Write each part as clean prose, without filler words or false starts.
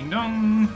Ding dong.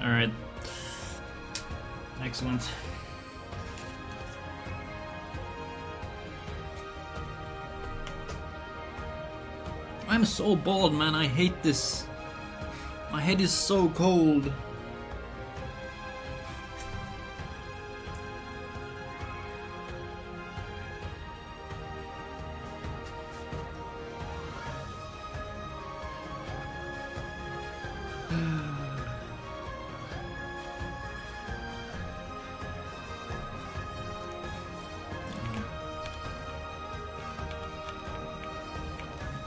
All right. Excellent. I'm so bald, man. I hate this. My head is so cold.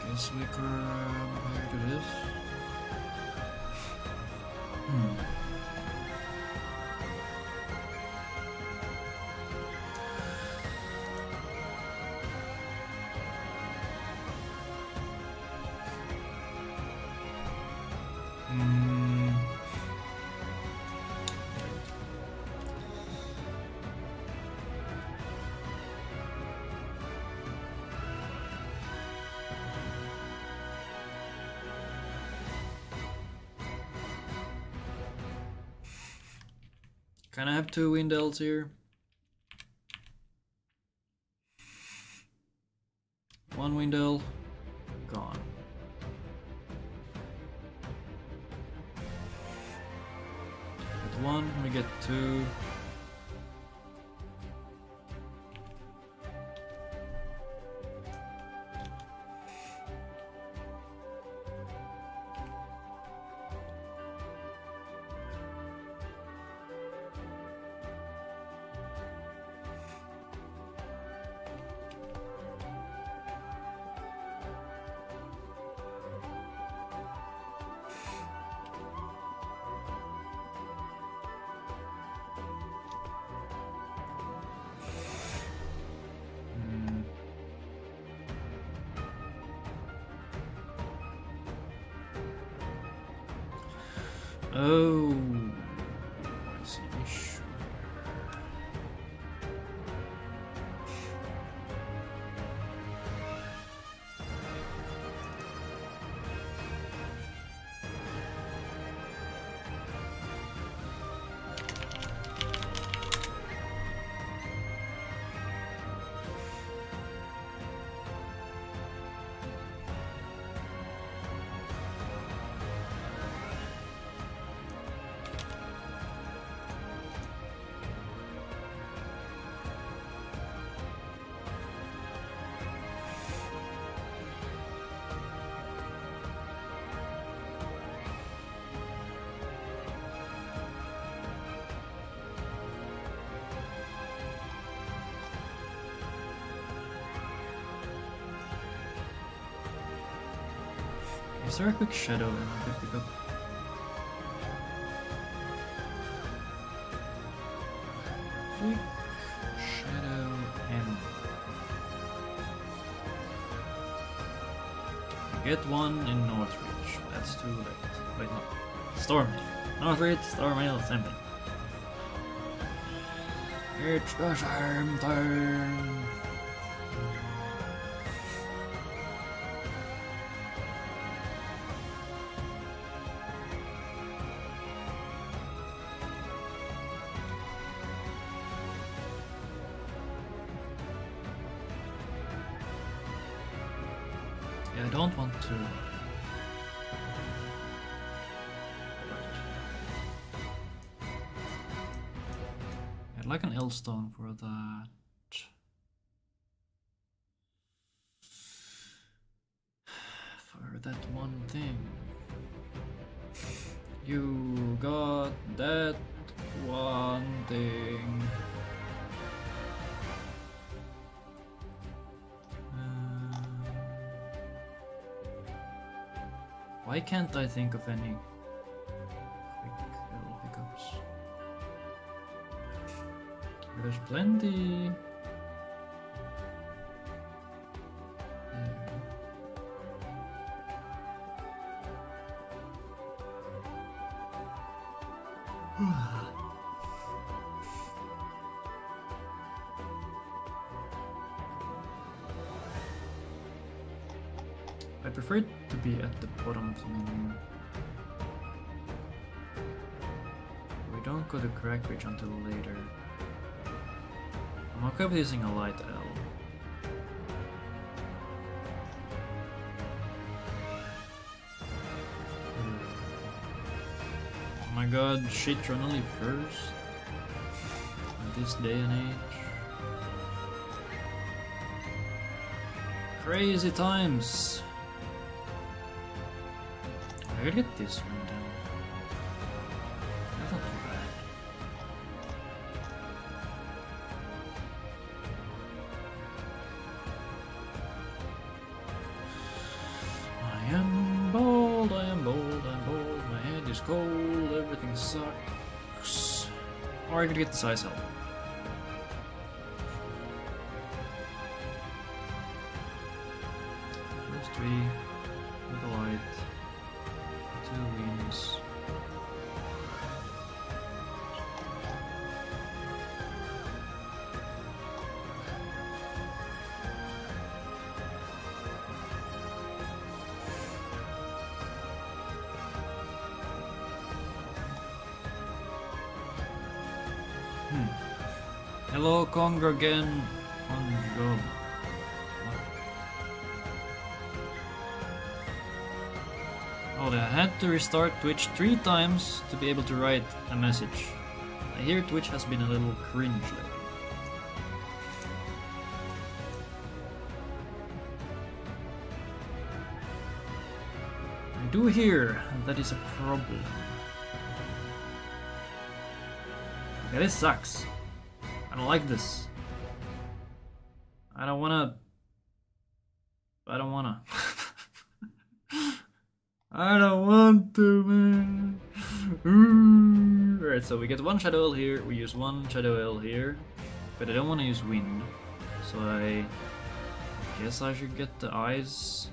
Guess we could do this. Can I have two windows here? One window, gone. With one, we get two. Oh, I see. Sure. Is there a quick shadow that I could pick up? Quick shadow M. Get one in Northridge. That's too late. Wait, no. Stormhill. Northridge, Stormhill, same thing. It's the same thing. Yeah, I don't want to. I'd like an L-stone for that. For that one thing. You got that one thing. Why can't I think of any quick little hiccups? There's plenty. I prefer it to be at the bottom of the menu. We don't go to Crackridge until later. I'm okay with using a light L. Oh my god, shit run only first? In this day and age? Crazy times! I gotta get this one down. That's not too bad. I am bold, I am bold, I'm bold. My head is cold, everything sucks. Or I could get the size help. First three with the light. 2 wins. Hello, Congo again. Congo. Oh, I had to restart Twitch 3 times to be able to write a message. I hear Twitch has been a little cringe lately. I do hear that is a problem. Yeah, this sucks. I don't like this. I don't wanna. I don't wanna. I don't want to, man. Alright, so we get one Shadow L here, we use one Shadow L here, but I don't want to use Wind, so I guess I should get the eyes.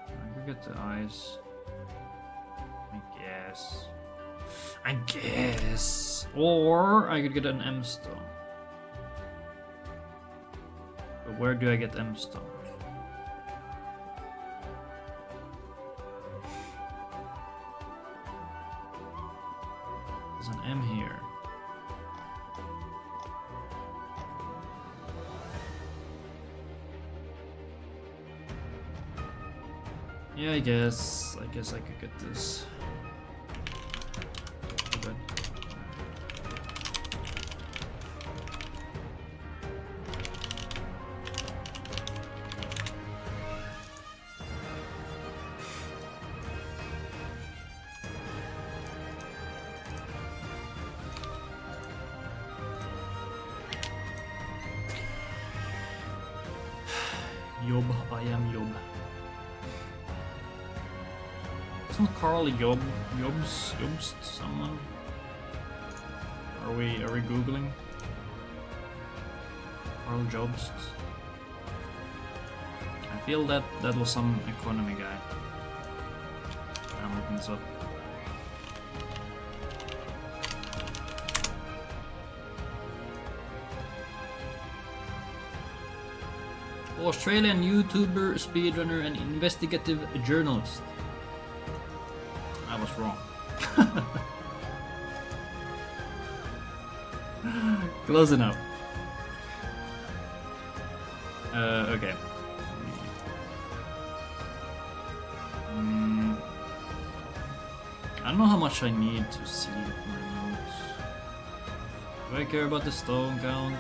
I could get the eyes. I guess. Or I could get an M stone. But where do I get M stone? There's an M here. Yeah, I guess I could get this. Good. Job, I am Job. Isn't Carl Jobst someone? Are we googling? Carl Jobst? I feel that was some economy guy. I'm looking this up. Australian YouTuber, speedrunner, and investigative journalist. I was wrong. Close enough. Okay. I don't know how much I need to see my notes. Do I care about the stone count?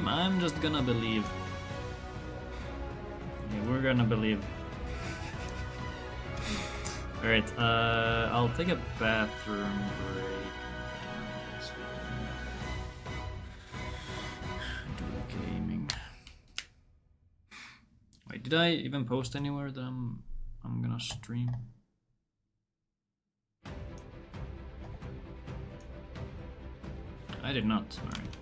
I'm just gonna believe. Yeah, we're gonna believe. Alright, I'll take a bathroom break. Do gaming. Wait, did I even post anywhere that I'm gonna stream? I did not, alright.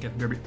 Get Derby.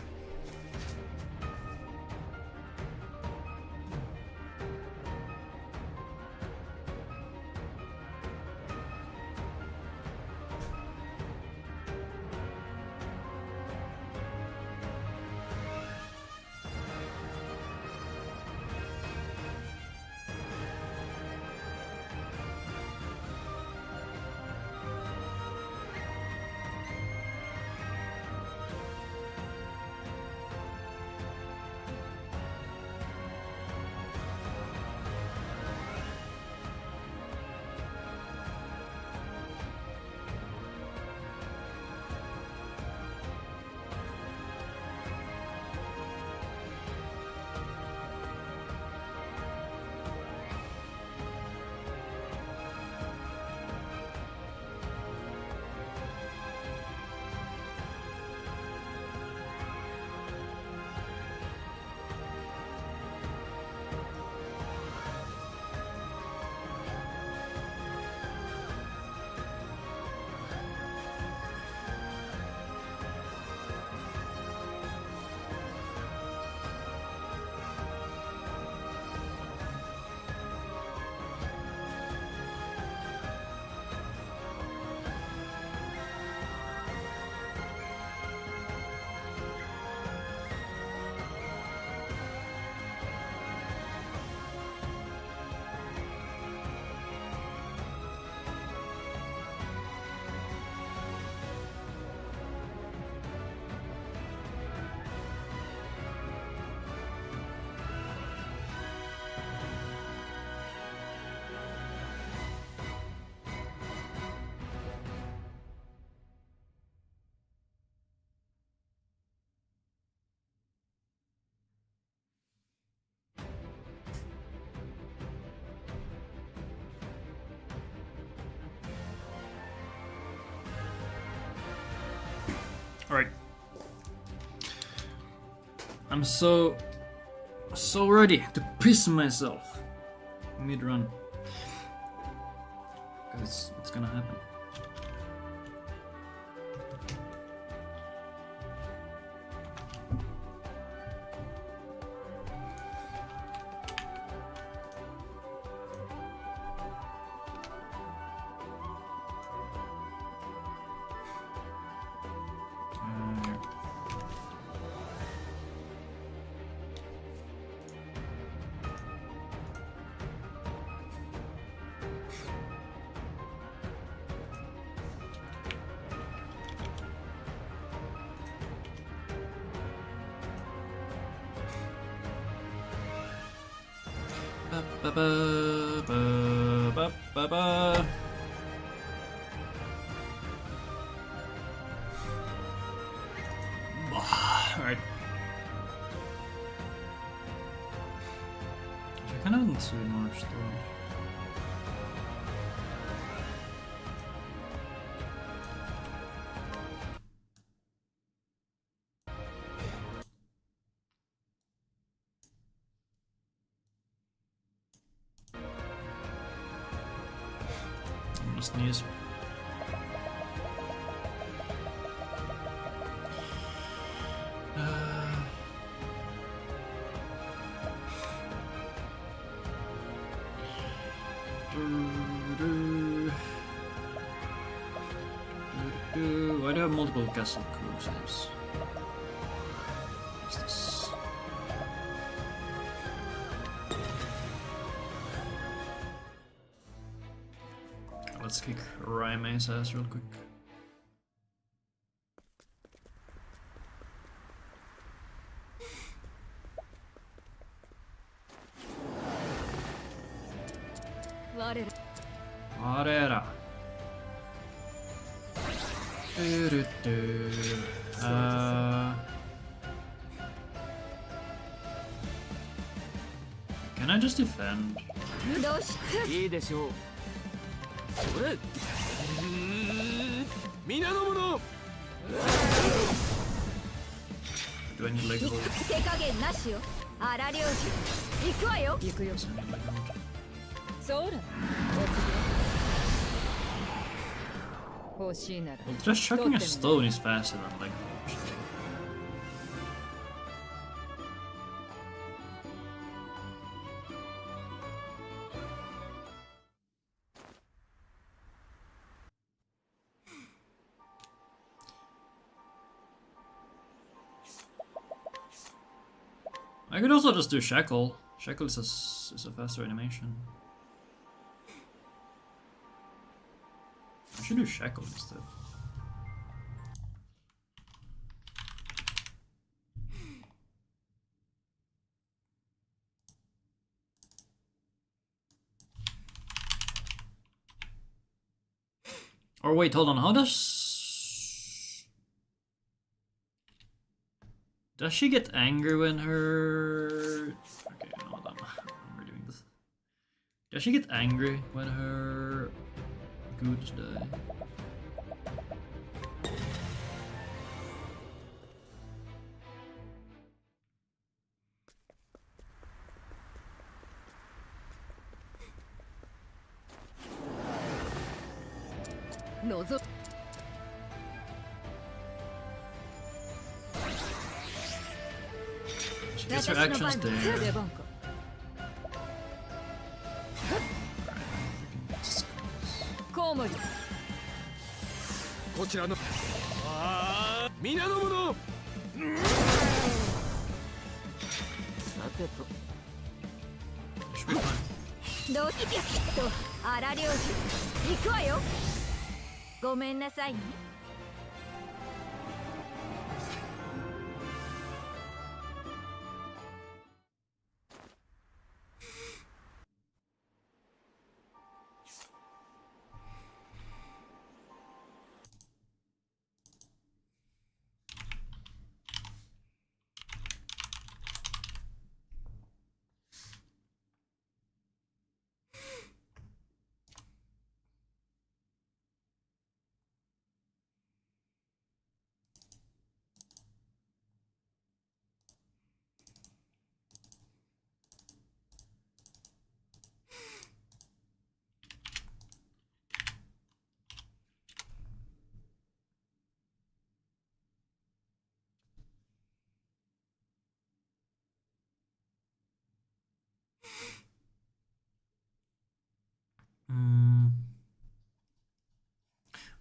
Alright. I'm so ready to piss myself mid-run. Because it's gonna happen. Alright. I kind of didn't see much though. Sneeze. Why do I have multiple castle cruises? What's this? Let's kick Raime's ass real quick. Warera. Can I just defend? Do I need leg hold? Well, just chucking a stone is faster than leg hold. I could also just do Shackle. Shackle is a faster animation. I should do Shackle instead. Or wait, hold on, how does she get angry when her... Okay, hold on, we're doing this. Does she get angry when her goods die? She gets her actions there. Should be fine. ごめんなさいね。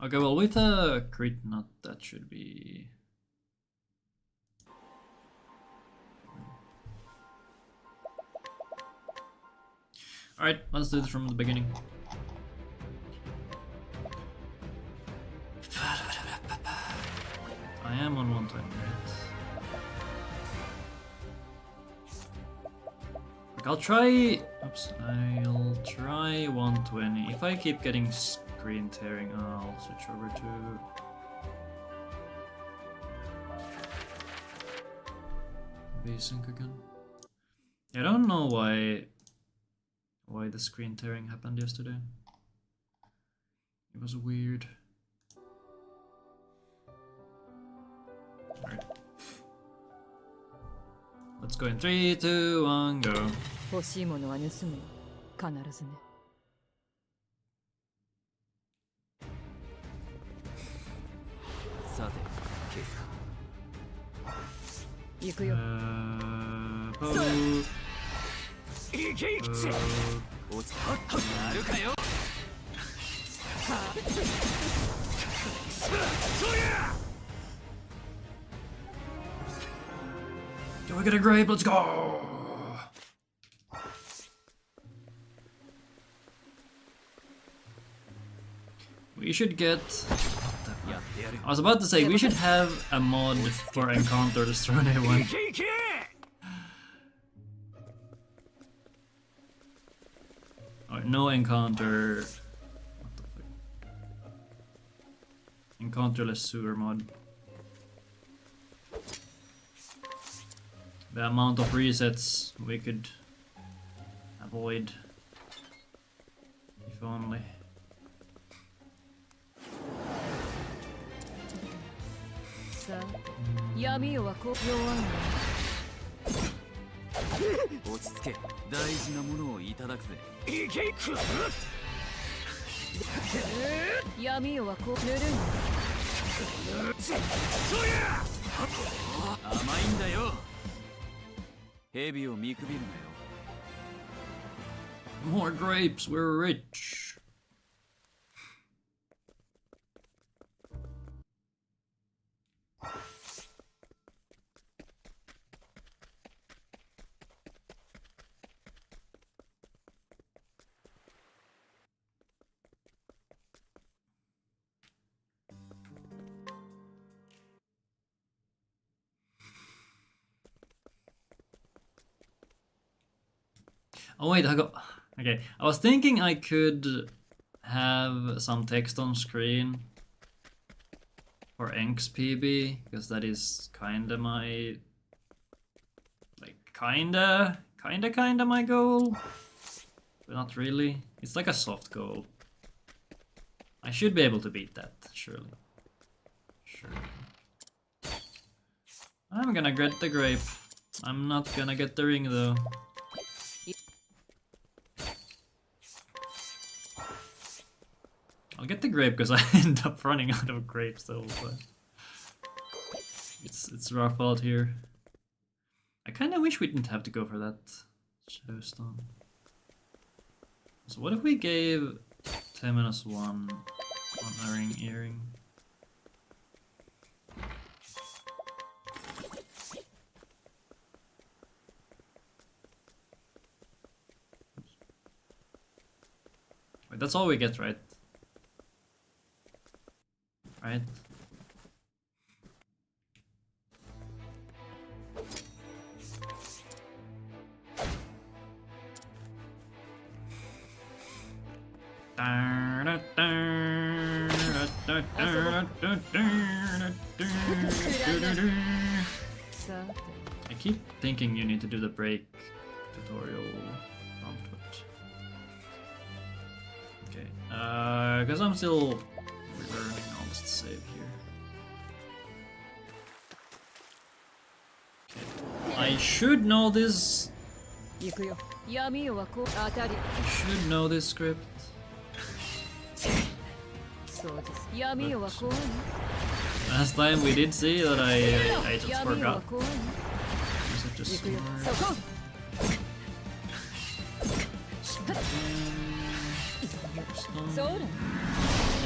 Okay, well, with a crit nut, that should be... Alright, let's do this from the beginning. I am on 1 time minute. Like, I'll try... Oops, I'll try 120. If I keep getting screen tearing, I'll switch over to Basic again. I don't know why the screen tearing happened yesterday. It was weird. Alright. Let's go in 3, 2, 1, go. 欲しいものは盗むよ。必ずね。さて、ケースか。行くよ。いけいけ。落ちた。やるかよ。そりゃ。Can we get a grape? Let's go! We should get... I was about to say, we should have a mod for Encounter Destroy Anyone. Alright, no Encounter... What the fuck? Encounterless sewer mod. The amount of resets we could avoid, if only. More grapes, we're rich. Oh wait, okay. I was thinking I could have some text on screen for Enk's PB, because that is kinda my... like, kinda my goal. But not really. It's like a soft goal. I should be able to beat that, surely. Sure. I'm gonna get the grape. I'm not gonna get the ring though. I'll get the grape because I end up running out of grapes though, but it's rough out here. I kinda wish we didn't have to go for that Shadowstone. So what if we gave 10-1 on a ring earring? Wait, that's all we get, right? Right? I keep thinking you need to do the break tutorial prompt, but... Okay, because I'm still relearning, I'll just save here. Okay, I should know this. I should know this script. But last time we did see that I just forgot. Is it just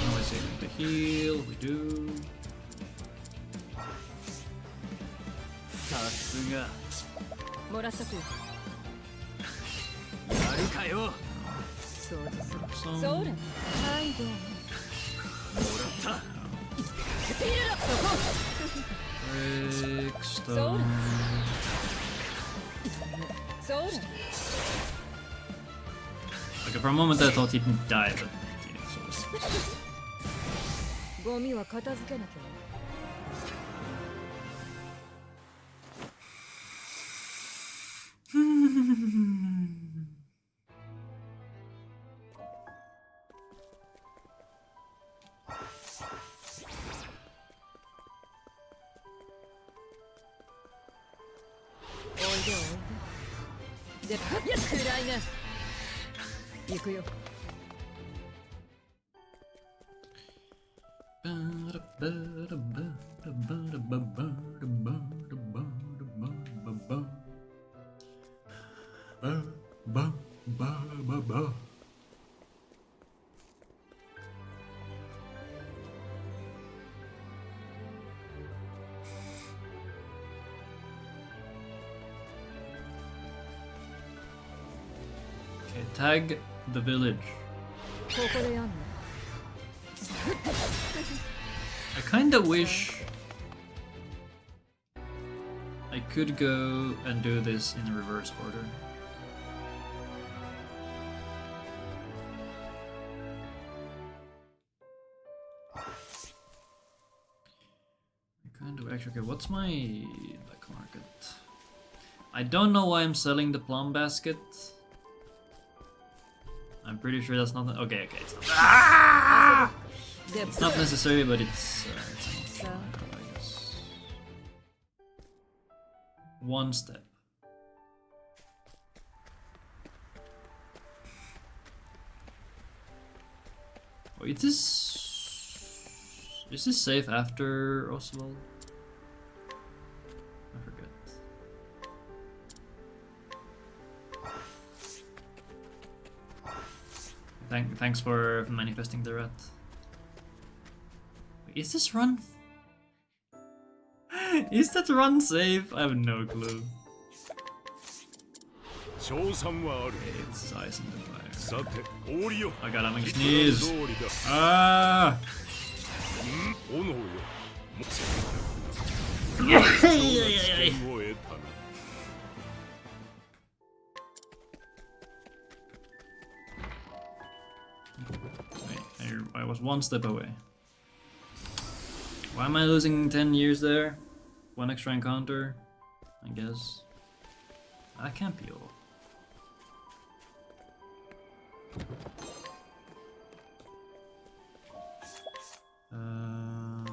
always able to heal, we do. Brickstone. Okay, for a moment I thought he didn't die, but so. ゴミは片付けなきゃね。おいでおいで。で、暗いね。行くよ。Okay, tag the village. ここでやんの。 I kinda wish I could go and do this in reverse order. I kind of actually, okay, what's my black market? I don't know why I'm selling the plum basket. I'm pretty sure that's not, okay, it's not. Ah! It's not necessary, but it's I guess. One step. Oh, is this safe after Oswald? I forget. Thanks for manifesting the rat. Is this run? Is that run safe? I have no clue. It's ice in the fire. Oh god, I'm gonna sneeze. Ah! I was one step away. Why am I losing 10 years there? One extra encounter, I guess. That can't be all.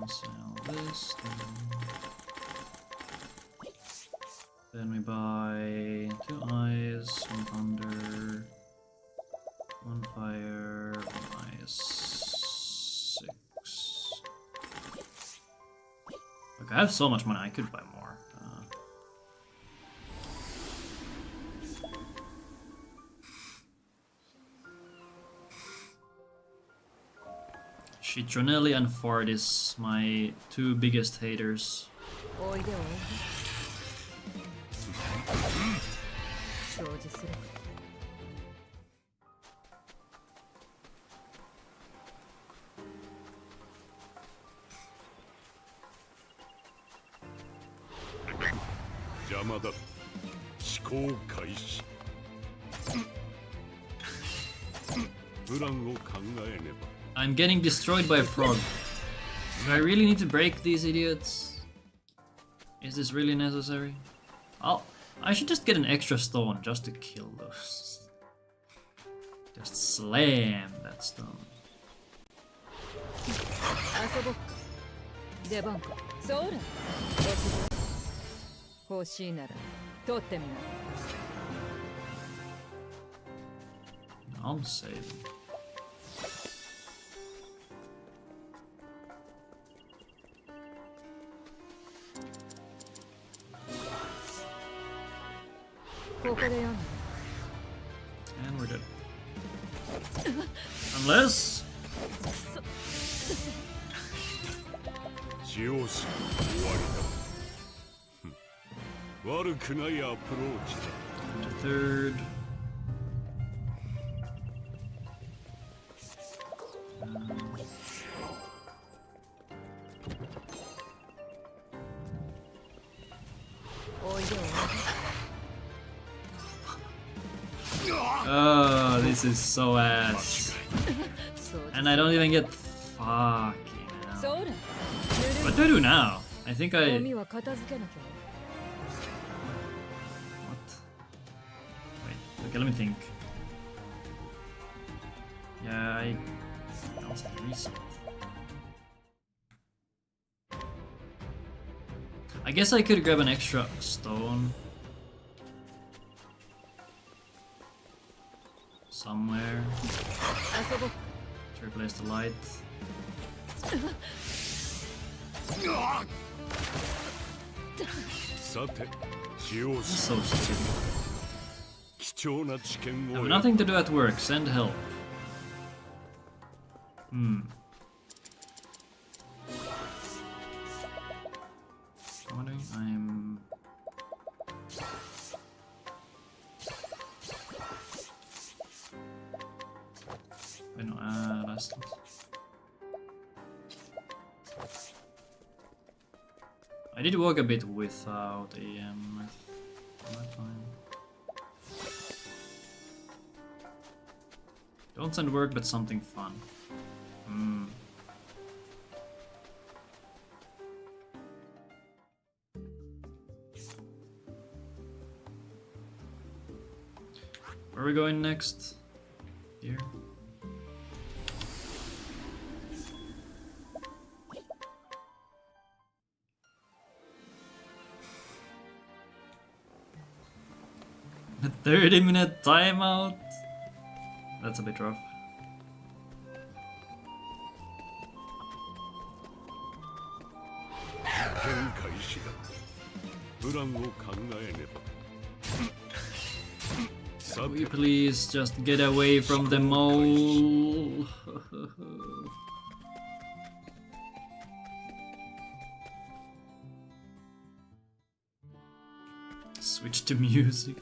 Sell this. Then we buy 2 eyes, 1 thunder, 1 fire, 1 ice, 6. Look, I have so much money, I could buy more. Citronelli and Fardis, my 2 biggest haters. I'm getting destroyed by a frog. Do I really need to break these idiots? Is this really necessary? I should just get an extra stone just to kill those. Just slam that stone. I'm saving. And we're dead. Unless... Third. this is so ass. そうです And I don't even get fucking hell. そうだ What do I do now? I think ゴ I... ミは片付けなきゃ What? Wait, okay, let me think. Yeah, I also reset. I guess I could grab an extra stone somewhere 遊ぼう to replace the light. さて気を So stupid. 貴重な知見 I を have nothing to do at work. Send help. Wondering, I'm... Wait, no, last. I did work a bit without EM. Don't send work, but something fun. Where are we going next? Here. A 30-minute timeout? That's a bit rough. Will you please just get away from the mole? Switch to music.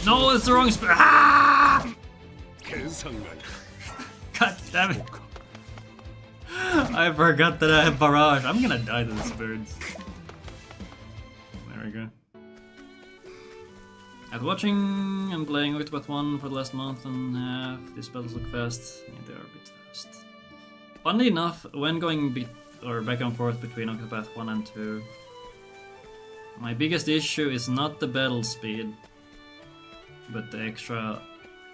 No, it's the wrong spell. Ah! God damn it. I forgot that I have barrage. I'm gonna die to these birds. There we go. After watching and playing Octopath 1 for the last month and a half, these battles look fast. Yeah, they are a bit fast. Funnily enough, when going back and forth between Octopath 1 and 2, my biggest issue is not the battle speed, but the extra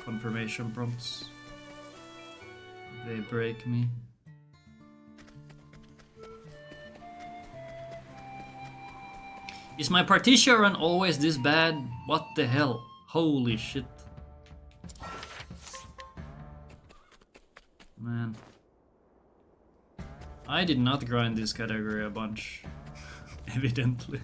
confirmation prompts. They break me. Is my partition run always this bad? What the hell? Holy shit. Man. I did not grind this category a bunch. Evidently.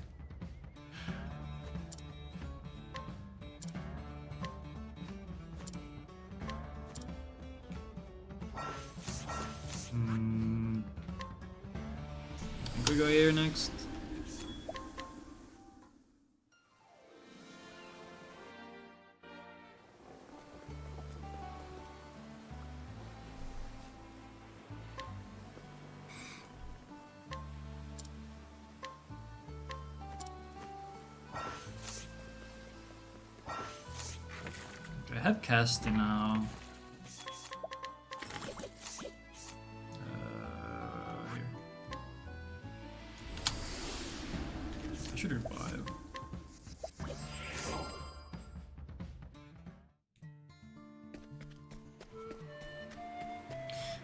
We go here next. I have Castti now. Here. I should revive.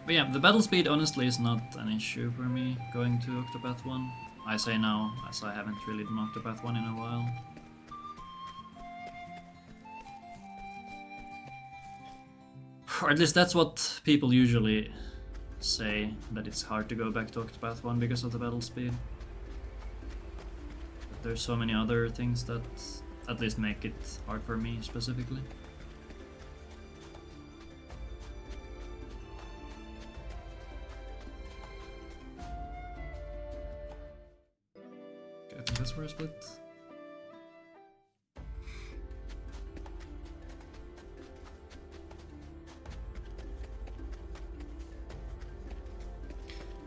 But yeah, the battle speed honestly is not an issue for me going to Octopath 1. I say now, as I haven't really done Octopath 1 in a while. Or at least that's what people usually say, that it's hard to go back to Octopath 1 because of the battle speed. there's so many other things that at least make it hard for me specifically. Okay, I think that's where I split.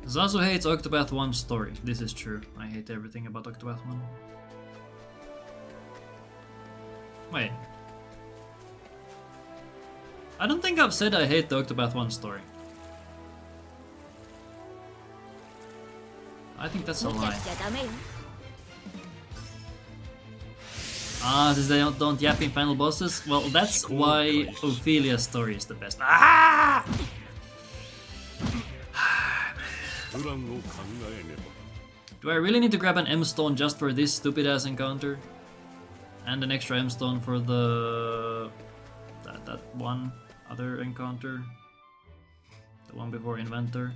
Zazu hates Octopath 1 story. This is true. I hate everything about Octopath 1. Wait. I don't think I've said I hate the Octopath 1 story. I think that's a lie. Ah, since they don't yap in final bosses? Well, that's why Ophelia's story is the best. Ah! Do I really need to grab an M stone just for this stupid ass encounter? And an extra M stone for the that one other encounter? The one before Inventor?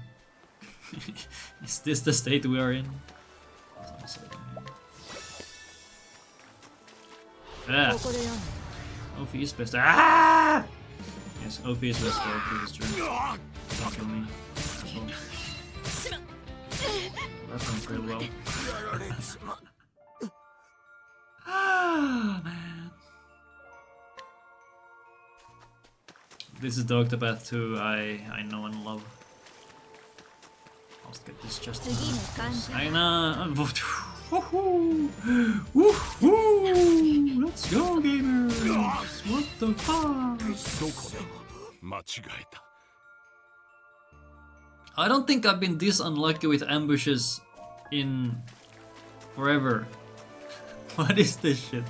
Is this the state we are in? Ah! Ophi is best. Ah! Yes, Ophi is best character, this is true. Don't kill me. That went real well. Ah, man. This is the Octopath 2 I know and love. I'll get this just I know. Woohoo! Woohoo! Let's go, gamers! What the fuck? I don't think I've been this unlucky with ambushes in forever. What is this shit?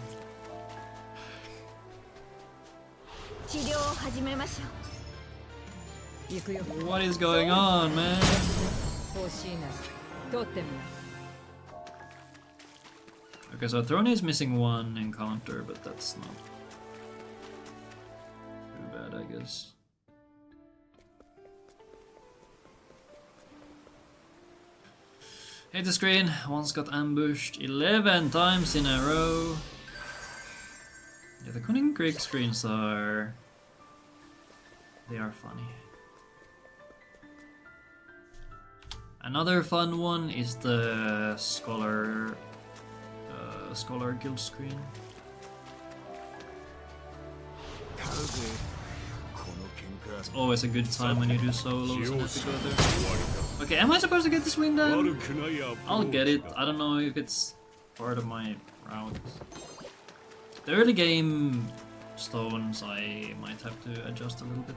What is going on, man? Okay, so Throne is missing one encounter, but that's not too bad, I guess. Hit the screen, once got ambushed 11 times in a row. Yeah, the Cunning Creek screens are... they are funny. Another fun one is the Scholar Guild screen. It's always a good time when you do solos and have to go there. Okay, am I supposed to get this wing down? I'll get it. I don't know if it's part of my route. The early game stones I might have to adjust a little bit.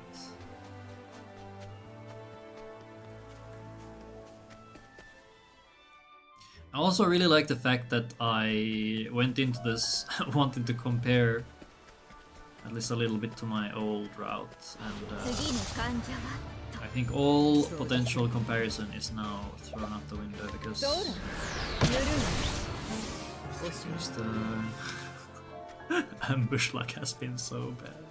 I also really like the fact that I went into this wanting to compare at least a little bit to my old route, and I think all potential comparison is now thrown out the window because just ambush luck has been so bad.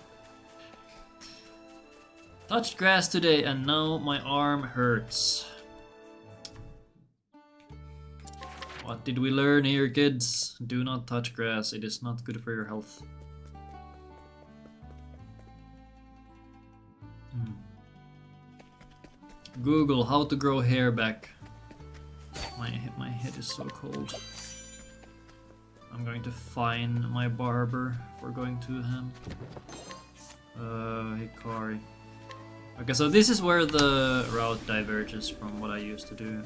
Touched grass today and now my arm hurts. What did we learn here, kids? Do not touch grass, it is not good for your health. Google how to grow hair back. My head is so cold. I'm going to fine my barber for going to him. Hikari. Okay, so this is where the route diverges from what I used to do.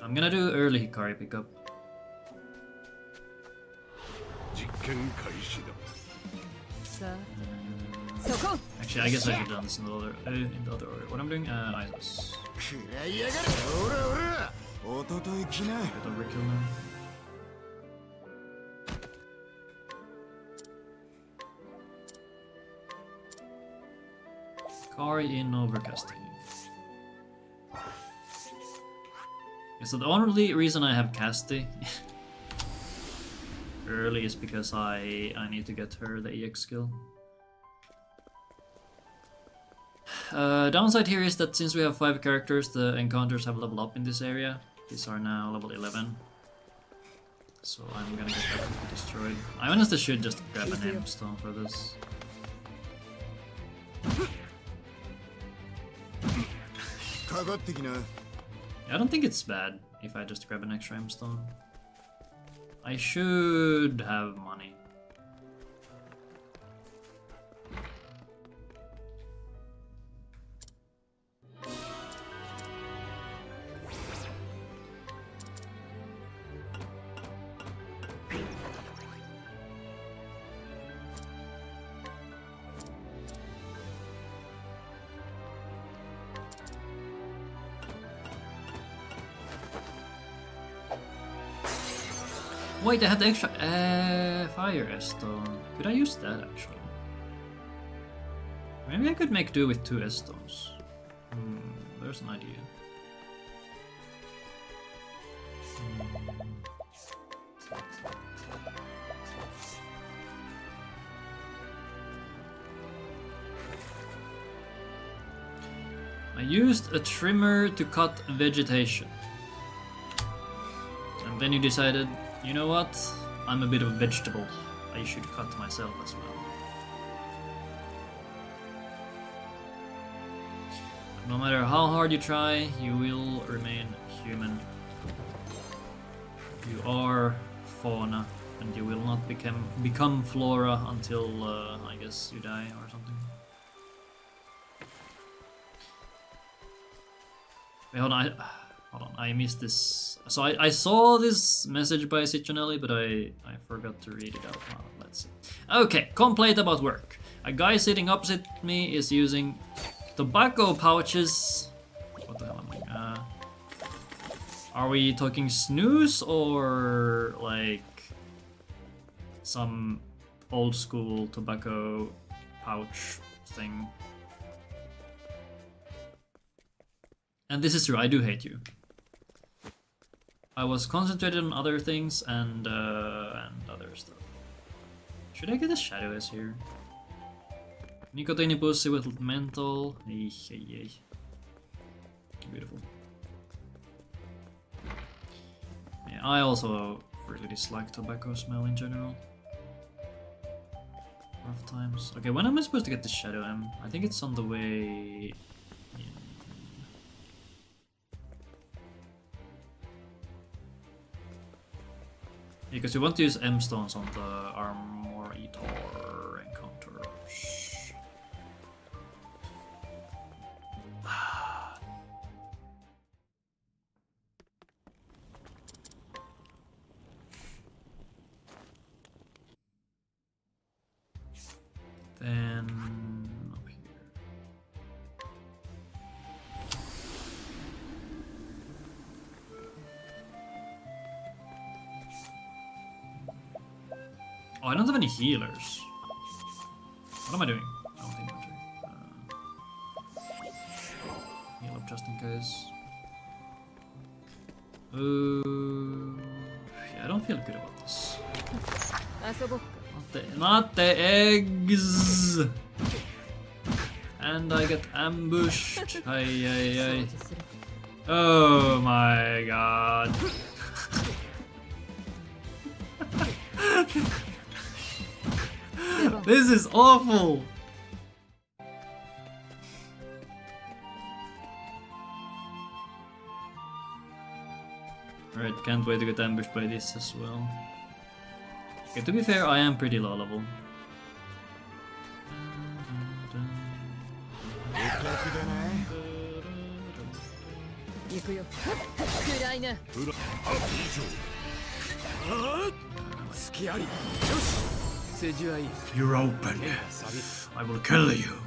I'm gonna do early Hikari pickup. Actually, I guess I should have done this in the other order. What I'm doing? Isis. Get overkill now. Kari in overcasting. Okay, so the only reason I have Castti early is because I need to get her the EX skill. Downside here is that since we have 5 characters, the encounters have leveled up in this area. These are now level 11. So I'm gonna get that to be destroyed. I honestly should just grab an M stone for this. かかってきな。 I don't think it's bad if I just grab an extra M stone. I should have money. Wait, I had the extra fire stone. Could I use that actually? Maybe I could make do with 2 S-stones. There's an idea. I used a trimmer to cut vegetation. And then you decided, you know what? I'm a bit of a vegetable. I should cut myself as well. No matter how hard you try, you will remain human. You are fauna, and you will not become flora until, I guess, you die or something. Wait, hold on, I missed this. So I saw this message by Citronelli, but I forgot to read it out loud. Let's see. Okay, complaint about work. A guy sitting opposite me is using tobacco pouches. What the hell am I? Are we talking snus or like some old school tobacco pouch thing? And this is true, I do hate you. I was concentrated on other things and other stuff. Should I get a shadow S here? Nicotine pussy with menthol. Beautiful. Yeah, I also really dislike tobacco smell in general. Rough times. Okay, when am I supposed to get the shadow M? I think it's on the way. Because you want to use M stones on the Armor Eater encounters. Then up here. Oh, I don't have any healers. What am I doing? I don't think I'm doing. Heal up just in case. Yeah, I don't feel good about this. Not the eggs! And I get ambushed. Ay. Oh my god. This is awful! Alright, can't wait to get ambushed by this as well. Okay, to be fair, I am pretty low level. You're open. I will kill you.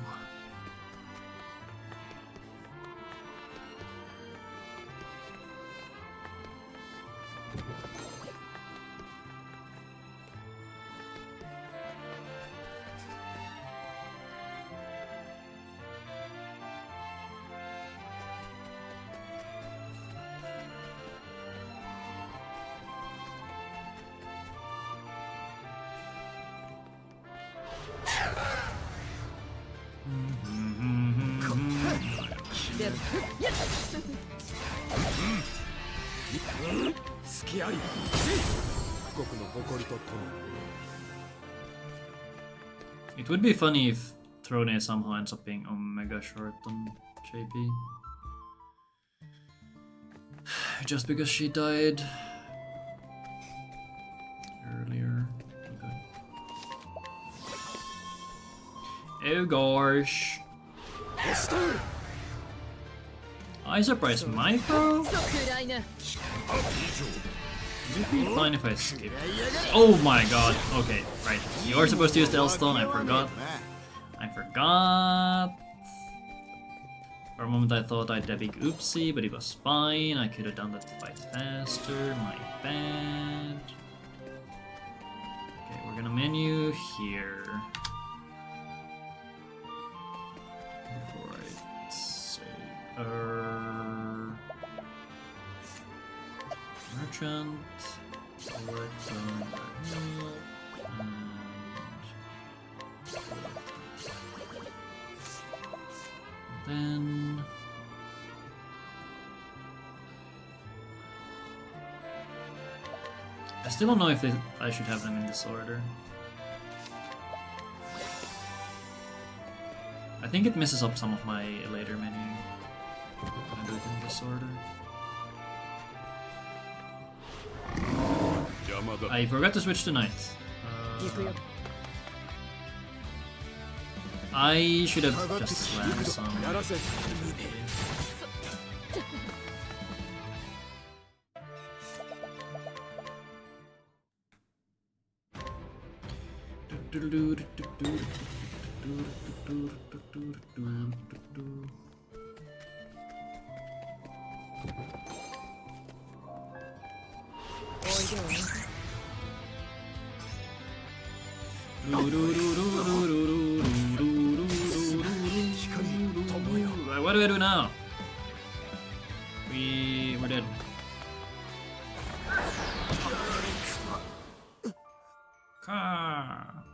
It would be funny if Throne somehow ends up being Omega short on JP. Just because she died earlier. Okay. Oh gosh. I surprised Micro? Would it be fine if I skip? Oh my god. Okay, right. You're supposed to use the L-Stone, I forgot. For a moment I thought I did a big oopsie, but it was fine. I could have done that fight faster. My bad. Okay, we're gonna menu here. Before I say merchant. Select then I still don't know if I should have them in this order. I think it messes up some of my later menu when I do it in this order. I forgot to switch to knight. I should have just slammed some. What do I do now? We're dead. Car.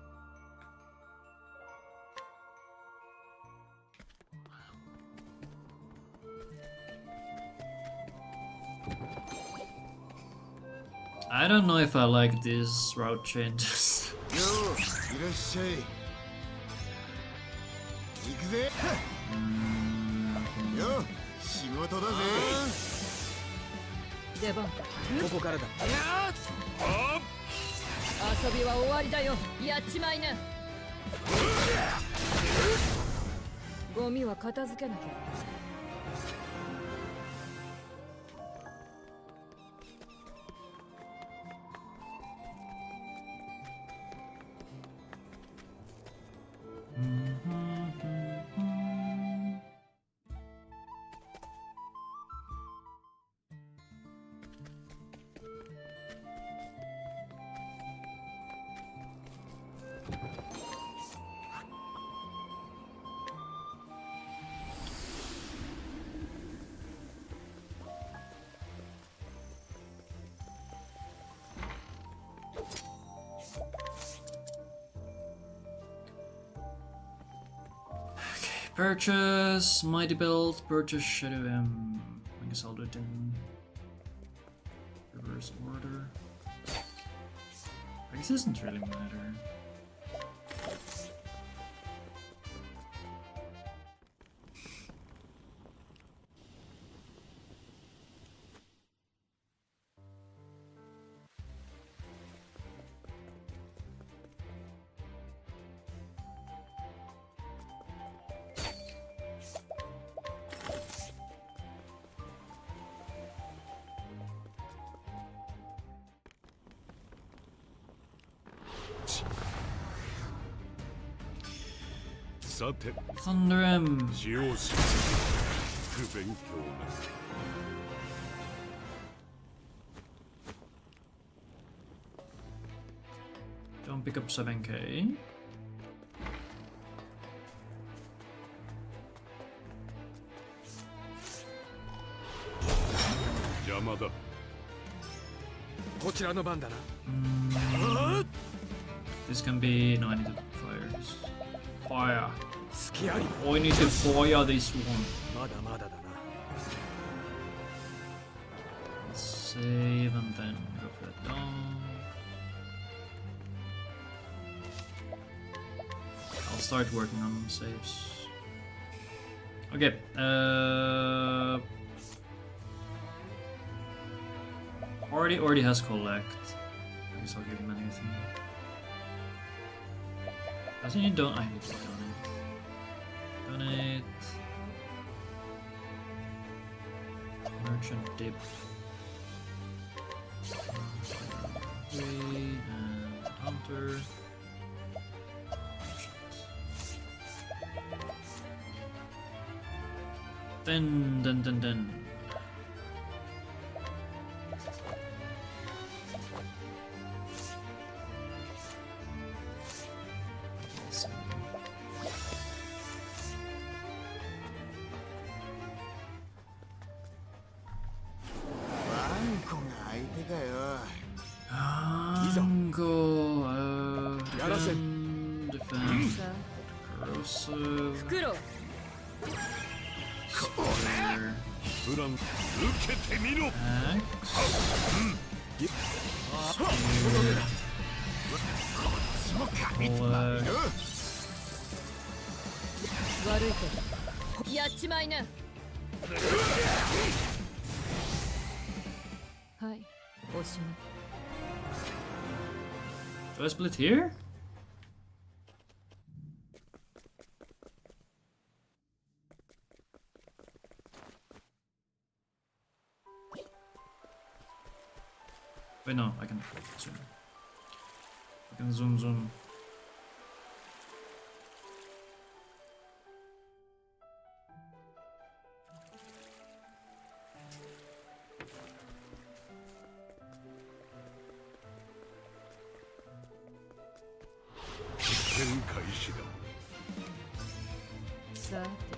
I don't know if I like these route changes. Purchase, Mighty Belt, purchase Shadow M. I guess I'll do it in reverse order. I guess it doesn't really matter. Thunder M. Don't pick up 7k. This can be. No, I need to fire this. Fire. Oh, I need to fire this one. Let's save and then go for that down. start working on saves. Okay. Already has collect. I guess I'll give him anything. Doesn't he don't? I need to donate. Donate. Merchant dip. 3 and hunter. Then. Defend. さ Corrosive. 袋 Spear. プラン受けてみろ Axe. Collect. 悪いけどやっちまいなはいおしまい Do I split here? Wait, no, I can zoom. I can zoom.さて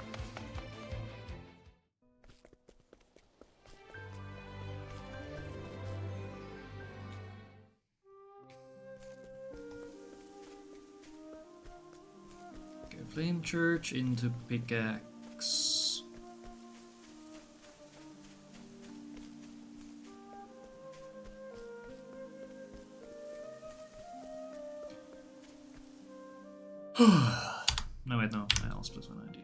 Okay, Flame Church into pickaxe. No, wait, no. I'll split when I do.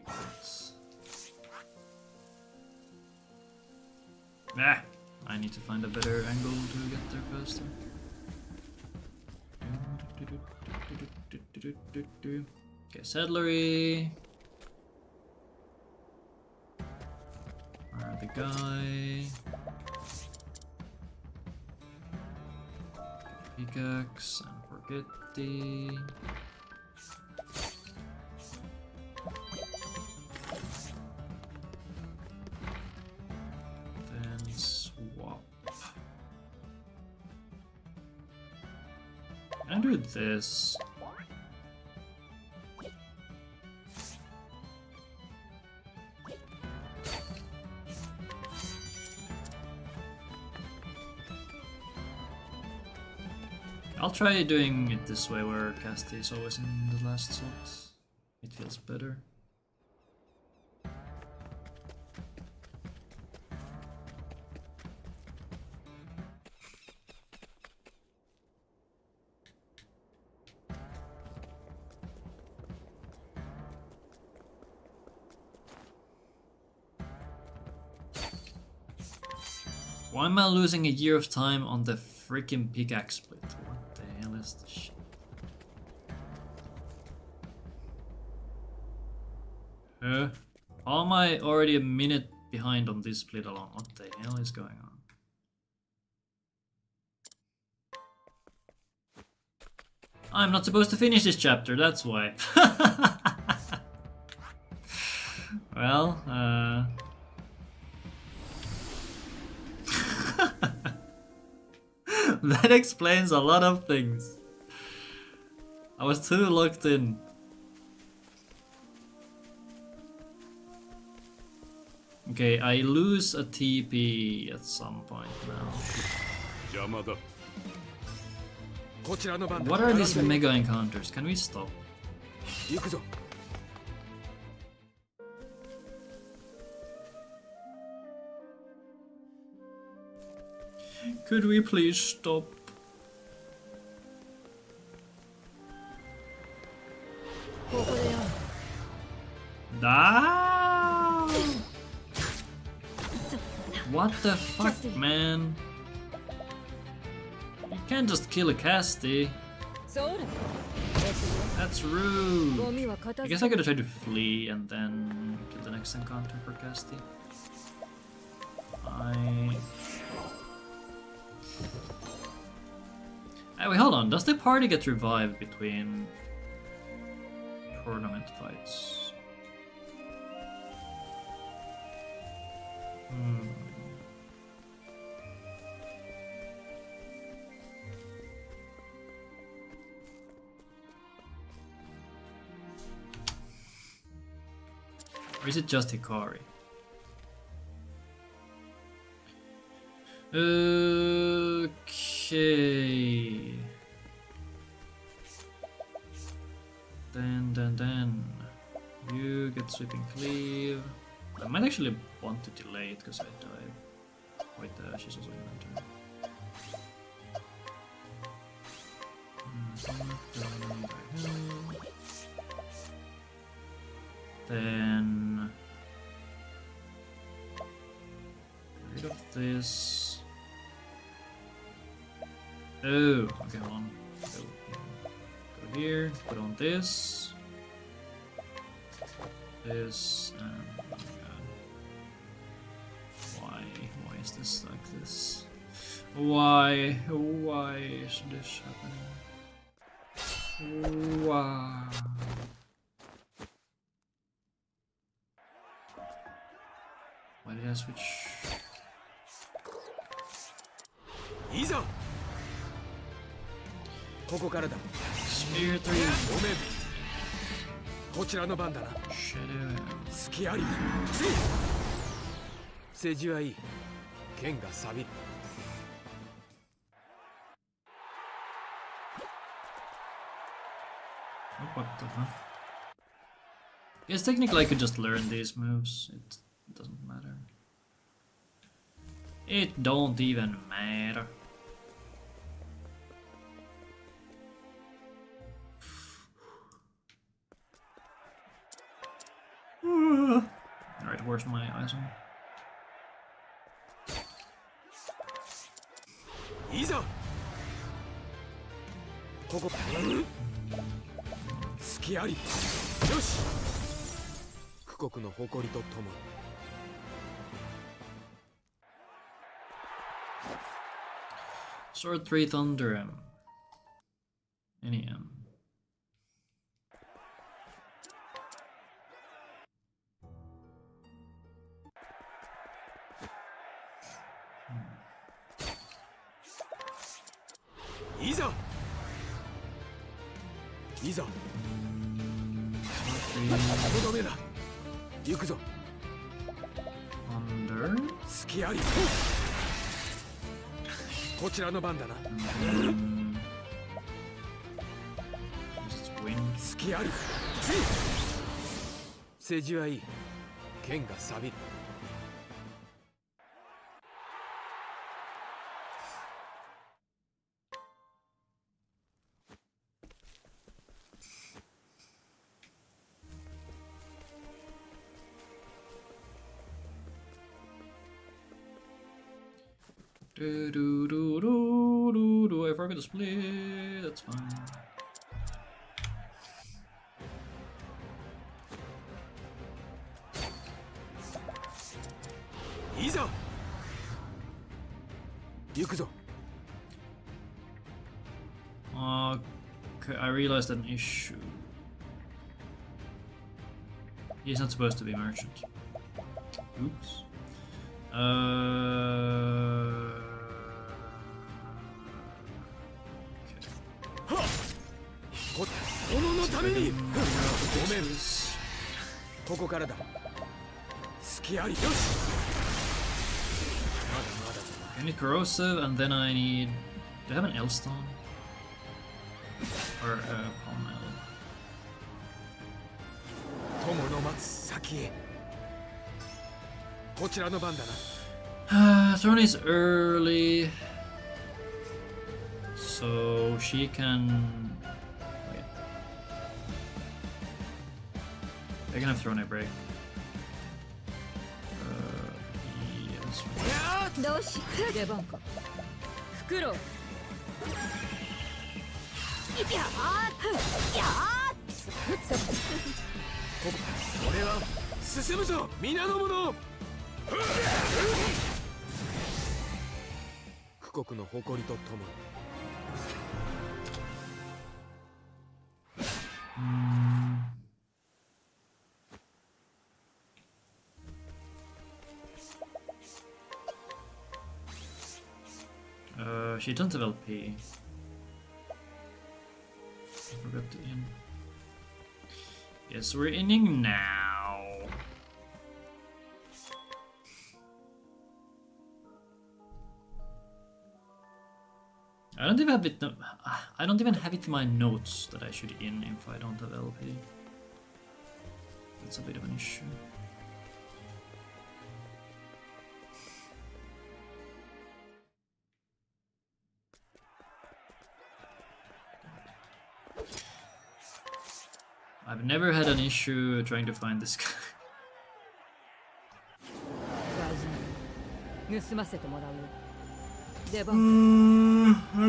Ah! I need to find a better angle to get there faster. Okay, saddlery. Where the guy? Pickaxe and forget the. Then swap. And do this. I'll try doing it this way where Castti is always in the last slot. It feels better. Why am I losing a year of time on the freaking pickaxe split? What the hell is this shit? How am I already a minute behind on this split alone? What the hell is going on? I'm not supposed to finish this chapter, that's why. Well, that explains a lot of things. I was too locked in. Okay, I lose a TP at some point now. 邪魔だ What are these mega encounters? Can we stop? 行くぞ Could we please stop? ここでよ Ah! What the fuck, Castti. man? You can't just kill a Castti. そうだ That's rude. ゴミは片 I 付 guess I could have tried to flee and then kill the next encounter for Castti. Wait, hold on. Does the party get revived between tournament fights? Hmm. Or is it just Hikari? Okay. Then you get sweeping cleave. I might actually want to delay it because I died. Wait, she's also inventory. Then get rid of this. Oh, okay, hold on. Go here, put on this. This, and oh my god. Why is this like this? Why is this happening? Why? Why did I switch? いざここからだ Spear 3. ごめんこちらの番だな Shadow. 隙あり政治はいい剣が錆びる What the fuck? Yes, technically I could just learn these moves. It doesn't matter. It don't even matter. Alright, where's my eyes on? いざここ隙ありよし富国の誇りとともに Sword 3 Thunder M. Any M.いざいざ Sword とどめだ行くぞ 3 Thunder. 隙ありこちらの番だな Just win. 隙あり政治はいい剣が錆びる I forgot to split. That's fine. Okay, I realized an issue. He's not supposed to be merchant. Oops. I need corrosive, and then I need. Do I have an Elstone? Or Palm L? 友の待つ先へこちらの番だな Throne is early, so she can. Wait. They're gonna have thrown a break. Yes. どうし出番かフクロウいや俺は進むぞ皆の者。富国の誇りとともに。She doesn't have LP. I forgot to in. Yes, we're inning now. I don't even have it. I don't even have it in my notes that I should in if I don't have LP. That's a bit of an issue. I've never had an issue trying to find this guy. 大事に盗ませてもらうよ出番 I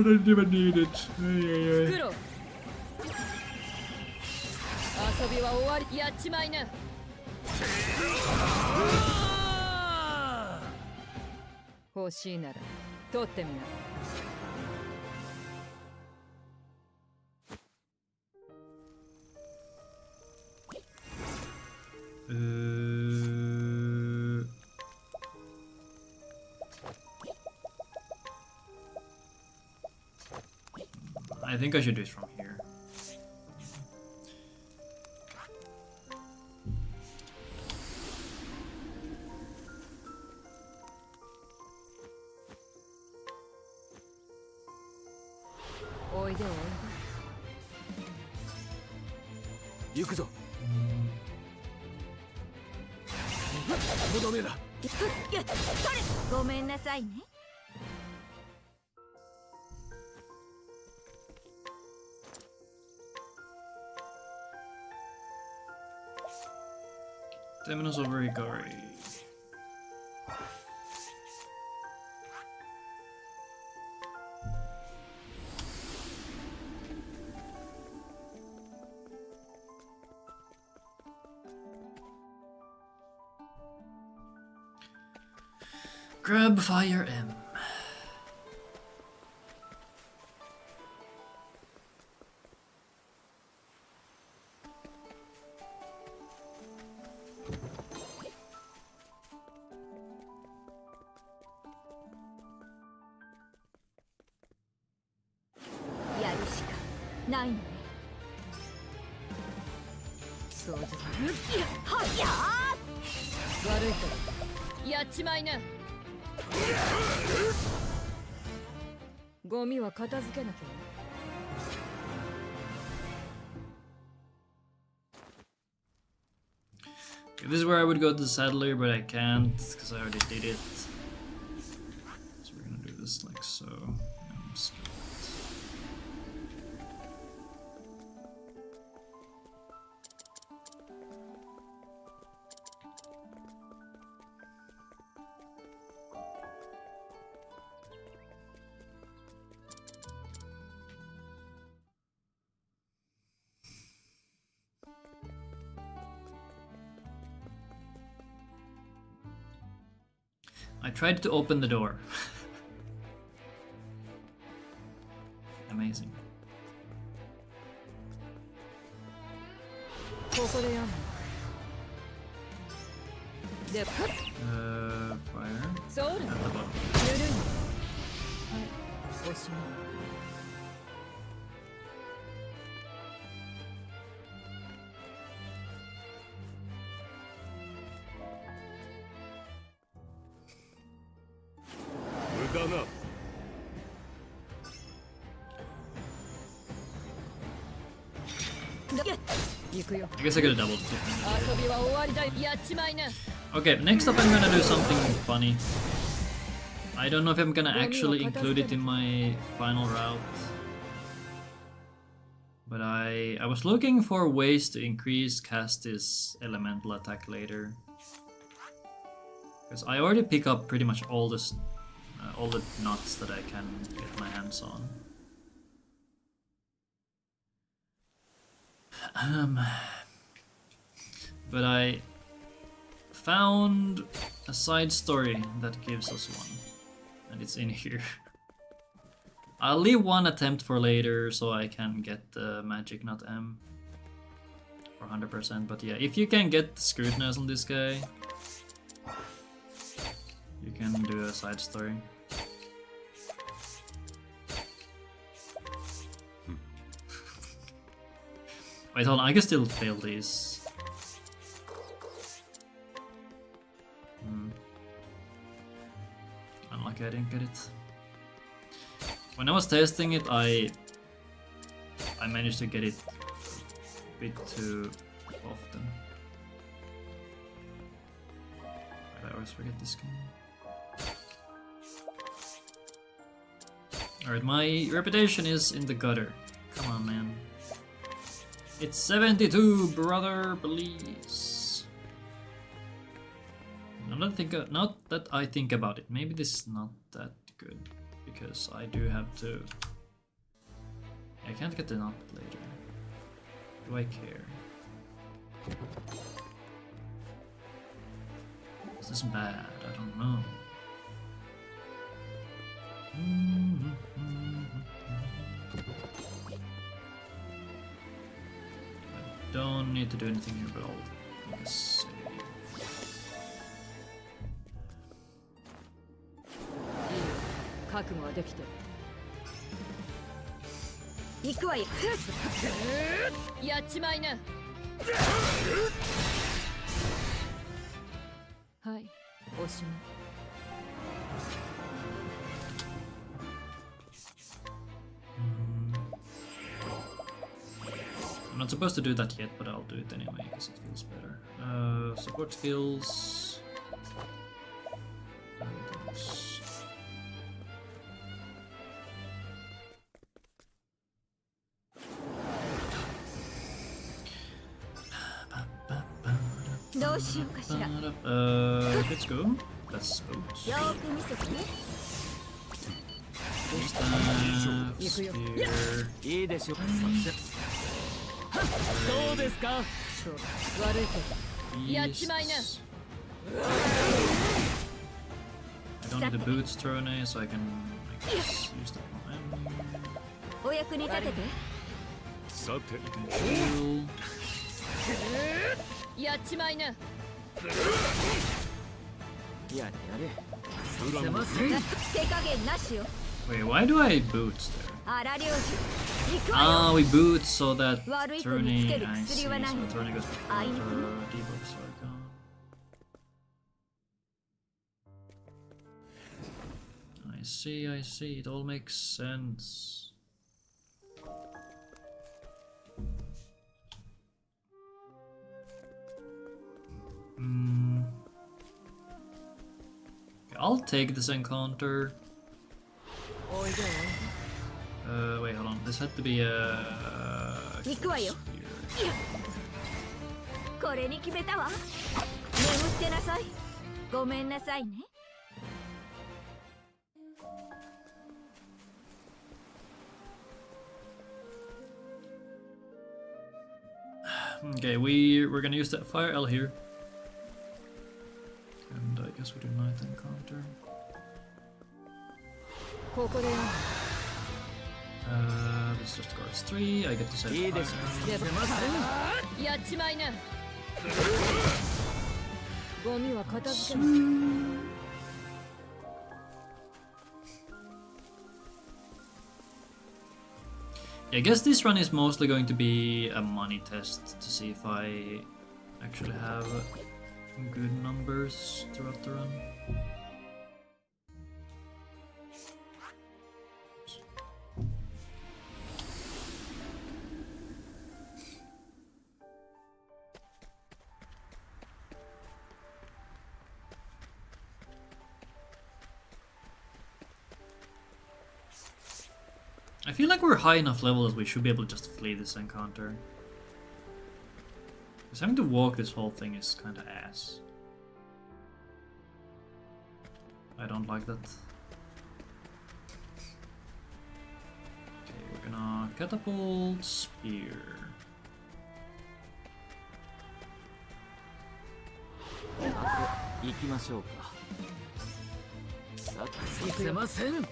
don't even need it. フクロウ遊びは終わりやっちまいな欲しいなら取ってみなI think I should do it from here.おいでおい行くぞ。とどめだ。でそれごめんなさいね Temenos over Hikari. Grab Fire M. This is where I would go to Saddler, but I can't because I already did it. So we're gonna do this like so. And start. I tried to open the door. Amazing. Fire. At the bottom. I guess I could have doubled. Okay, next up I'm gonna do something funny. I don't know if I'm gonna actually include it in my final route. But I was looking for ways to increase Casti's elemental attack later. Because I already pick up pretty much all the nuts that I can get my hands on. But I found a side story that gives us one. And it's in here. I'll leave one attempt for later so I can get the Magic Nut M for 100%. But yeah, if you can get the Scrutinize on this guy, you can do a side story. Wait, hold on, I can still fail these. Unlucky I didn't get it. When I was testing it, I managed to get it a bit too often. I always forget this game. Alright, my reputation is in the gutter. Come on, man. It's 72, brother, please. Not that I think about it. Maybe this is not that good. Because I do have to... I can't get the nut later. Do I care? Is this bad? I don't know. I don't need to do anything here, but I'll save. 覚悟はできてる。行くわよ。やっちまいな。はい、おしまい。I'm not supposed to do that yet, but I'll do it anyway because it feels better. Support skills. Let's go. Let's boots. Full staff, spear. いいでしょう。どうですか。そう、悪いけど。やっちまいな。 I don't need the boots turn A, so I can use that one. お役に立てて。さて Heal. やっちまいな。やれやれ。すません。手加減なしよ。 Wait, why do I boots there? 荒領事。行くわよ。 Ah, we boot so that 悪い子につけ turning. る I see. 薬 So はない。 turning goes before あいにく the debuffs are gone. I see. I see. It all makes sense. Okay, I'll take this encounter. おいでおいで。 Wait, hold on. This had to be a. 行くわよ。 これに決めたわ。眠ってなさい。ごめんなさいね。 Okay, we're gonna use that fire L here. And I guess we do night encounter. ここでよ。 This just guards 3. I get to save いいでしょ fire. う。すません。やっちまいな。ゴミは片付けます。 Yeah, I guess this run is mostly going to be a money test to see if I actually have good numbers throughout the run. I feel like we're high enough level that we should be able to just flee this encounter. Because having to walk this whole thing is kind of ass. I don't like that. Okay, we're gonna catapult spear. 行きましょうか。さて、すいません。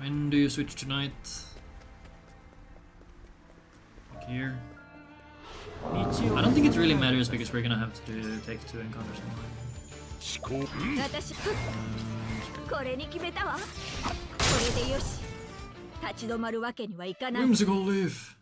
When do you switch tonight? Like here? I don't think it really matters because we're gonna have to take 2 encounters anyway. 私これに決めたわ。これでよし。立ち止まるわけにはいかない。 Whimsical leaf!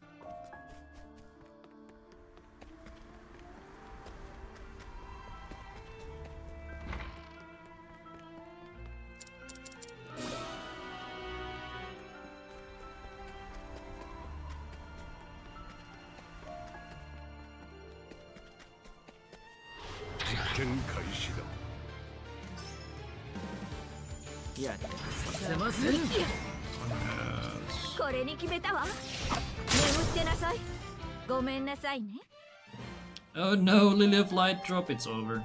いや、すいません。 これに決めたわ。眠ってなさい。ごめんなさいね。 Oh no, Lily of Light drop, it's over.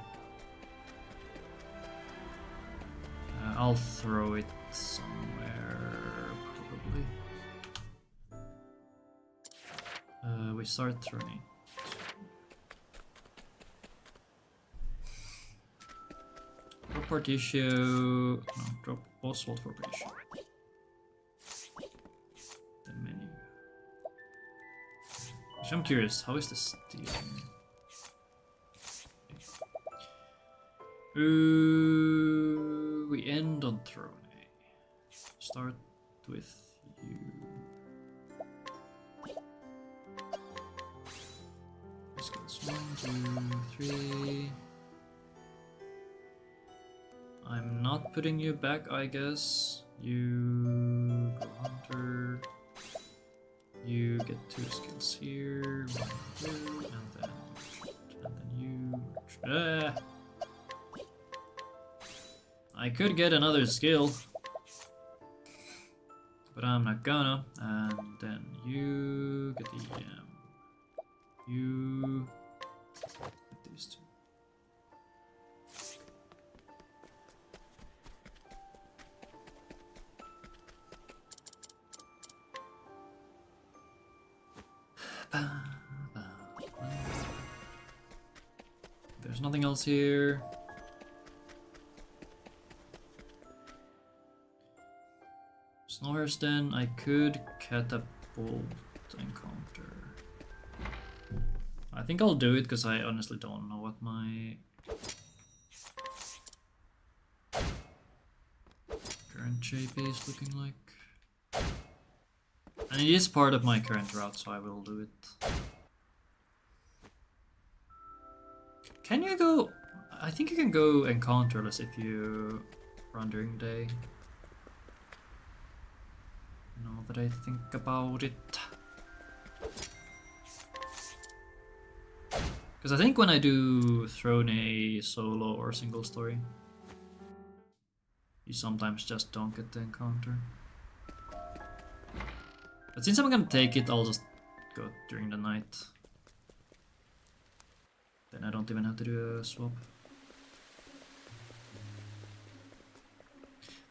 I'll throw it somewhere, probably. We start throwing it. Drop Partitio. No, drop Oswald for Partitio. The menu. Which I'm curious, how is this stealing? We end on throne A. Start with you. Let's go this 1, 2, 3. I'm not putting you back, I guess. You go hunter. You get 2 skills here. 1, 2, and then you. I could get another skill, but I'm not gonna. And then you get the you get these 2. There's nothing else here. Snowhurst, then I could catapult encounter. I think I'll do it because I honestly don't know what my current JP is looking like. And it is part of my current route, so I will do it. Can you go? I think you can go encounterless if you run during the day. Now that I think about it. Because I think when I do Throne A solo or single story, you sometimes just don't get the encounter. But since I'm gonna take it, I'll just go during the night. Then I don't even have to do a swap.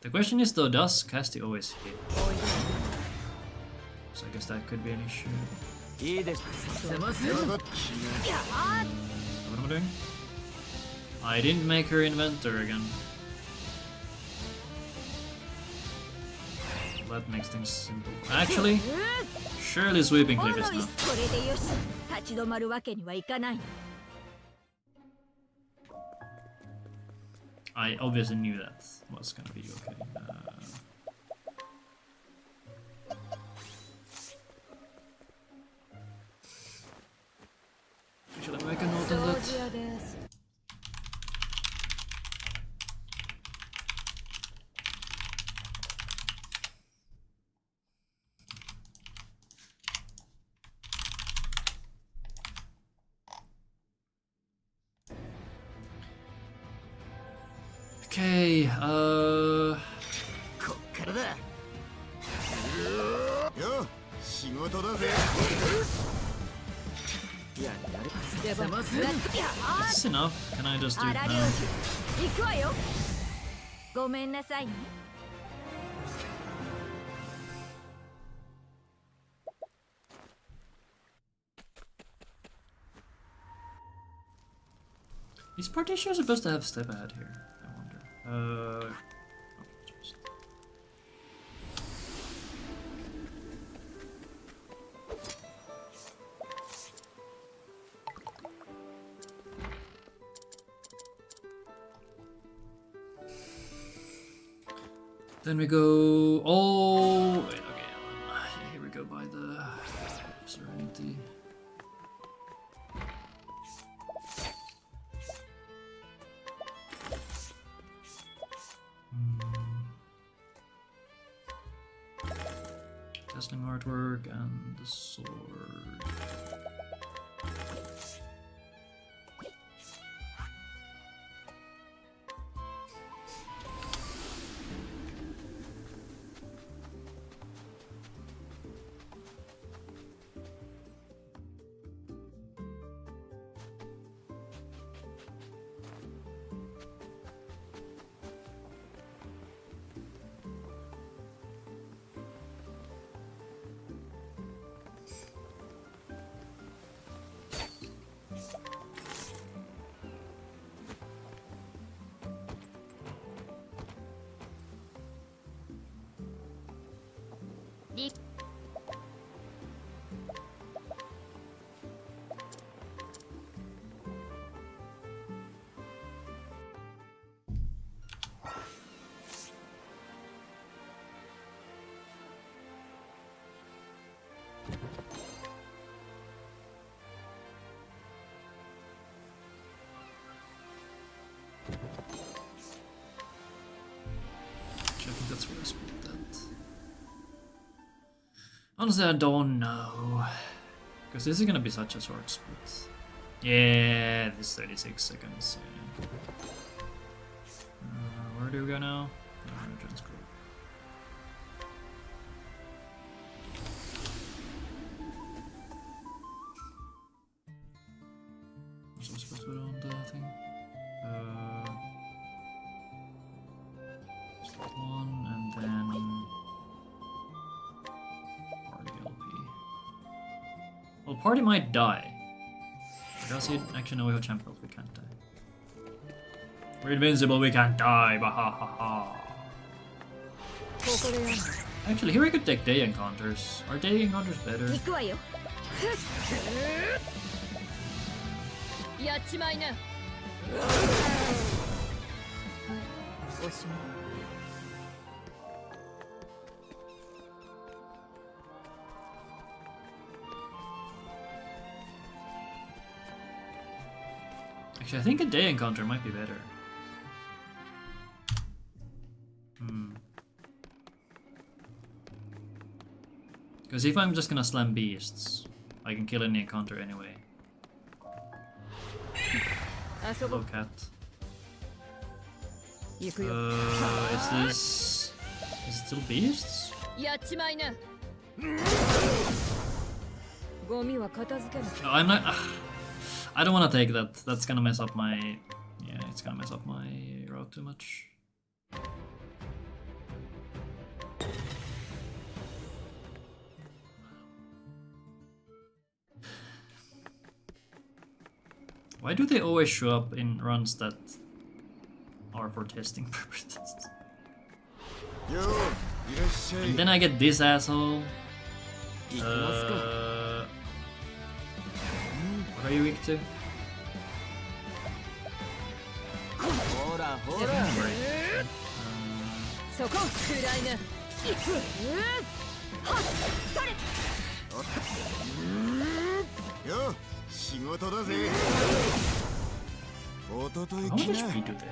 The question is though, does Castti always hit? So I guess that could be an issue. What am I doing? I didn't make her inventor again. That makes things simple. Actually, surely sweeping clip is enough. I obviously knew that was gonna be okay. Should I make a note of that? see. こっからだ。よ仕事だぜ。やれやれ。出番ません。 That's enough. Can I just do it 荒漁 now? 師行くわよ。ごめんなさいね。 These partitions are supposed to have step ahead here. I wonder. Then we go. Oh, wait, okay. Here we go by the Serenity. Testing artwork and the sword. Actually, I think that's where I split that. Honestly, I don't know. Because this is gonna be such a short split. Yeah, this is 36 seconds. Yeah. Where do we go now? Entrance group. Was I supposed to put on the thing? One and then party LP. Well, party might die. Does he actually know we have champions? We can't die. We're invincible. We can't die. Bahahaha. ここでやんの。 Actually, here we could take day encounters. Are day encounters better? 行くわよ。やっちまいな。おしまい。 Actually, I think a day encounter might be better. Because if I'm just gonna slam beasts, I can kill any encounter anyway. 遊ぼ Hello, う。 cat. 行くよ。 Is this... Is it still beasts? やっちまいな。ゴミは片付けな。 No, I'm not... I don't want to take that. That's gonna mess up my... Yeah, it's gonna mess up my route too much. Why do they always show up in runs that are for testing purposes? よいらっしゃい And then I get this asshole. 行きますか。 What are you weak to? ほらほら。 そこくらいな。行く。はっ、それ。よ仕事だぜ。おととい How 来 much な speed do they have?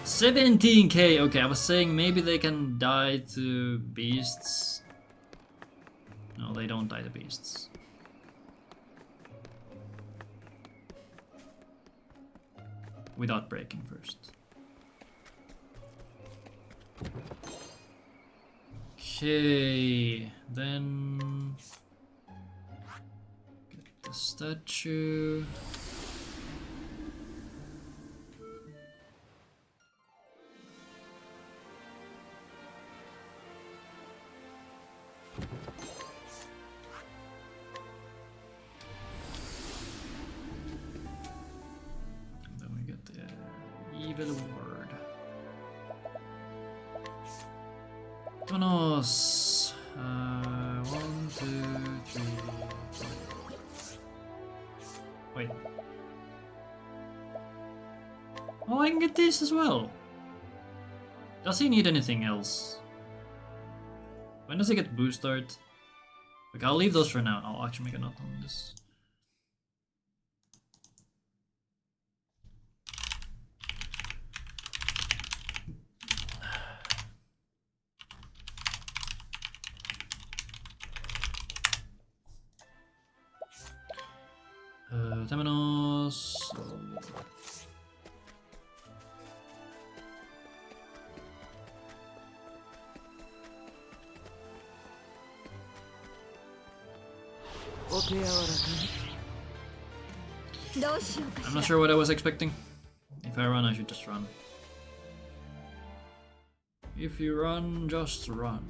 17k! Okay, I was saying maybe they can die to beasts. No, they don't die to beasts. without breaking first. Okay, then get the statue. Then we get the evil word. Vámonos. 1, 2, 3, 4. Wait. Oh, I can get this as well. Does he need anything else? When does he get boost art? Okay, I'll leave those for now. I'll actually make a note on this. Vámonos. I'm not sure what I was expecting. If I run, I should just run. If you run, just run.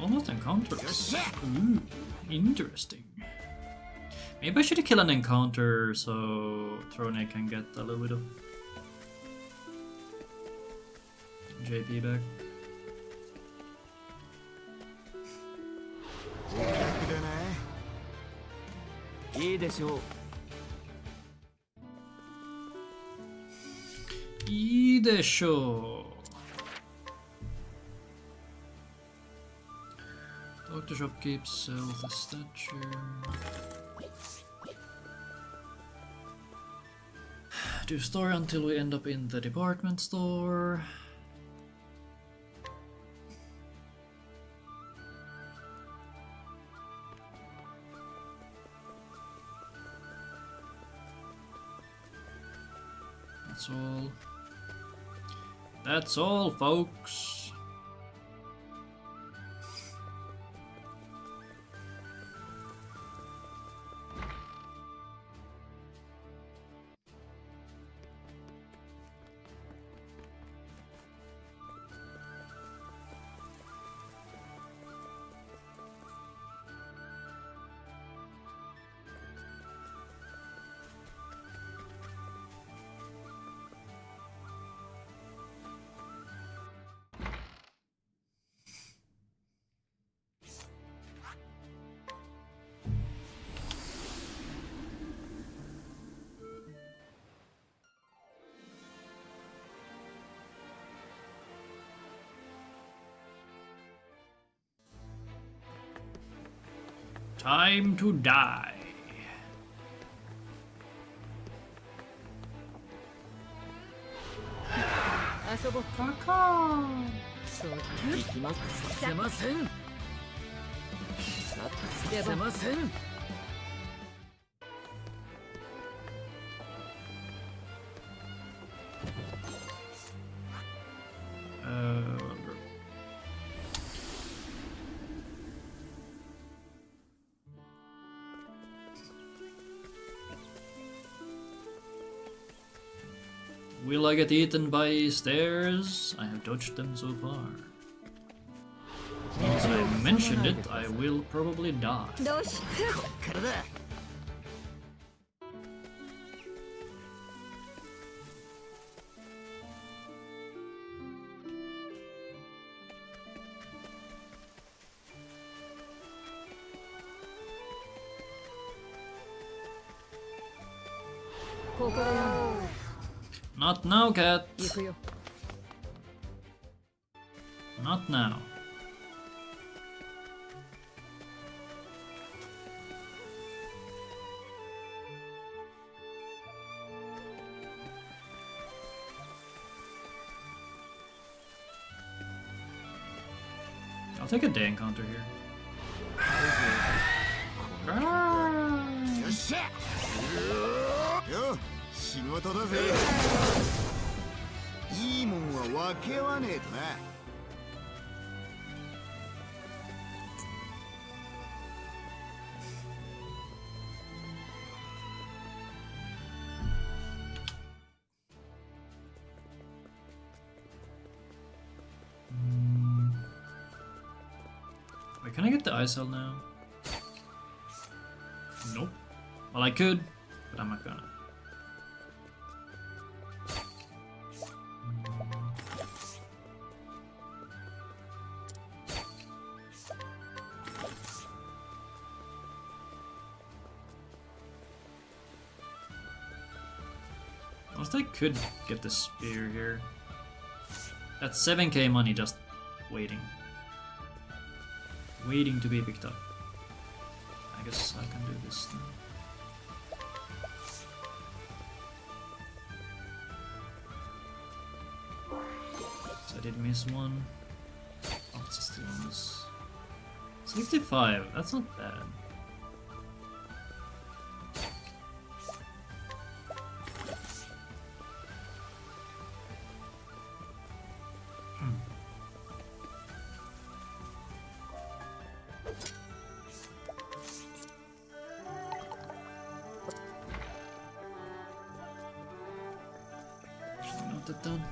Almost encounters. Ooh, interesting. Maybe I should kill an encounter so Throne can get a little bit of JP back. いいでしょう。いいでしょう。Doctor shopkeep, sell the statue. Do story until we end up in the department store. That's all. That's all, folks. Time to die. Will I get eaten by stairs? I have dodged them so far. Since I mentioned it, I will probably die. どうしからだ。心よ Not now, cat. 行くよ Not now. I'll take a day encounter here. よっしゃ。よ、仕事だぜ。いいもんは分け合わねえとな。Wait, can I get the ISL now? Nope. Well, I could, but I'm not gonna. Honestly, I could get the spear here. That's 7k money just waiting. Waiting to be picked up. I guess I can do this then. So I did miss one. Oh, it's still on this. 65, that's not bad. Not that done.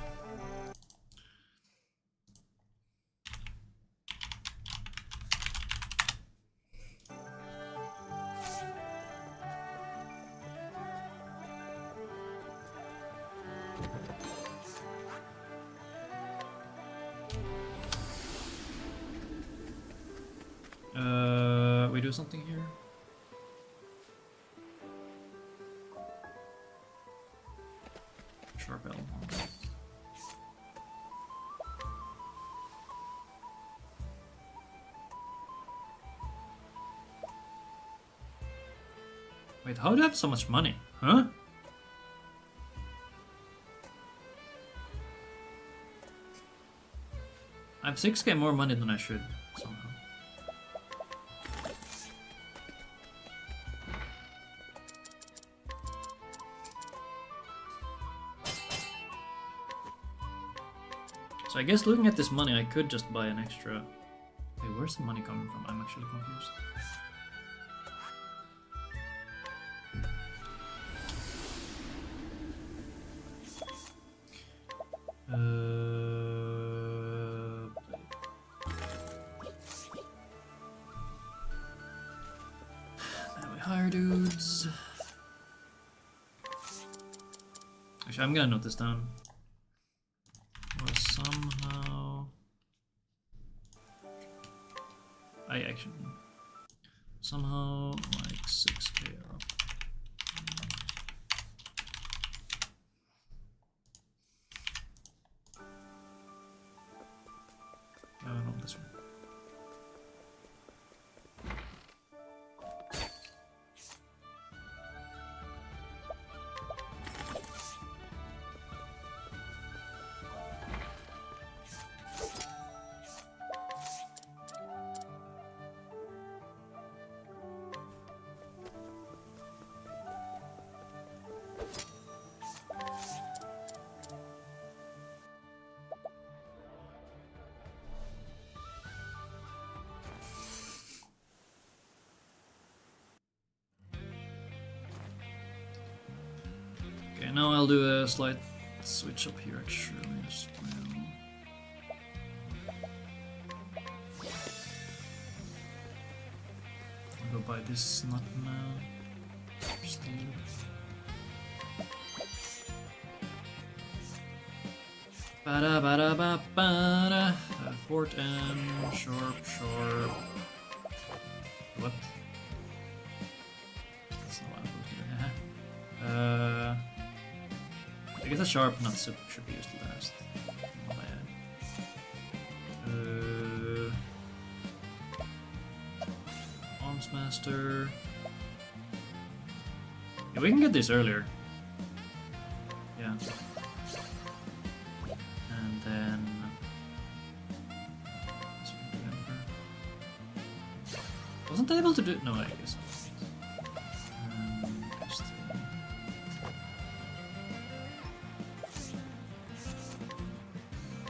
We do something here? Sharp elm. Wait, how do I have so much money? Huh? I have 6k more money than I should, somehow. So I guess looking at this money, I could just buy an extra... Wait, where's the money coming from? I'm actually confused. Now we hire dudes. Actually, I'm gonna note this down. Or somehow... I actually... Somehow, like 6k are up. No, this one. Okay, now I'll do a slight switch up here actually as well. I'll go buy this nut now. Steel. Bada bada ba bada. Fort M, sharp, sharp. What? That's not what I'm supposed to do. I guess a sharp nut should be used last. My bad. Arms master. Yeah, we can get this earlier. Yeah. And then wasn't able to do. No, I guess. Just,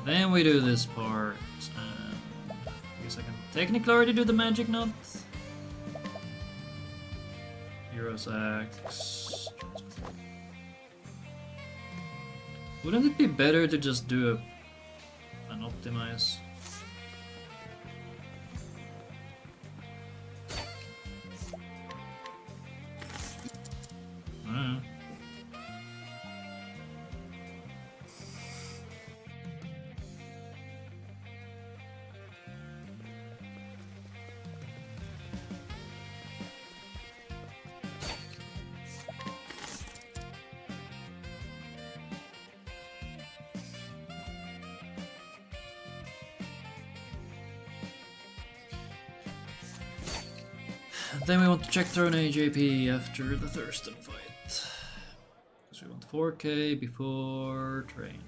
then we do this part. I guess I can technically already do the magic knot. Heroes Axe. Wouldn't it be better to just do an optimize? Then we want to check throne AJP after the Thurston fight. Because we want 4K before train.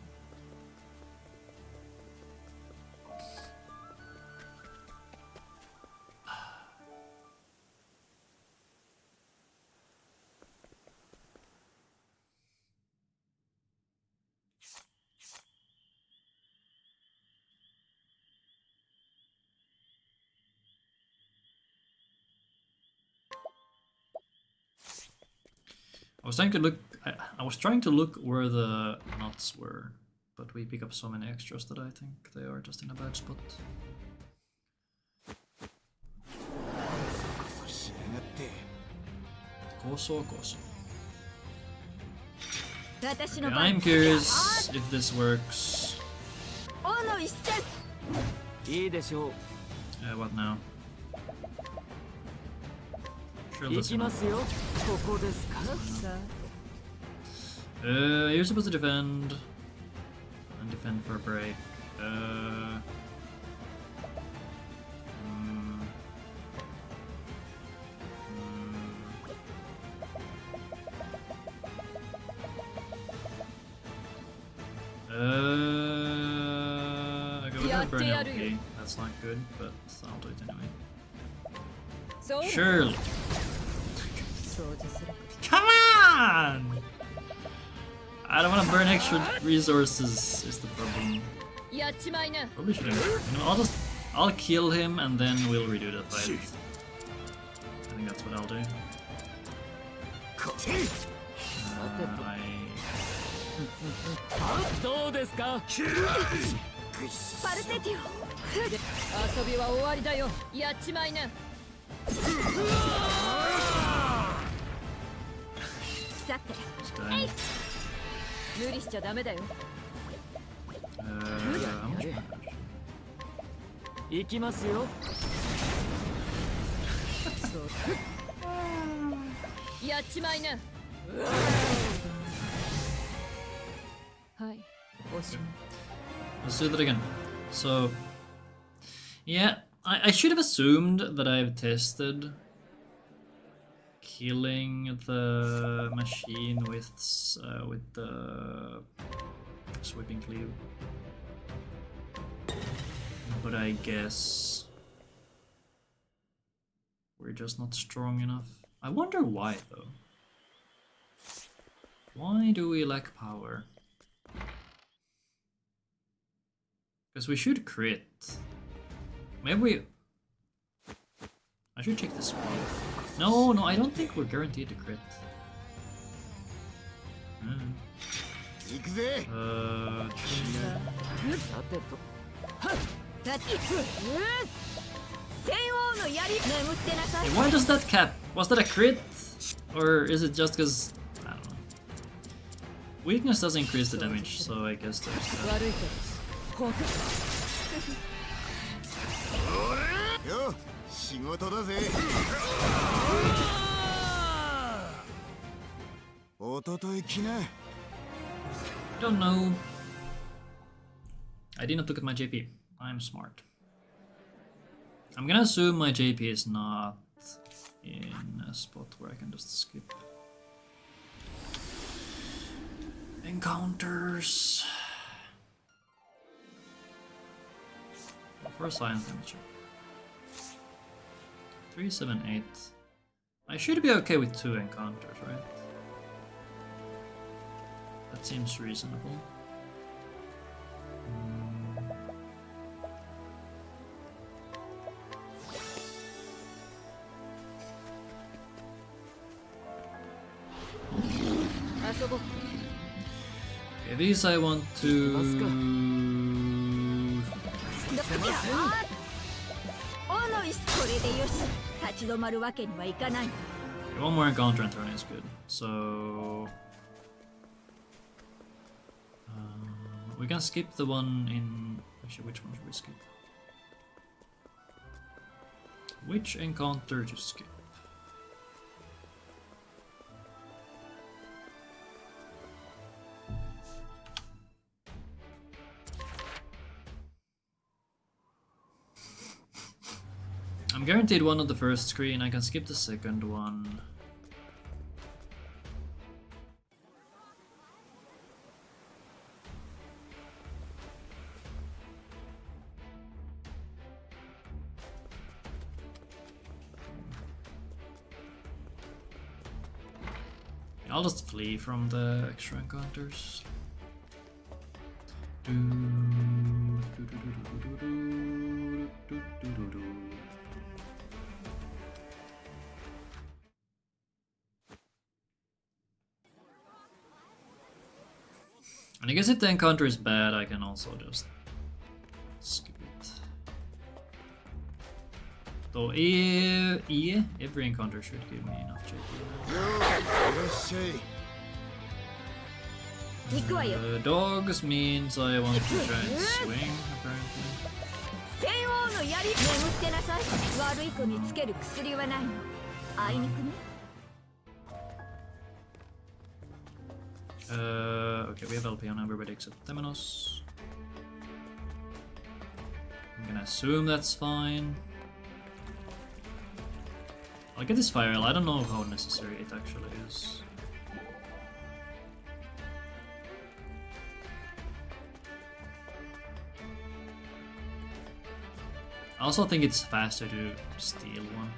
I was trying to look where the nuts were, but we pick up so many extras that I think they are just in a bad spot. Koso. Okay, I'm curious if this works. What now? Sure, let's you're supposed to defend and defend for a break. I go with the burn LP. That's not good, but I'll do it anyway. Surely. Come on! I don't want to burn extra resources. Is the problem? Probably shouldn't. You know, I'll kill him and then we'll redo the fight. I think that's what I'll do. Let's do that again. So, yeah, I should have assumed that I've tested killing the machine with the sweeping cleave, but I guess we're just not strong enough. I wonder why though. Why do we lack power? Because we should crit. Maybe I should check this one. No, I don't think we're guaranteed to crit. 行くぜ。さてとタッチ戦王の槍眠ってなさい Hey, why does that cap? Was that a crit? Or is it just because... I don't know. Weakness does increase the damage, so I guess there's that. 悪いけど本よ、仕事だぜ。おととい来な。 Don't know. I did not look at my JP. I'm smart. I'm gonna assume my JP is not in a spot where I can just skip. Encounters. For a science damage. 378. I should be okay with 2 encounters, right? That seems reasonable. Okay, these I want to... Okay, one more encounter and turn is good. So... we can skip the one in... Actually, which one should we skip? Which encounter to skip? I'm guaranteed one on the first screen, I can skip the second one. I'll just flee from the extra encounters. And I guess if the encounter is bad, I can also just skip it. Though every encounter should give me enough JP. Dogs means I want to try and swing, apparently. 戦王の槍眠ってなさい悪い子につける薬はないのあいにくね Okay, we have LP on everybody except Temenos. I'm gonna assume that's fine. I'll get this fire. I don't know how necessary it actually is. I also think it's faster to steal one.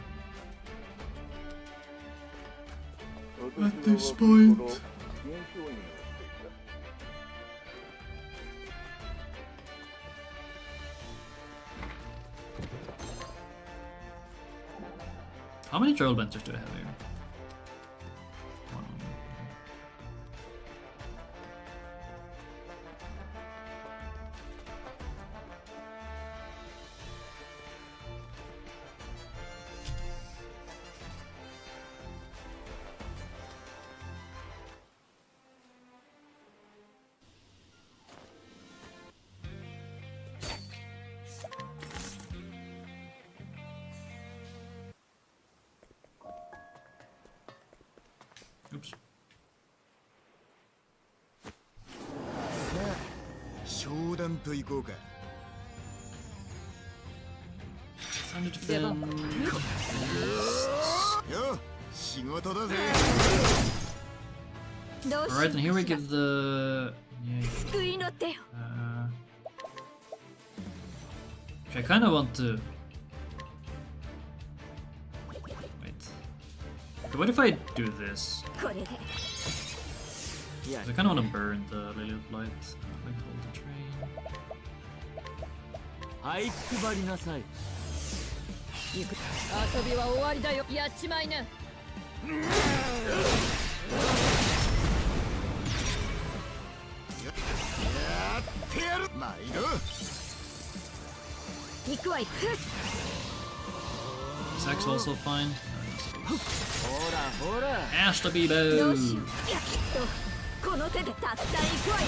At this point. How many trail benders do I have here? One. Oops. 商談と行こうか。 Time to defend. よ、仕事だぜ。どう Alright, and し here we give the. Yeah, 救いの手を I kind of want to. Wait. Okay, what if I do this? これで I kind of want to burn the Lily of Light. Like hold the train. はいつくばりなさい行く遊びは終わりだよやっちまいな Okay, ってやる。参る。行くわよ。 Is Axe also fine? ほらほら Has to be ど low. うしよう。いやきっとこの手でたくさん行くわよ。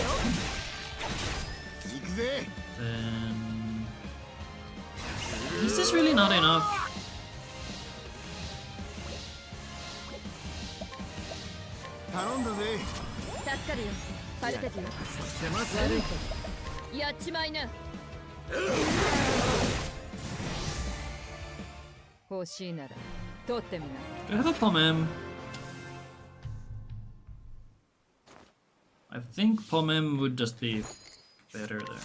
行くぜ。 Then is this really not enough? 頼んだぜ。助かるよ。パルテティよ。させません。悪いけどやっちまいな。欲しいなら取ってみな。 Do I have a Pomem? I think Pomem would just be better there.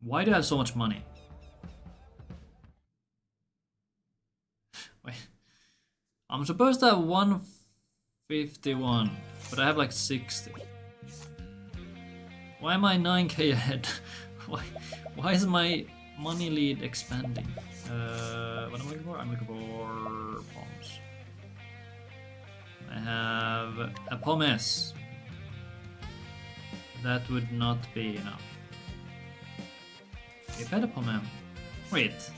Why do I have so much money? Wait. I'm supposed to have 151, but I have like 60. Why am I 9k ahead? Why is my money lead expanding? What am I looking for? I'm looking for poms. I have a pomes. That would not be enough. If I had a pomem. Wait.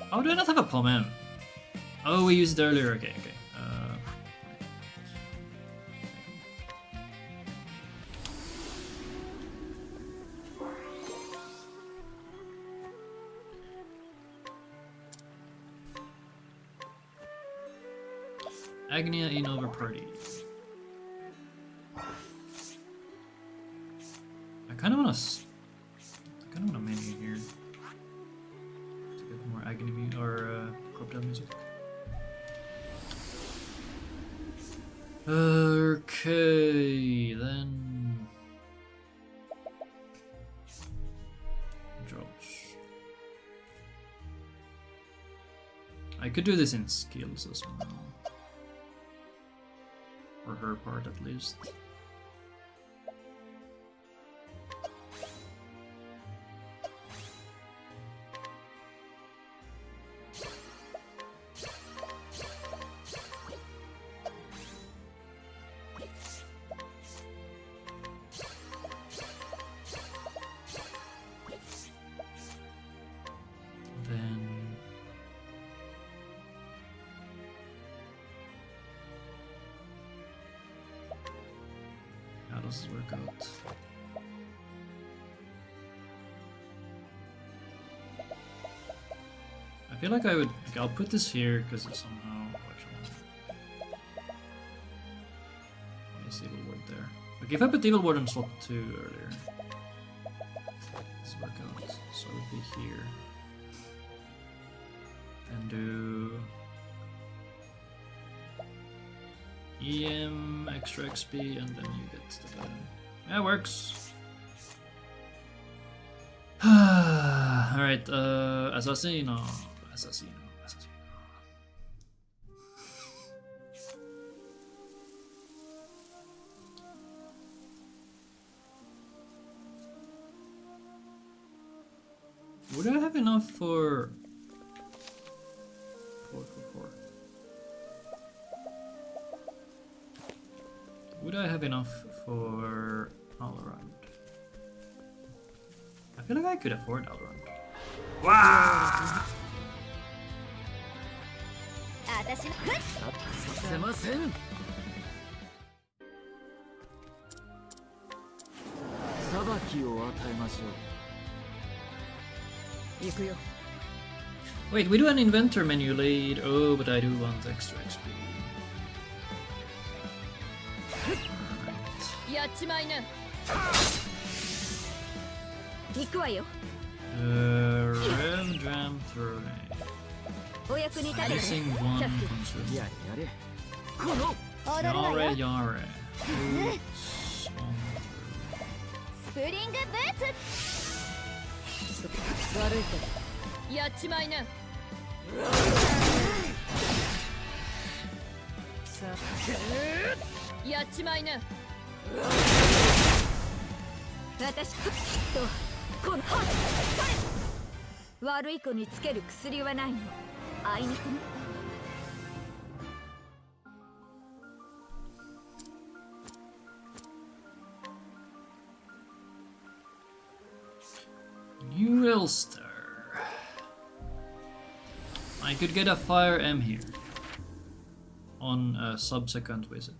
How do I not have a pomem? Oh, we used it earlier. Okay, okay. Agnia in over party. I kind of want to menu here to get more Agony or Crocodile music. Okay, then drops. I could do this in skills as well. For her part at least. Then how does this work out? I feel like I'll put this here because it somehow Evil Ward there. Like if I put Evil Ward on slot 2 earlier, this would work out. So it would be here. And do EM extra XP and then you get the yeah, works. Alright, Assassino. Would I have enough for 4. Would I have enough for all around? I feel like I could afford all around. Wow! 私のさせません。裁きを与えましょう。行くよ。 Wait, we do an inventor menu lead. Oh, but I do want extra XP. やっちまいな。行くわよ。 Rev Jam Throwing. お役に立てる。 Missing one キャスティ consumer. やれやれ。この踊るわ Yare よ。 Yare. Boots on スプリングブーツ。悪いけど。やっちまいな。さあ。やっちまいな。私とこの悪い子につける薬はないの。あいにくね。Milester. I could get a Fire M here on a subsequent visit.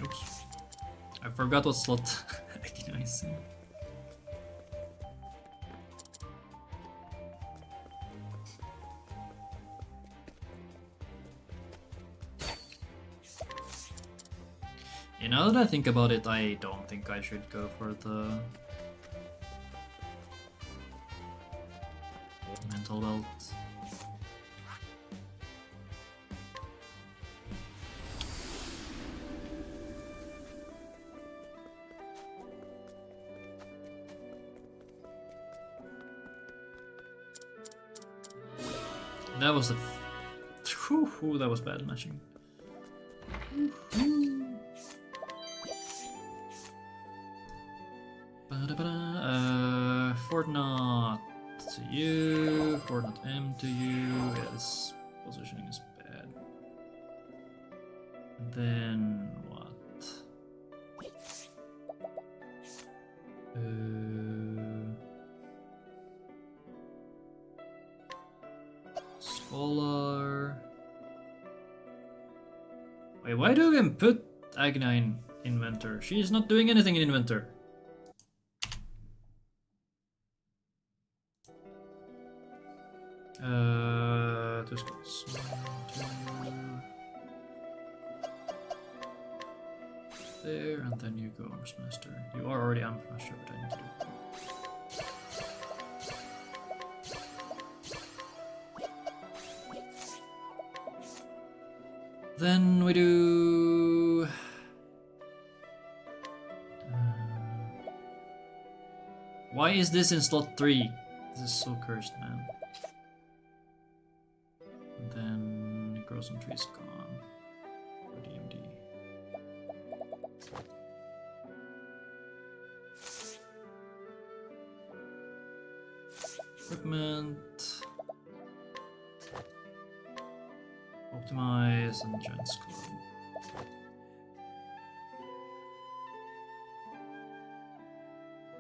Oops. I forgot what slot I see. Now that I think about it, I don't think I should go for the mental belt. That was a... Whew, that was bad matching. Fortnite to you, Fortnite M to you. Yeah, this positioning is bad. And then what? Scholar. Wait, why do we even put Agna in Inventor? She's not doing anything in Inventor. Two skills. 1, 2. There, and then you go Arms Master. You are already Arms Master, but I need to do it. Then we do... why is this in slot 3? This is so cursed, man. And then Grows on Trees gone. For DMD. Equipment. Optimize and Giant's Club.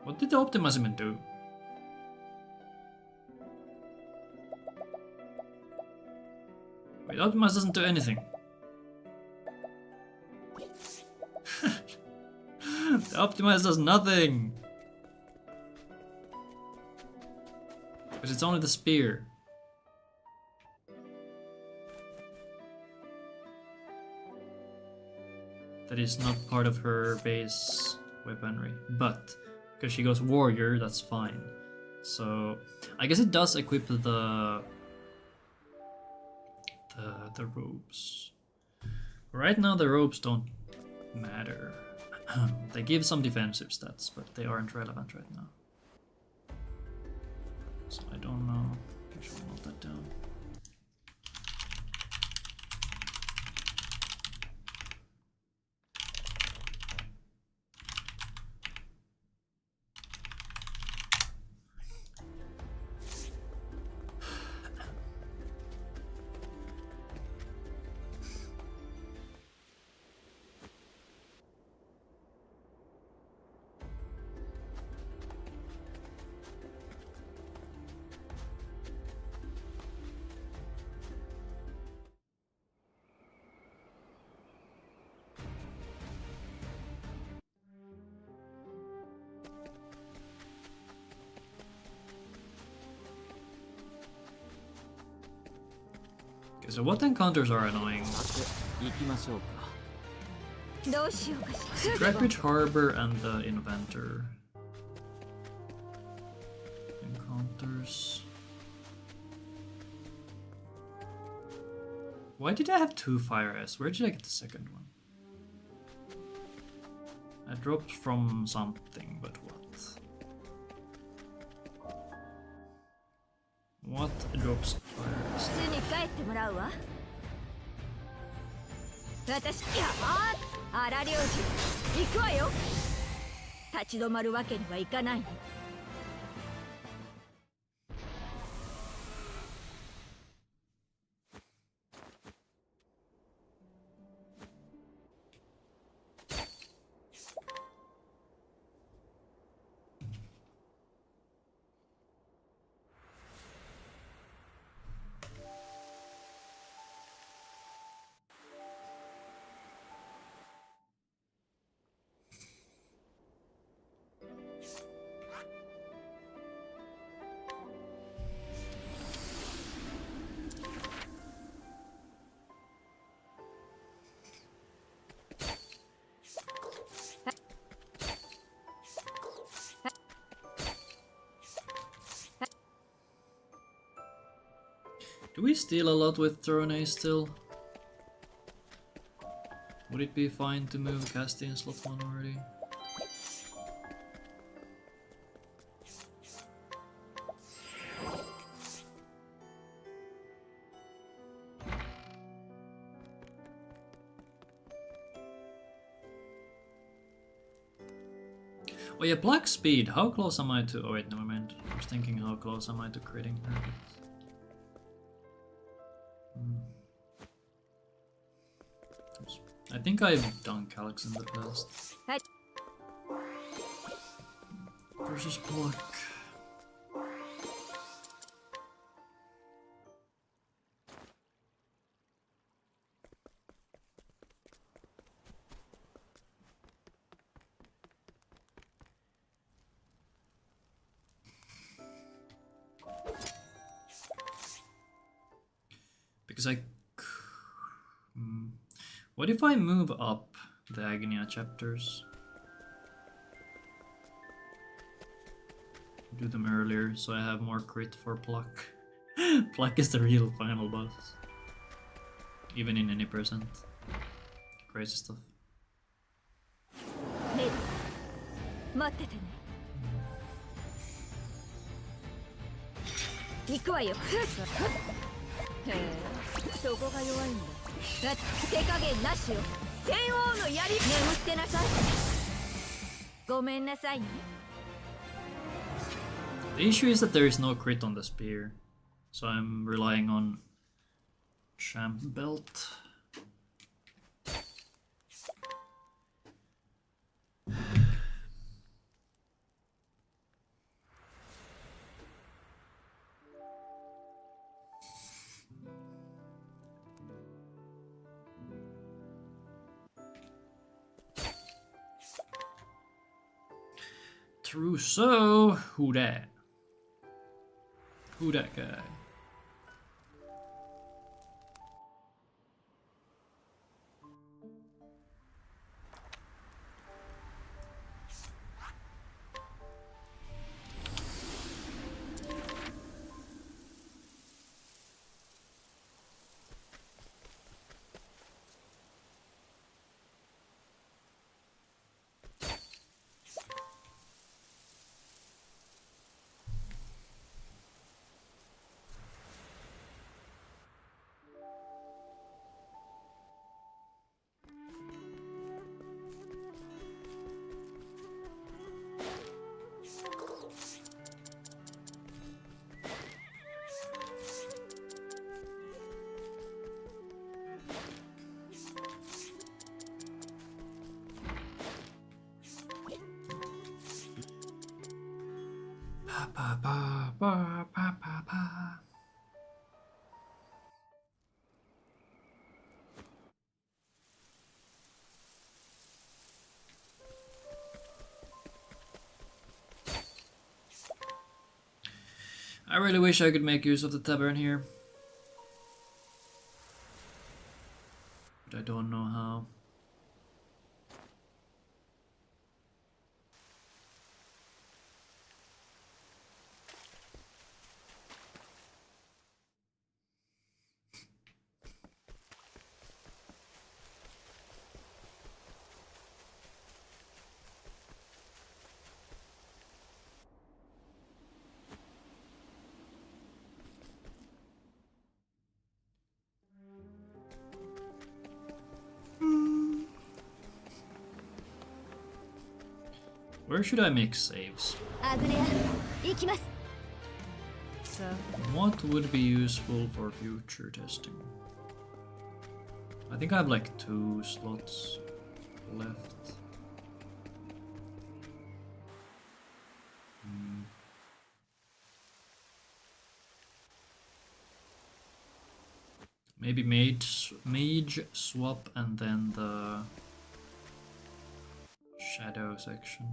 What did the Optimize even do? Wait, Optimize doesn't do anything. The Optimize does nothing! Because it's only the spear. That is not part of her base weaponry, but because she goes warrior, that's fine. So I guess it does equip the robes. Right now the robes don't matter. They give some defensive stats, but they aren't relevant right now. So I don't know. I should note that down. So what encounters are annoying? 行きましょうか。どうしようかしら。 Wreckage Harbor and the Inventor. Encounters. Why did I have 2 Fire S? Where did I get the second one? I dropped from something, but what? What drops Fire S? 普通に帰ってもらうわ。私、いや荒領事、行くわよ。立ち止まるわけにはいかないの。Do we steal a lot with Throne still? Would it be fine to move Castti in slot 1 already? Oh yeah, Black Speed. How close am I to... Oh wait, never mind. I was thinking how close am I to critting her. Oops. I think I've done Calyx in the past. Versus Pluck. Because what if I move up the Agnia chapters? Do them earlier so I have more crit for Pluck. Pluck is the real final boss. Even in any percent. Crazy stuff. メイ待っててね。行くわよ。へえ、そこが弱いんだ。手加減なしよ。西欧の槍。眠ってなさい。ごめんなさいね。The issue is that there is no crit on the spear, so I'm relying on Champ Belt. Trousseau, who that? Who that guy? Pa, pa, pa, pa, pa, pa. I really wish I could make use of the tavern here. I don't know how. Where should I make saves? アグレア行きます。 What would be useful for future testing? I think I have like 2 slots left. Maybe mage swap and then the shadow section.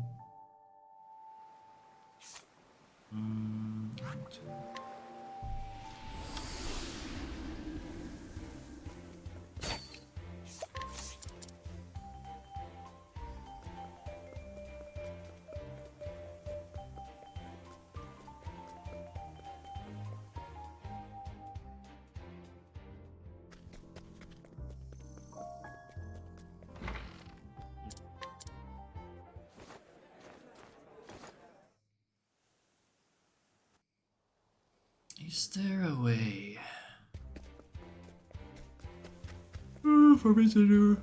Is there a way for me to do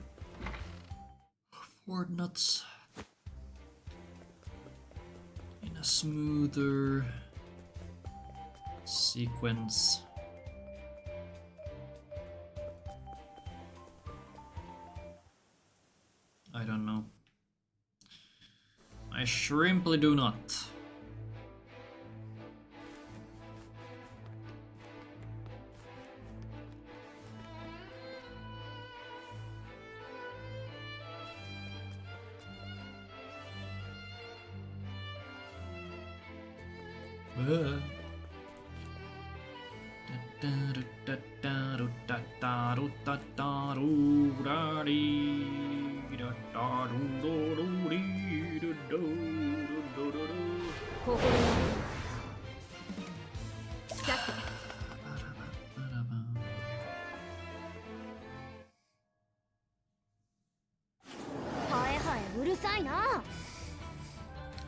4 nuts in a smoother sequence? I don't know. I shrimply do not.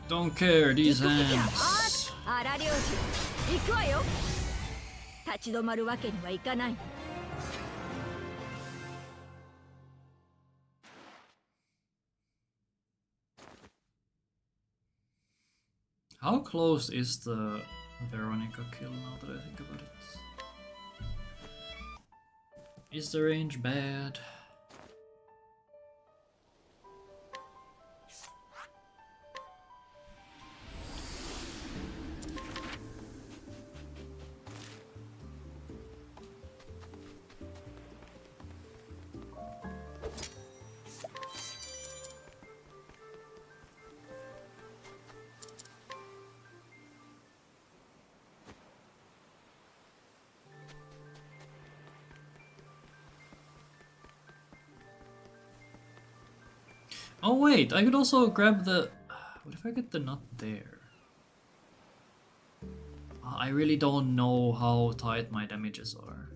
Don't care, these hands. 荒漁師行くわよ。立ち止まるわけにはいかない。 How close is the Veronica kill now that I think about it? Is the range bad? Oh wait, I could also grab the... What if I get the nut there? I really don't know how tight my damages are.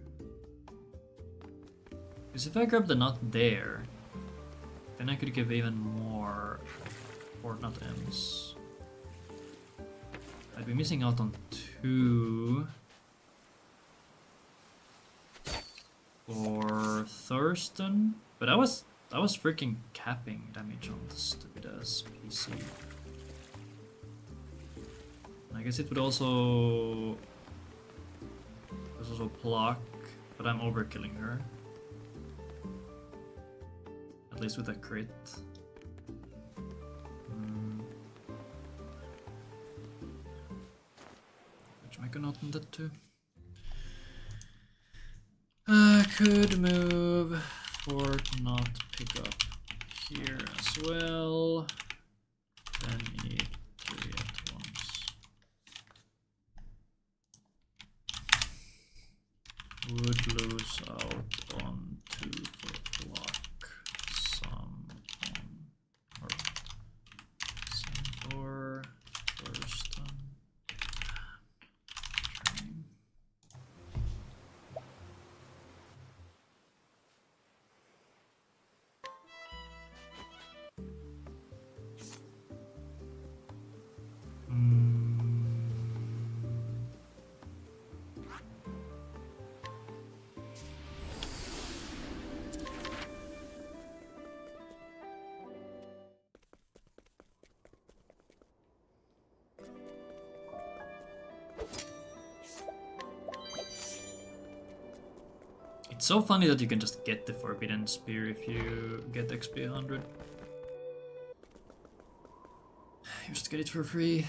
Because if I grab the nut there, then I could give even more Fortnite M's. I'd be missing out on 2 for Thurston, but I was freaking capping damage on the stupid ass PC. I guess it would also... There's also Pluck, but I'm overkilling her. At least with a crit. Which I can open that too. I could move Fort not pick up here as well. Then eat 3 at once. Would lose out on 2 for block. It's so funny that you can just get the Forbidden Spear if you get XP 100. You just get it for free.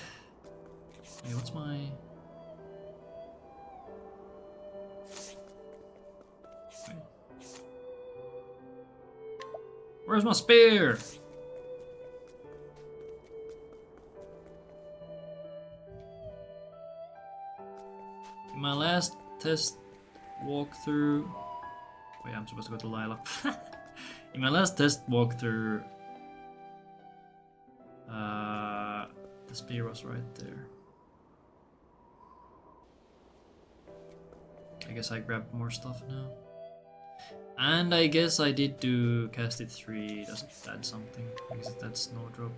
Hey, what's my... Wait. Where's my spear? In my last test walkthrough... Wait, I'm supposed to go to Lila. In my last test walkthrough... the spear was right there. I guess I grabbed more stuff now. And I guess I did do Castti 3. Does it add something? Because it adds snowdrop.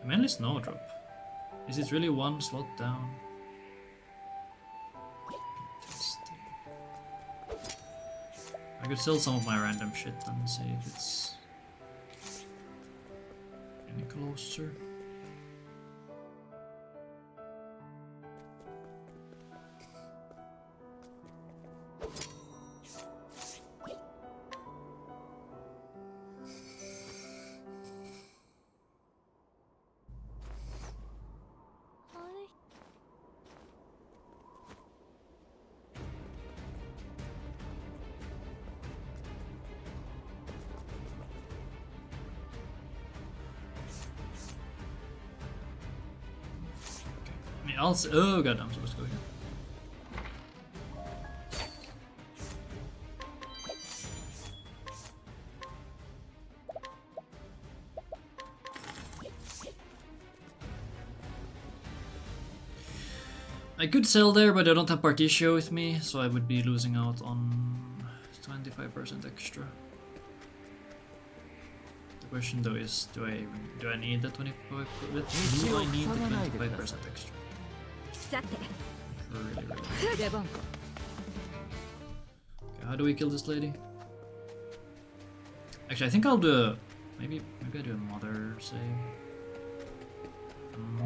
Mainly snowdrop. Is it really one slot down? I could sell some of my random shit and see if it's any closer. Also, oh god, I'm supposed to go here. I could sell there, but I don't have Particio with me, so I would be losing out on 25% extra. The question though is, do I need the 25%? Do I need the 25% extra? Really. Okay, how do we kill this lady? Actually, I think I'll do a... Maybe I do a mother save.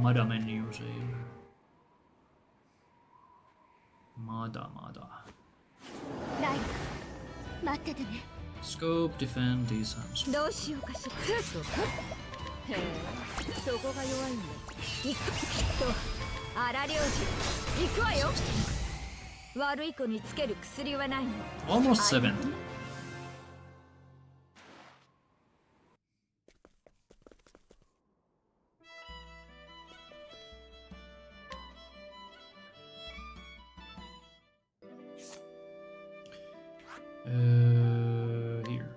Mother menu save. Mother. Scope, defend, descent. どうしようかしら。へえ、そこが弱いんだ。きっと荒領事、行くわよ。悪い子につける薬はないの。Almost 70. Here.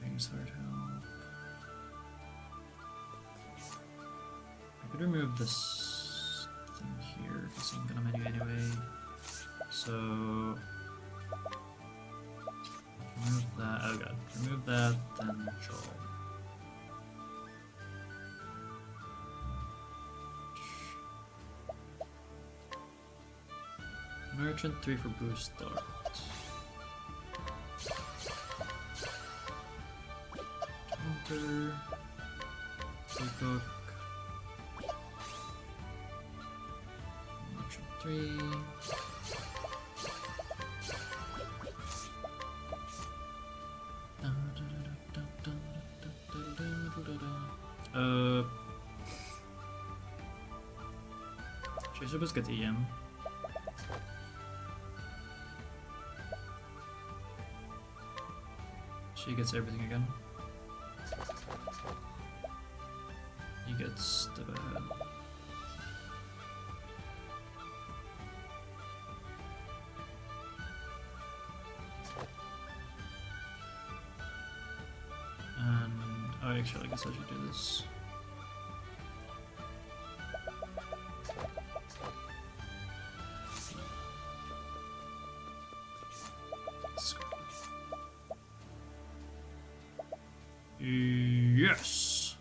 Things hurt help. I could remove this thing here because I'm gonna menu anyway. So remove that. Oh god, remove that, then Joel. Merchant 3 for boost start. Counter. Cook. Merchant 3. She's supposed to get EM. She gets everything again. He gets the bad. And oh, actually, I guess I should do this. Yes.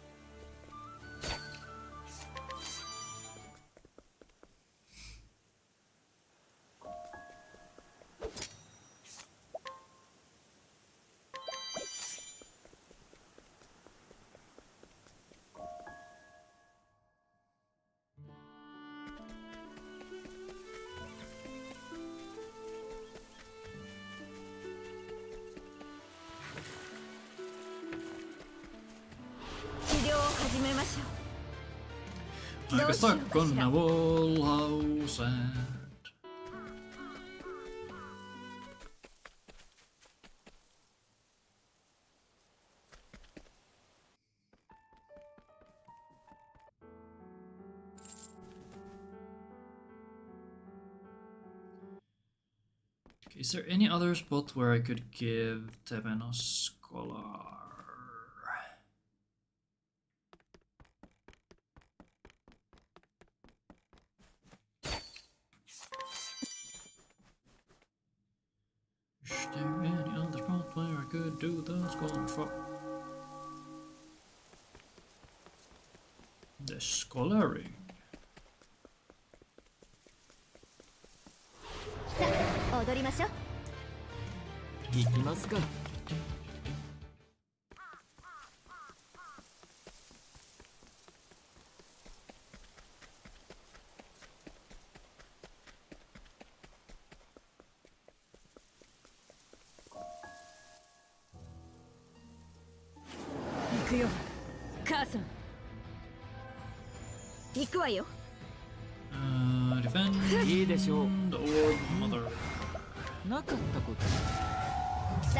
Aika stackonna wallhauset. Is there any other spot where I could give Temenos Scholar? Is there any other spot where I could do the scholarship? The scholaring. さあ踊りましょう。行きますか。行くよ母さん。行くわよ。 Defend いいでしょう。 the Orb Mother. なかったこと。さ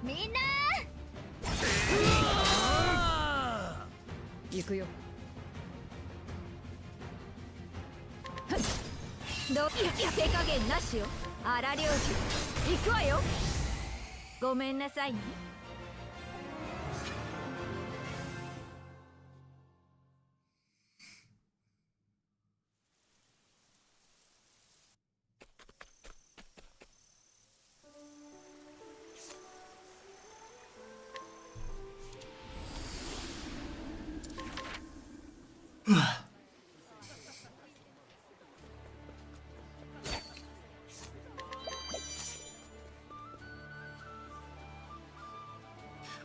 みんな行くよ。どう手加減なしよ荒領事。行くわよ。ごめんなさいね。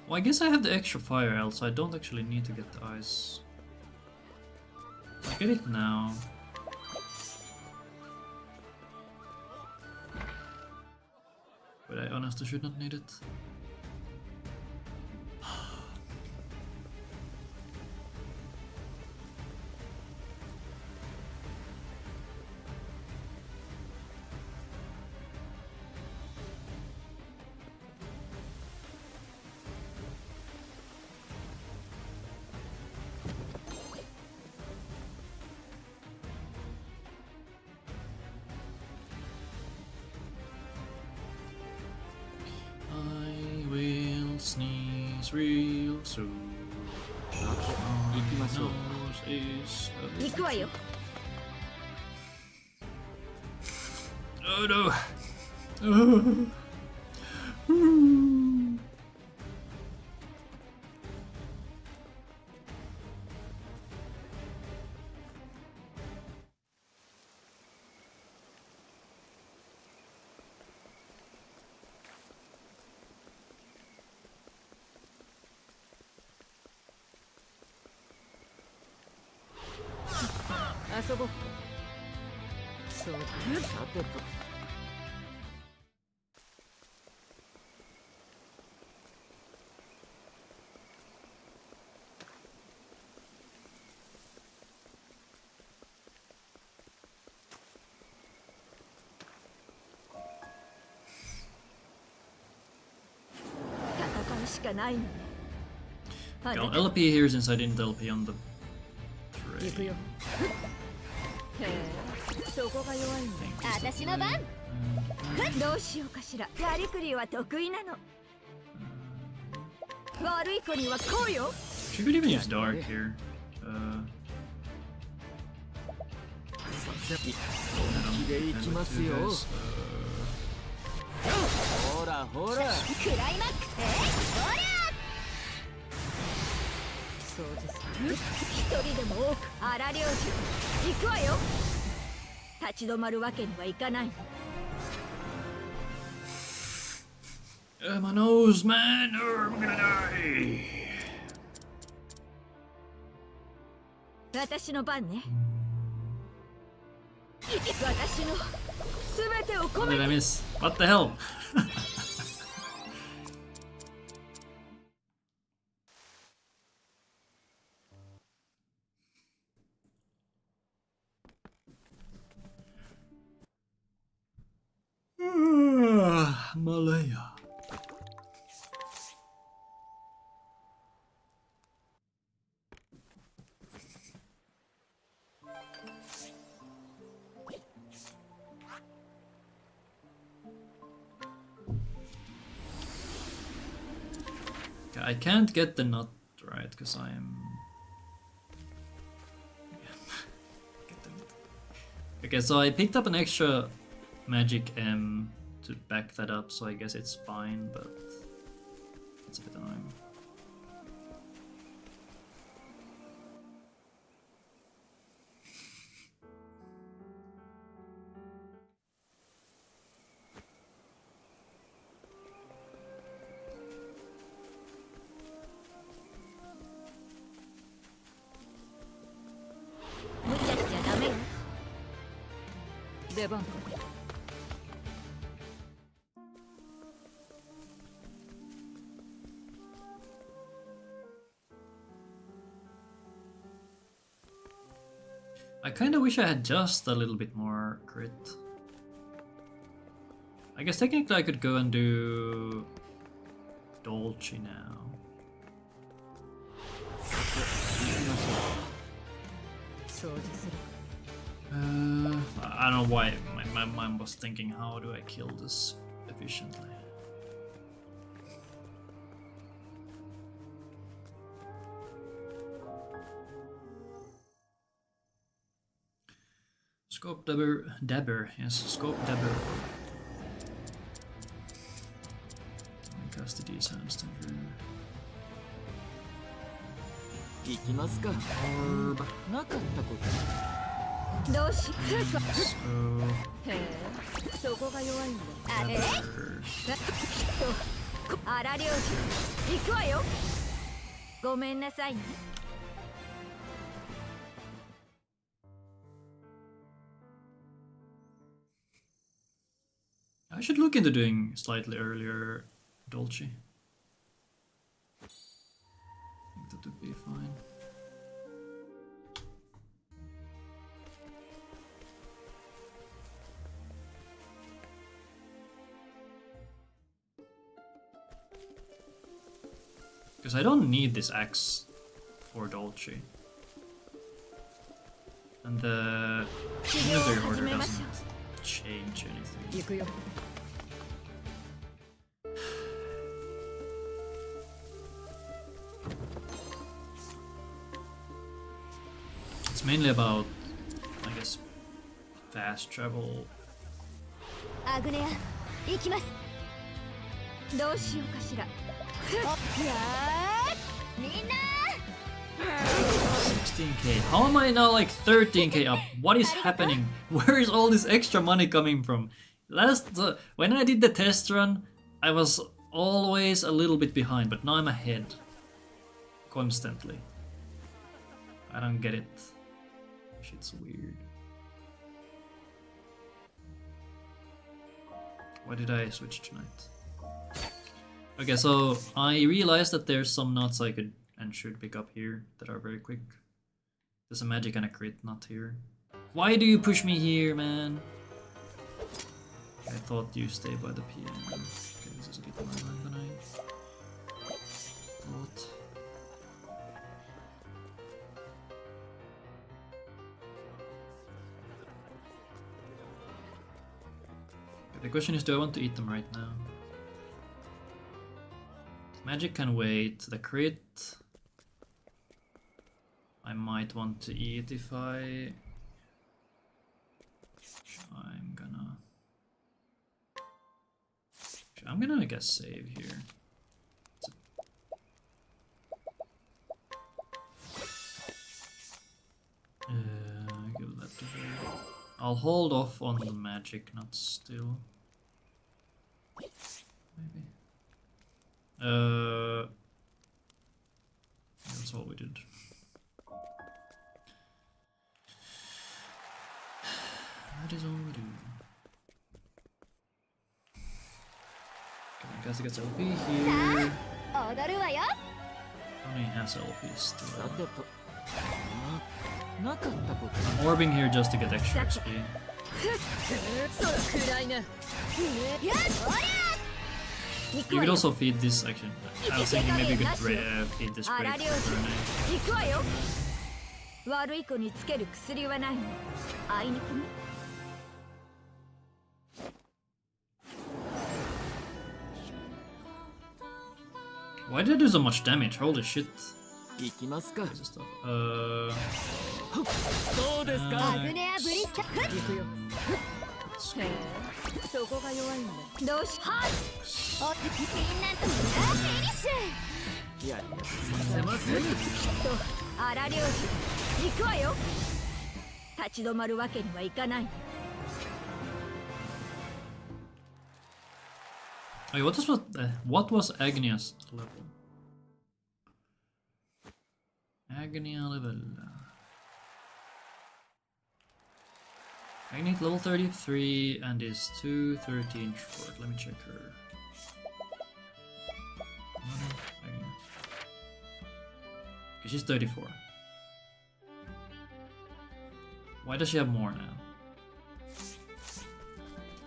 Well, I guess I have the extra fire else, so I don't actually need to get the ice. I get it now. But I honestly should not need it. I will sneeze real soon. 行きましょう。 Nose is a 行くわよ。 Oh no!遊ぼう。そうさてと。戦うしかないのね。あな Okay, た LP here since I didn't LP on the 行く trade. よ。へえ、そこが弱いんだ。私の番。どうしようかしら。やりくりは得意なの。悪い子にはこうよ。 She could even use dark here. 気で行きますよ。ほらほら。クライマックス。ほりゃ。そうです。一人でも多く荒領事。行くわよ。立ち止まるわけにはいかない。 My nose, man! Oh, I'm gonna die! 私の番ね。私のすべてを What 込め did I て。 miss? What the hell? Himalaya. Okay, I can't get the nut right because I'm. Get the nut. Okay, so I picked up an extra magic M to back that up, so I guess it's fine, but it's a bit annoying. I kinda wish I had just a little bit more crit. I guess technically I could go and do Dolce now. I don't know why my mind was thinking, how do I kill this efficiently? Scope dabber, yes, scope dabber. Cast these hands to orb. どうし So へえそこが弱いんだあれ dabbers. 荒漁師行くわよごめんなさいね I should look into doing slightly earlier Dolce. I think that would be fine. Because I don't need this axe for Dolce. And the inventory order doesn't change anything. 行くよ It's mainly about, I guess, fast travel. アグネア行きますどうしようかしらやーみんな 16k. How am I now like 13k up? What is happening? Where is all this extra money coming from? When I did the test run, I was always a little bit behind, but now I'm ahead. Constantly. I don't get it. Shit's weird. Why did I switch tonight? Okay, so I realized that there's some knots I could and should pick up here that are very quick. There's a magic and a crit knot here. Why do you push me here, man? I thought you stay by the PM. Okay, this is a bit more annoying than I thought. The question is, do I want to eat them right now? Magic can wait. The crit I might want to eat if I'm gonna I guess save here. Give that to her. I'll hold off on the magic nuts still. Maybe. That's all we did. That is all we do. Okay, I guess it gets LP here. 踊るわよ How many has LP still? さてとなかったこと I'm orbing here just to get extra XP. そのくらいがやっおりゃ You could also feed this actually. I was thinking maybe you could feed this break 荒 for 漁師 grenade. 行くわよ。悪い子につける薬はないの。あいにくね。 Why did I do so much damage? Holy shit. 行きますか。 This stuff. どうですか。アグネアブリスタ。行くよ。へえ、そこが弱いんだ。どうし。はい。お、みんなとフィニッシュ。やりさせません。と荒漁師行くわよ。立ち止まるわけにはいかない。 Wait, what was Agnia's level? Agnia level. Agnia level 33 and is 213 short. Let me check her. Agnia. Okay, she's 34. Why does she have more now? I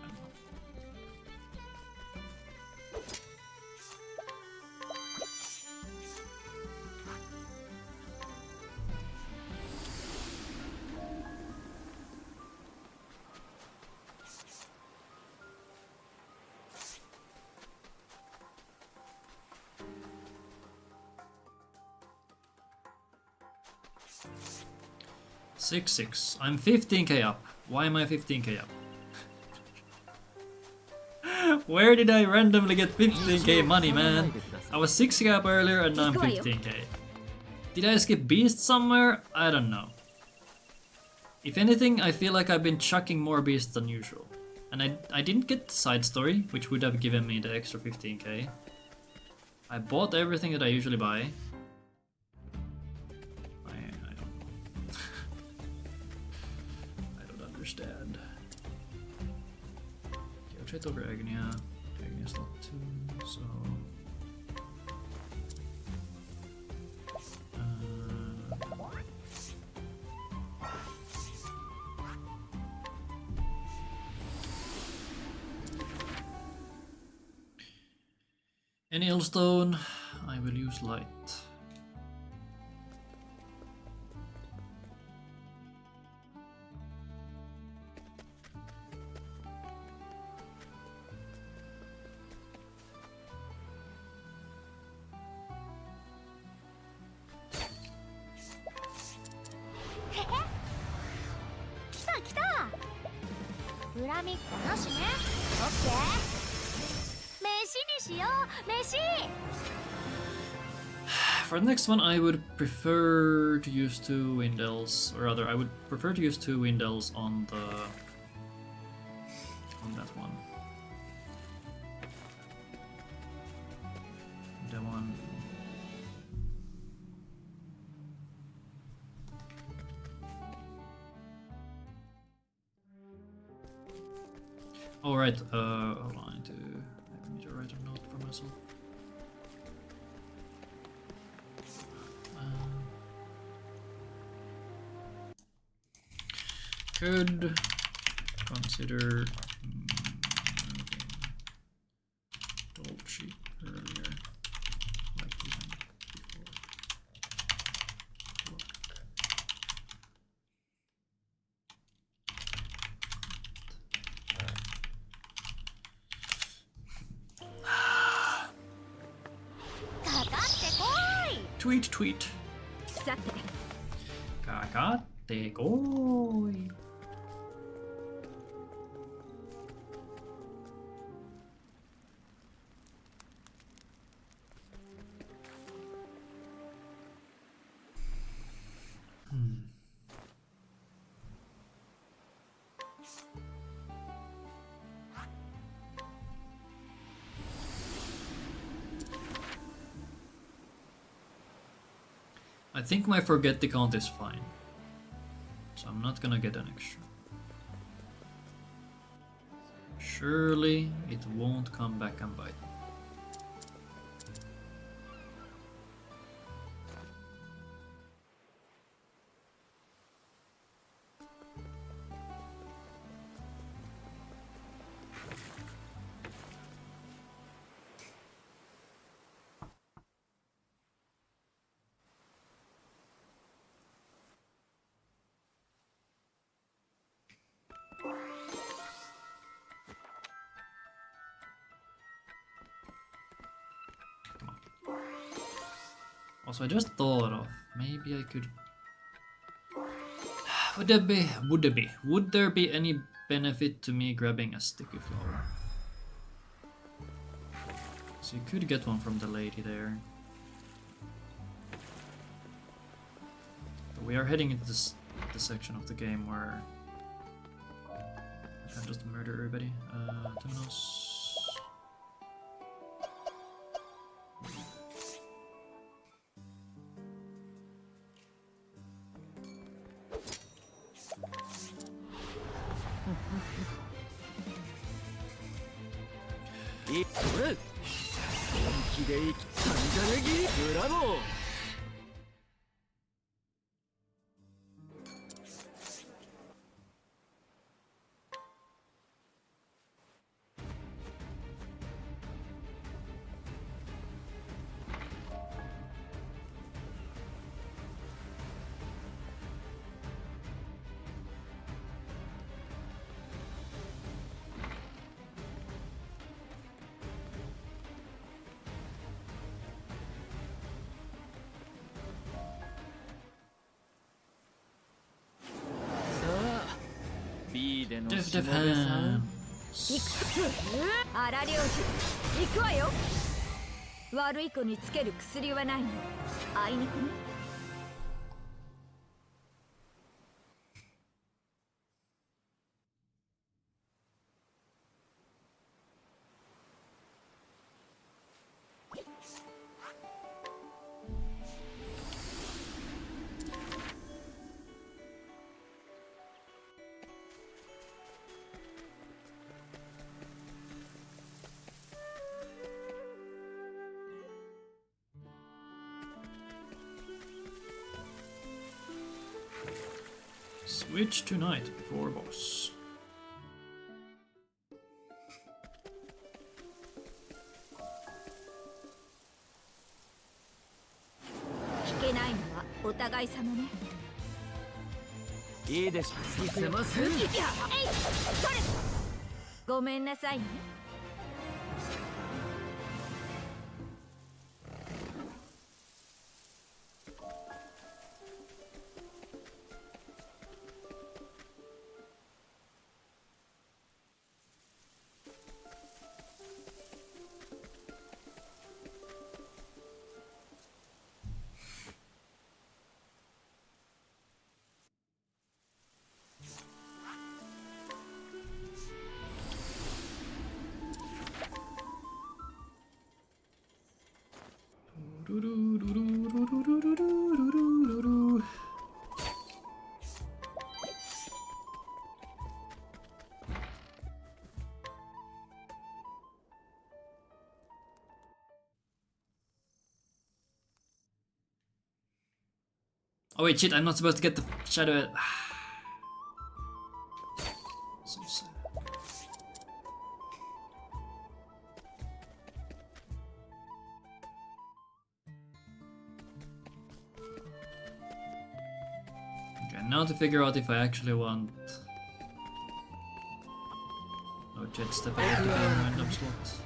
don't know. 6-6. I'm 15k up. Why am I 15k up? Where did I randomly get 15k money, man? I was 6k up earlier and now I'm 15k. Did I skip beast somewhere? I don't know. If anything, I feel like I've been chucking more beasts than usual. And I didn't get the side story, which would have given me the extra 15k. I bought everything that I usually buy. I don't know. I don't understand. Okay, I'll trade over Agnia. Agnia's not 2, so... Any Hellstone, I will use light. For the next one, I would prefer to use 2 Windells, or rather, I would prefer to use 2 Windells on that one. That one. All right. Hold on. I need to write a note for myself. Could consider Dolce earlier, like even before. Tweet, tweet. さて、 Kakatte koi. I think my forget the count is fine, so I'm not gonna get an extra. Surely it won't come back and bite me. Also, I just thought of maybe I could. Would there be any benefit to me grabbing a sticky flower? So you could get one from the lady there. But we are heading into this section of the game where I can just murder everybody. Terminals. 브라보! B でのしもべさん。荒領事行くわよ。悪い子につける薬はないの。あいにくね。Switch tonight before boss. I いでしょ。すいません。ごめんなさいね。Oh wait, shit, I'm not supposed to get the shadow. So sad. Okay, now to figure out if I actually want... Oh, jet step out to be a random slot.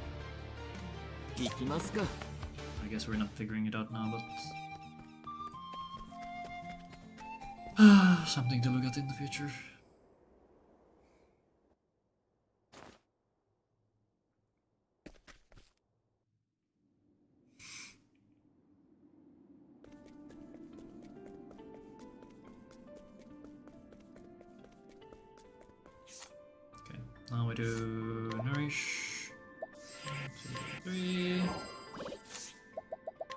行きますか。I guess we're not figuring it out now, but... something to look at in the future. Okay, now we do nourish. 1, 2, 3.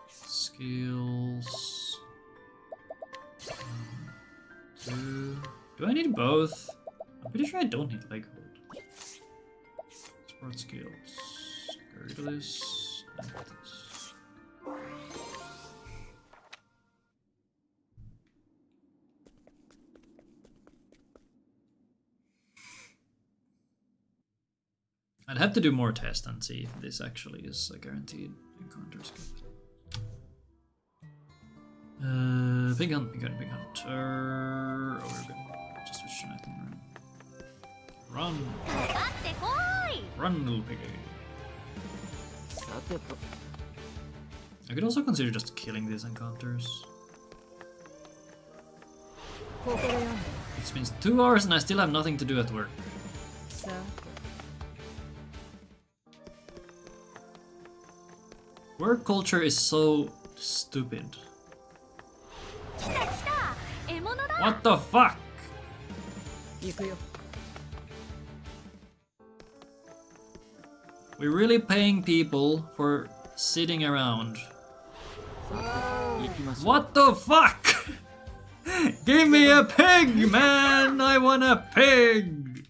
Skills. Do I need both? I'm pretty sure I don't need leg hold. Sport skills. Get rid of this. And this. I'd have to do more tests and see if this actually is a guaranteed encounter skill. Big hunt, big hunt, big hunt. Oh, we're good. Just switch to night and run. Run! Run, little piggy. I could also consider just killing these encounters. 心読んで It's been 2 hours and I still have nothing to do at work. さあ Work culture is so stupid. 来た来た獲物だ What the fuck? 行くよ We're really paying people for sitting around. 行きましょう。 What the fuck? Give me a pig, man! I want a pig!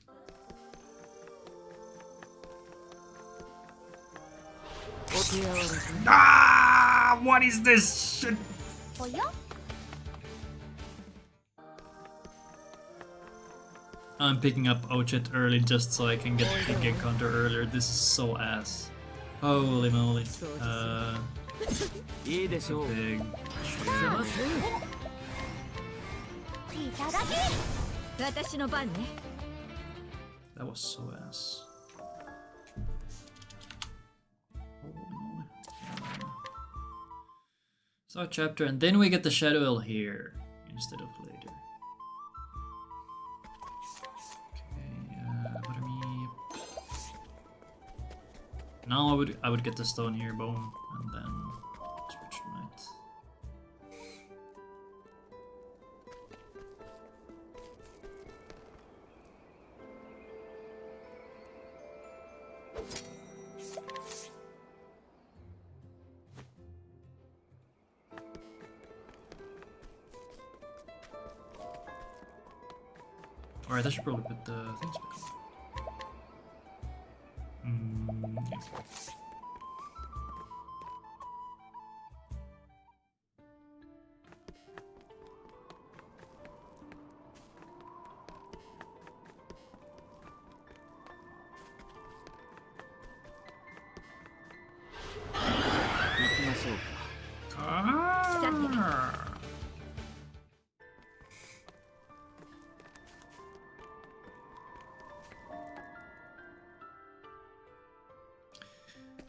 Ah! What is this shit? おや I'm picking up Ochet early just so I can get the pig encounter earlier. This is so ass. Holy moly. いいでしょう。 Pig. すいません。いただき私の番ね That was so ass. Holy moly. Start chapter and then we get the Shadow Elf here instead of later. Okay, what are me? Now I would get the stone here, bone, and then switch to knight. Alright, I should probably put the things back on. Yeah.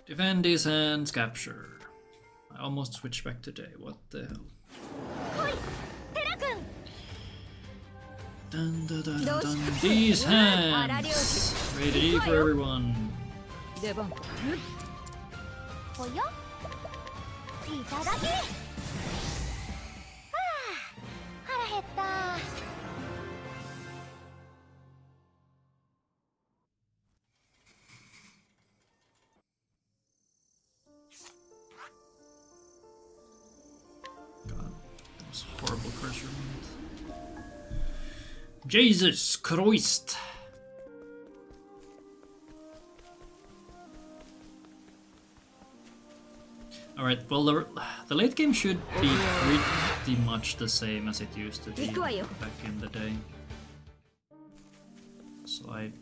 Defend these hands, capture. I almost switched back today, what the hell. 来いテラ君 Dun, dun, dun, dun. These hands! Ready for everyone. 出番おやいただきはあ腹減った God, that was horrible pressure moment. Jesus Christ! Alright, well the late game should be pretty much the same as it used to be back in the day. So I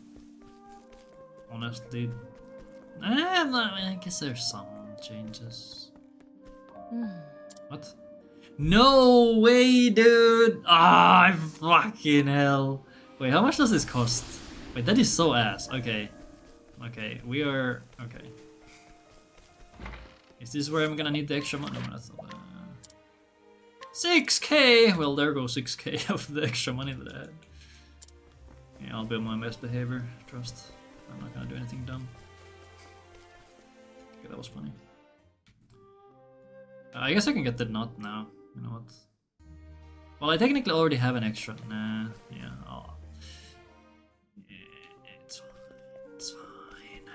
honestly... I guess there's some changes. What? No way, dude! Ah, fucking hell. Wait, how much does this cost? Wait, that is so ass. Okay. Okay, we are... Okay. Is this where I'm gonna need the extra money? No, that's not, 6k! Well, there goes 6k of the extra money that I had. Yeah, I'll be on my best behavior. Trust. I'm not gonna do anything dumb. Okay, that was funny. I guess I can get the knot now. You know what? Well, I technically already have an extra. Nah, yeah. Oh. Yeah, it's fine. It's fine.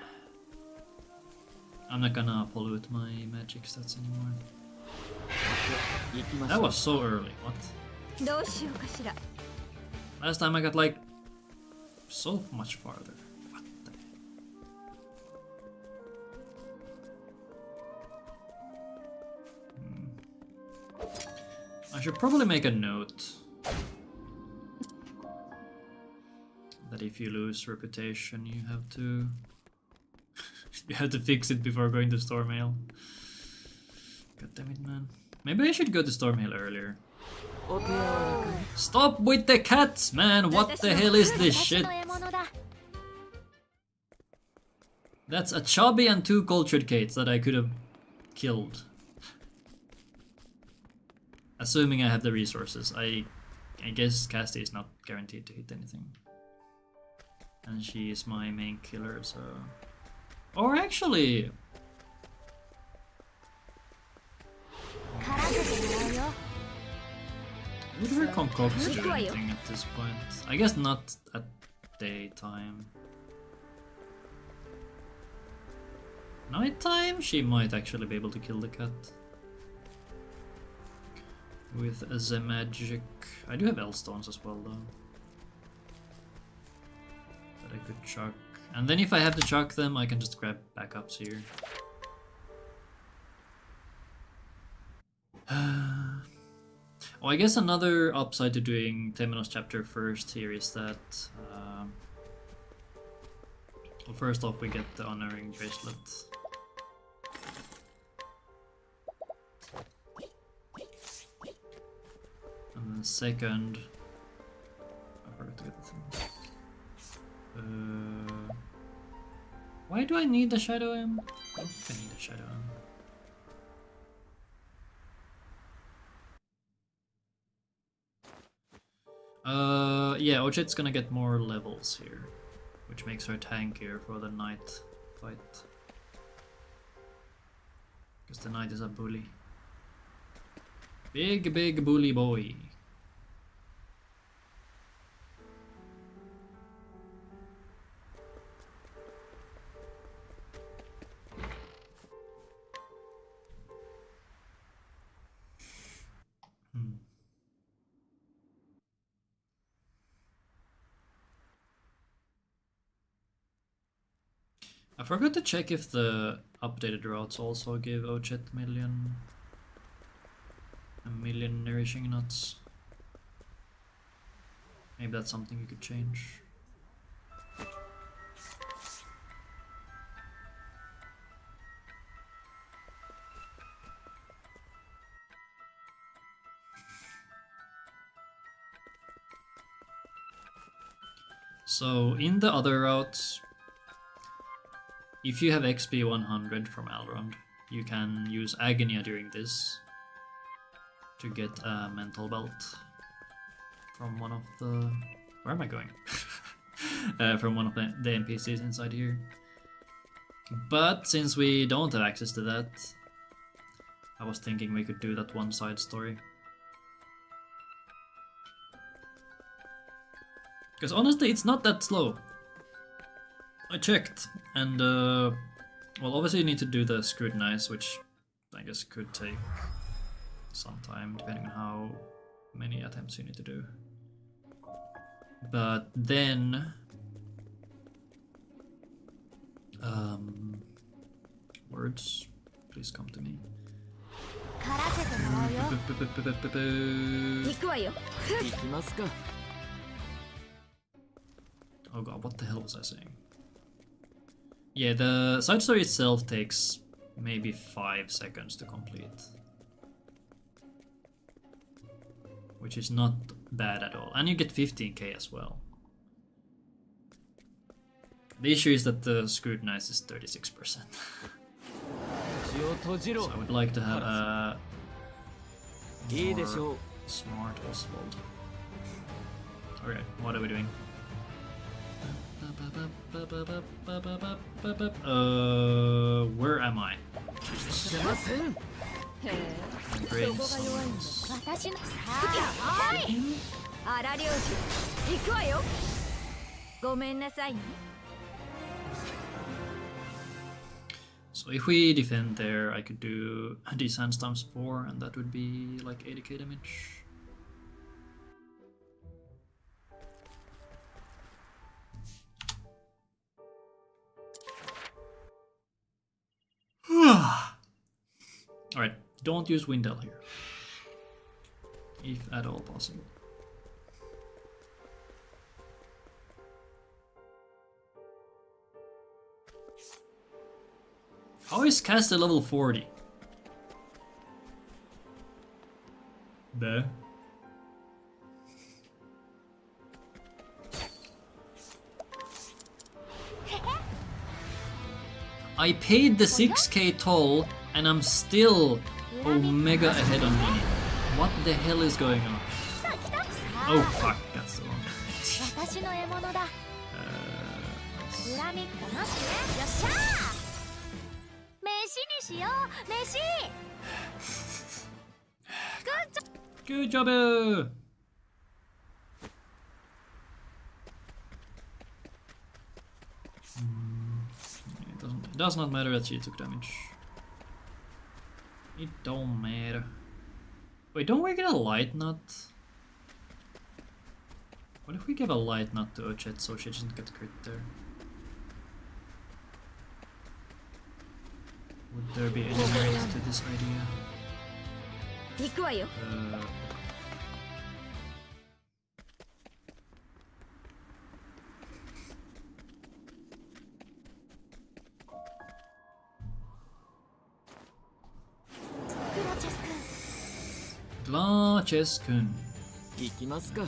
I'm not gonna pollute my magic stats anymore. That was so early. What? どうしようかしら Last time I got like so much farther. What the? I should probably make a note that if you lose reputation, you have to fix it before going to Stormhail. God damn it, man. Maybe I should go to Stormhail earlier. Stop with the cats, man! What the hell is this shit? That's a chubby and 2 cultured cates that I could have killed. Assuming I have the resources. I guess Castti is not guaranteed to hit anything. And she is my main killer, so... Or actually... Would her concocts do anything at this point? I guess not at daytime. Nighttime, she might actually be able to kill the cat. With the magic. I do have L-stones as well though. That I could chuck. And then if I have to chuck them, I can just grab backups here. Oh, I guess another upside to doing Temenos chapter first here is that well, first off we get the honoring bracelet. And then second, I forgot to get the thing. Why do I need the Shadow M? I don't think I need the Shadow M. Yeah, Ochet's gonna get more levels here, which makes her tankier for the night fight. Because the knight is a bully. Big bully boy. I forgot to check if the updated routes also give Ochet a million nourishing nuts. Maybe that's something you could change. So in the other routes, if you have XP 100 from Alrond, you can use Agony during this to get a mental belt from one of the... Where am I going? From one of the NPCs inside here. But since we don't have access to that, I was thinking we could do that one side story. Because honestly, it's not that slow. I checked, and well, obviously you need to do the scrutinize, which I guess could take some time, depending on how many attempts you need to do. But then, words, please come to me. Oh god, what the hell was I saying? Yeah, the side story itself takes maybe 5 seconds to complete. Which is not bad at all. And you get 15k as well. The issue is that the scrutinize is 36%. So I would like to have a more smart Oswald. Okay, what are we doing? Where am I? So if we defend there, I could do these hands times 4, and that would be like 80k damage. Alright, don't use Windell here. If at all possible. How is Castti level 40? There. I paid the 6k toll and I'm still Omega ahead on money. What the hell is going on? Oh fuck, that's the wrong. 私の獲物だ Nice. 恨みっこなしねよっしゃー飯にしよう飯 Good job! Yeah, it does not matter that she took damage. It don't matter. Wait, don't we get a light nut? What if we give a light nut to Ochet so she doesn't get crit there? Would there be any merit to this idea? 行くわよ Glacheskun. 行きますか。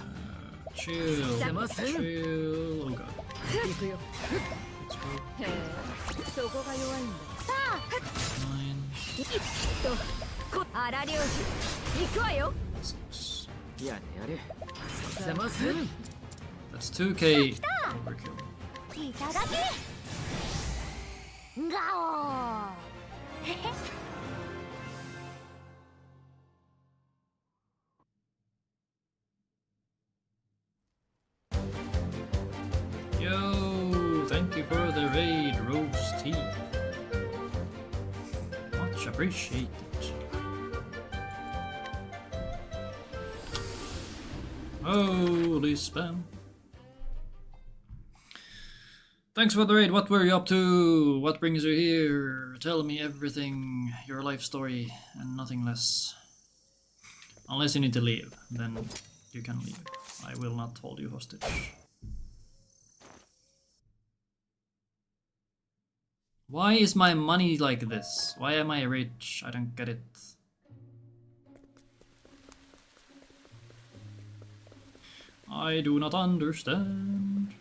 Chill. せません。 Chill. Oh god. 行くよ Let's go. へえそこが弱いんださあ 9, いっとこ荒漁師行くわよ 6. やれやれ。させません。 That's 2k overkill. いただきガオーへへ Yo, thank you for the raid, Roasty. Much appreciated. Holy spam. Thanks for the raid. What were you up to? What brings you here? Tell me everything, your life story, and nothing less. Unless you need to leave, then you can leave. I will not hold you hostage. Why is my money like this? Why am I rich? I don't get it. I do not understand.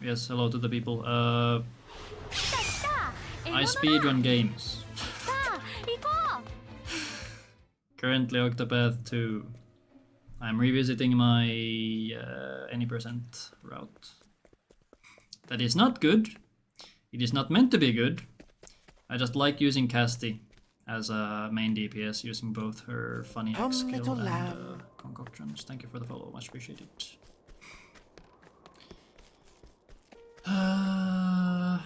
Yes, hello to the people. I speedrun games. さあ行こ Currently Octopath 2. I'm revisiting my any percent route. That is not good. It is not meant to be good. I just like using Castti as a main DPS, using both her funny X skill and concoctions. Thank you for the follow, much appreciated. Oh,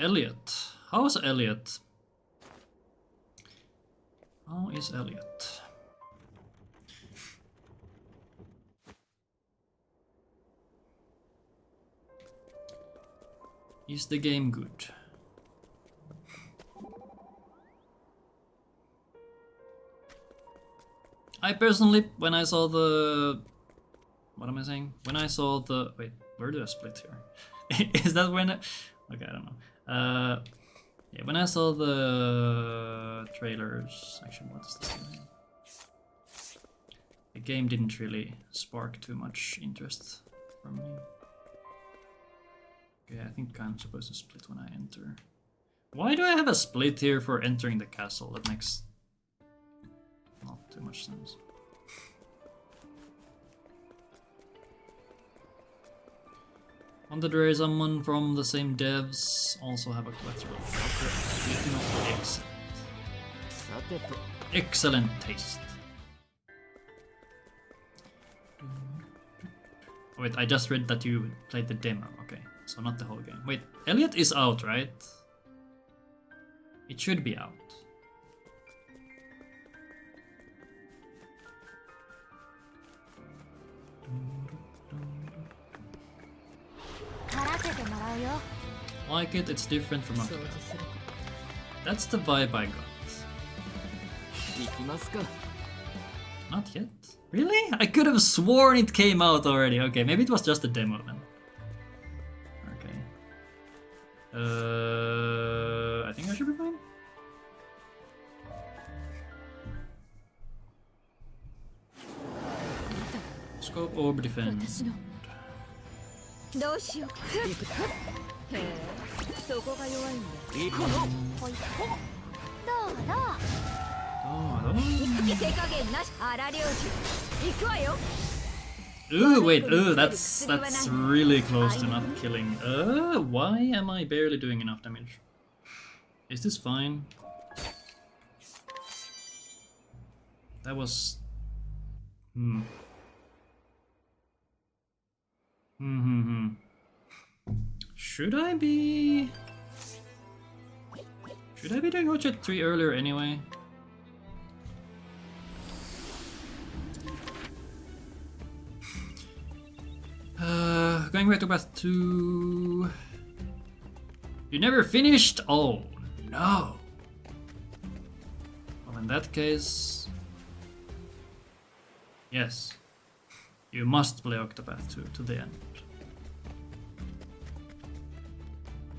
Elliot. How's Elliot? How is Elliot? Is the game good? I personally, when I saw the... What am I saying? When I saw the... Wait, where do I split here? Is that when... Okay, I don't know. Yeah, when I saw the trailers... Actually, what is this name? The game didn't really spark too much interest from me. Okay, I think I'm supposed to split when I enter. Why do I have a split here for entering the castle? That makes not too much sense. Wonder there is someone from the same devs also have a collateral. Excellent. さてと。 Excellent taste. Oh, wait, I just read that you played the demo. Okay, so not the whole game. Wait, Elliot is out, right? It should be out. Like it, it's different from Octopath. That's the vibe I got. 行きますか。 Not yet. Really? I could have sworn it came out already. Okay, maybe it was just a demo then. Okay. I think I should be fine. Scope orb defend. どうしようへえそこが弱いんだ行くの。ほいほどうどう手加減なし荒領事行くわよ Ooh, wait, that's really close to not killing. Why am I barely doing enough damage? Is this fine? That was... Should I be doing Hotchet 3 earlier anyway? Going back to path 2. You never finished? Oh no. Well, in that case, yes, you must play Octopath 2 to the end.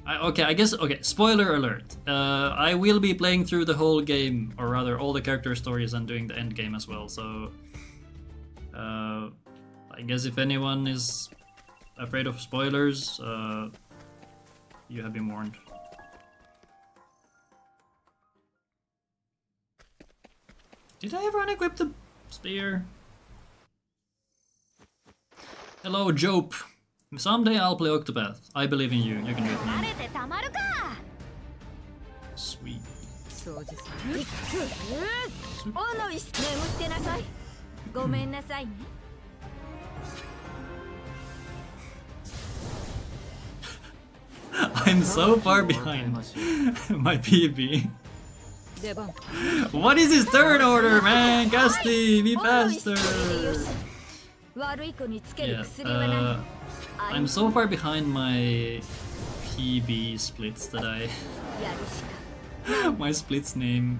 Okay, spoiler alert. I will be playing through the whole game, or rather all the character stories and doing the end game as well, so I guess if anyone is afraid of spoilers, you have been warned. Did I ever unequip the spear? Hello, Jope. Someday I'll play Octopath. I believe in you. You can do it, man. Sweet. I'm so far behind my PB. What is his third order, man? Castti, be faster! Yeah, I'm so far behind my PB splits that I... my splits name...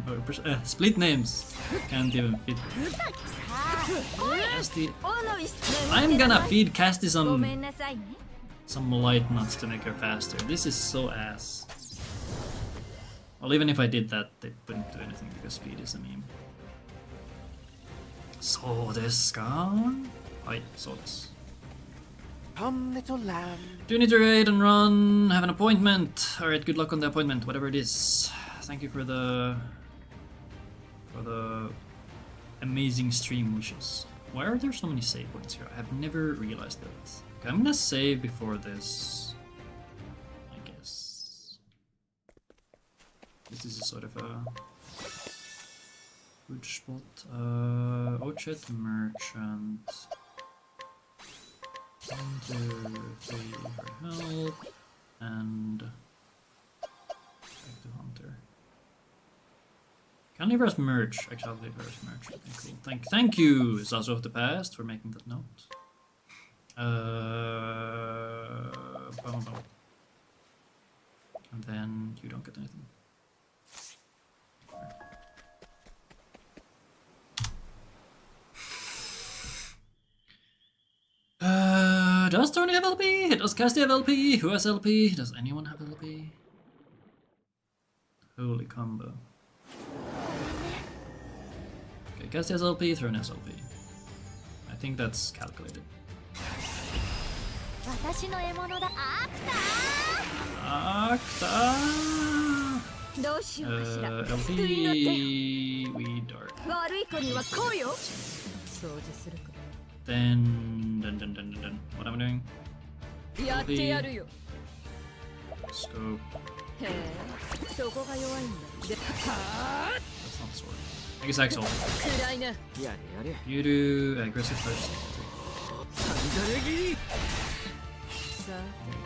split names can't even fit. Castti... I'm gonna feed Castti some light nuts to make her faster. This is so ass. Well, even if I did that, they wouldn't do anything because speed is a meme. So desu ka? Hi, so desu. Come, little lamb. Do you need to raid and run? Have an appointment. Alright, good luck on the appointment, whatever it is. Thank you for the amazing stream wishes. Why are there so many save points here? I have never realized that. Okay, I'm gonna save before this, I guess. This is a sort of a good spot. Ochet merchant. 1, 2, 3 for help, and back to hunter. Can reverse merge. Actually, I'll reverse merge. Okay, cool. Thank you, Zazu of the Past, for making that note. And then you don't get anything. Does Tony have LP? Does Castti have LP? Who has LP? Does anyone have LP? Holy combo. Okay, Castti has LP, Throne has LP. I think that's calculated. LP, we dart. Then, what am I doing? LP, scope. That's not sword. I guess Axel. You do aggressive first.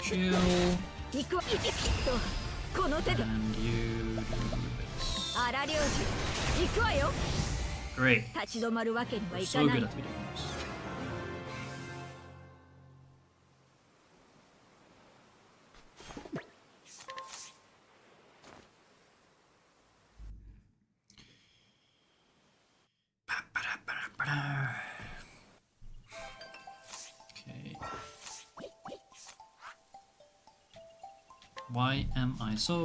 Chill. And you do base. Great. We're so good at video games. Okay. Why am I so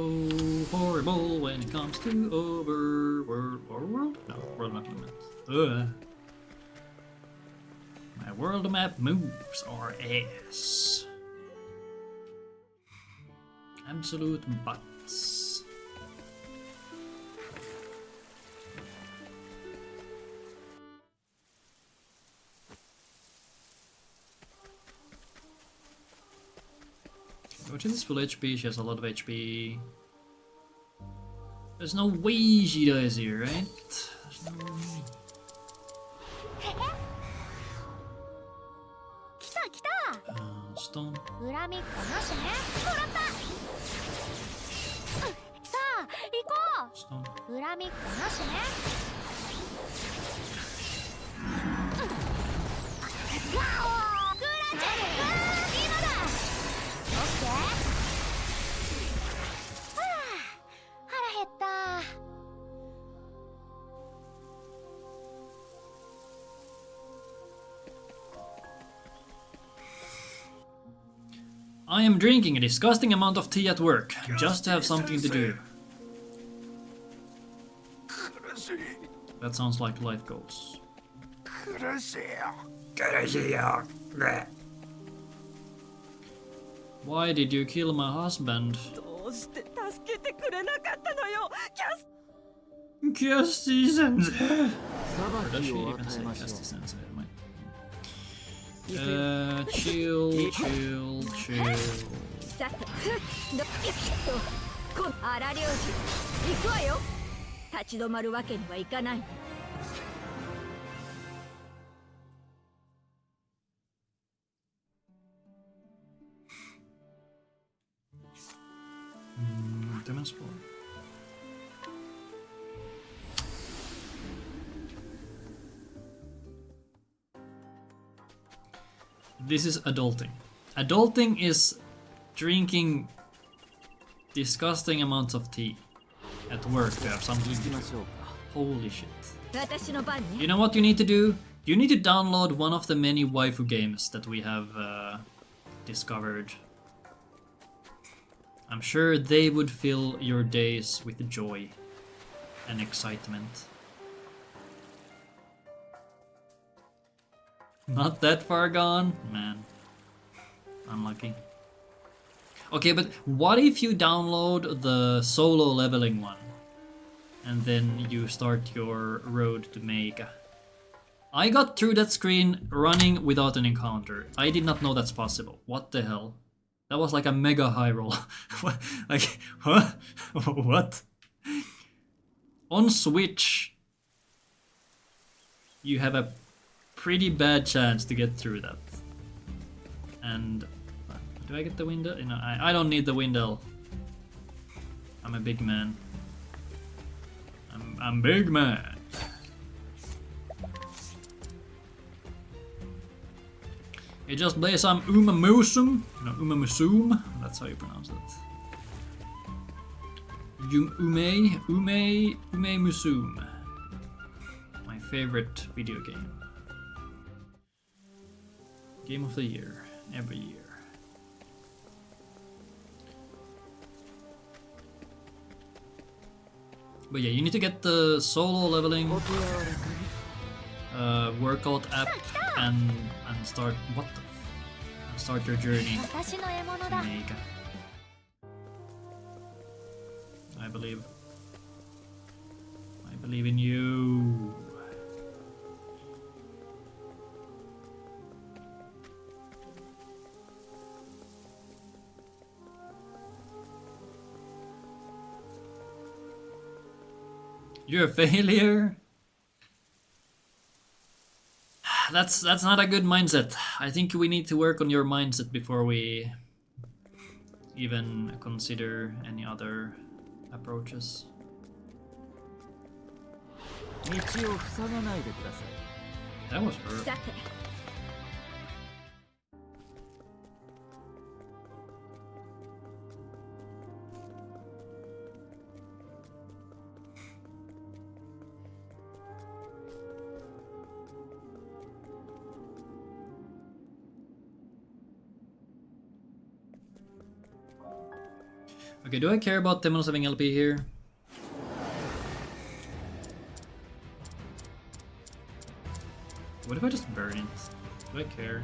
horrible when it comes to overworld? No, world map movement. My world map moves are ass. Absolute butts. Which is full HP, she has a lot of HP. There's no way she dies here, right? There's no way. 来た来た Stone. 恨みっこなしねもらったさあ行こ Stone. う恨みっこなしねガオーグラチャ今だオッケーはあ腹減った I am drinking a disgusting amount of tea at work, just to have something to do. That sounds like life goals. Why did you kill my husband? どうして助けてくれなかったのよキャス Castti sensei. 裁 Or does き she を even 与え say ましょう Castti sensei? Chill, chill, chill. さてどっと荒漁師行くわよ立ち止まるわけにはいかない Demon's Floor. This is adulting. Adulting is drinking disgusting amounts of tea at work to have something 行 to き do. ましょうか Holy shit. 私の番ね You know what you need to do? You need to download one of the many waifu games that we have discovered. I'm sure they would fill your days with joy and excitement. Not that far gone? Man. Unlucky. Okay, but what if you download the solo leveling one? And then you start your road to Mega. I got through that screen running without an encounter. I did not know that's possible. What the hell? That was like a mega high roll. What? Like, huh? What? On Switch, you have a pretty bad chance to get through that. And do I get the window? No, I don't need the window. I'm a big man. I'm big man. You just play some Umamusum. No, Umamusum. That's how you pronounce it. Ume Musum. My favorite video game. Game of the year. Every year. But yeah, you need to get the solo leveling お手柔らかに workout app and start what the and start your journey 私の獲物 to だ Mega. I believe in you. You're a failure? That's not a good mindset. I think we need to work on your mindset before we even consider any other approaches. 道を塞がないでください That was her. さて Okay, do I care about Temonos having LP here? What if I just burn it? Do I care?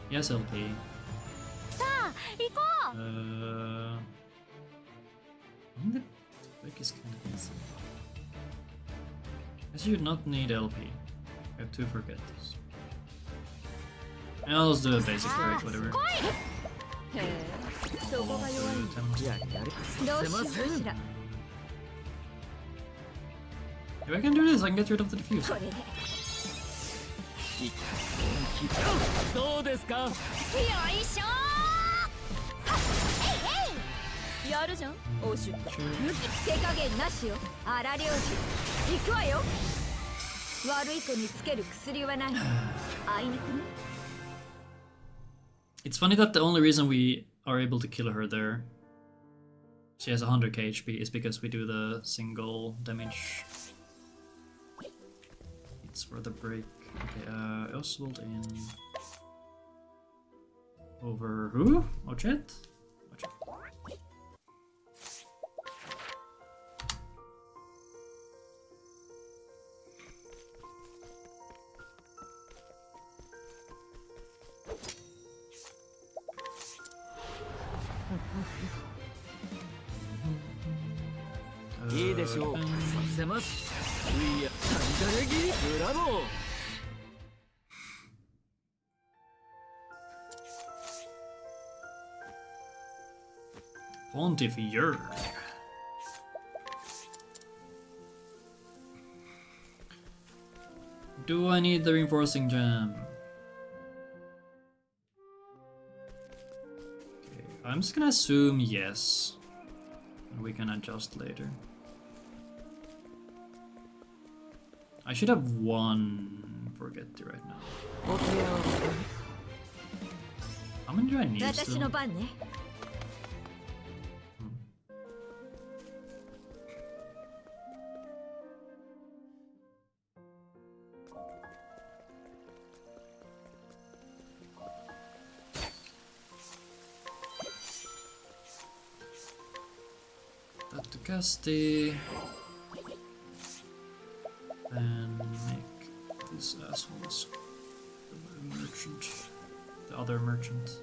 Yes, LP. さあ行こう I think the deck is kind of easy. Guess you would not need LP. I have two forget this. I'll just do a basic break, whatever. へえ、そこが弱いんだ。やりやるどうしようさせませんかしら。 If I can do this, I can get rid of the diffuse. これで。よどうですかいしょー。はっ、えいえい。やるじゃん、欧州。手加減なしよ、荒領事。行くわよ。悪い子につける薬はない。あいにくね。 It's funny that the only reason we are able to kill her there, she has 100k HP, is because we do the single damage. It's for the break. Okay, Oswald in. Over who? Ochet? Ochet. Uh, いいでしょうさせますいやサンダレギブラボー Pontifier. Do I need the reinforcing gem? Okay, I'm just gonna assume yes. And we can adjust later. I should have one Forgetti right now. お手を How many do I need 私 still? の番ね。 That Castti. And make these assholes the merchant. The other merchant.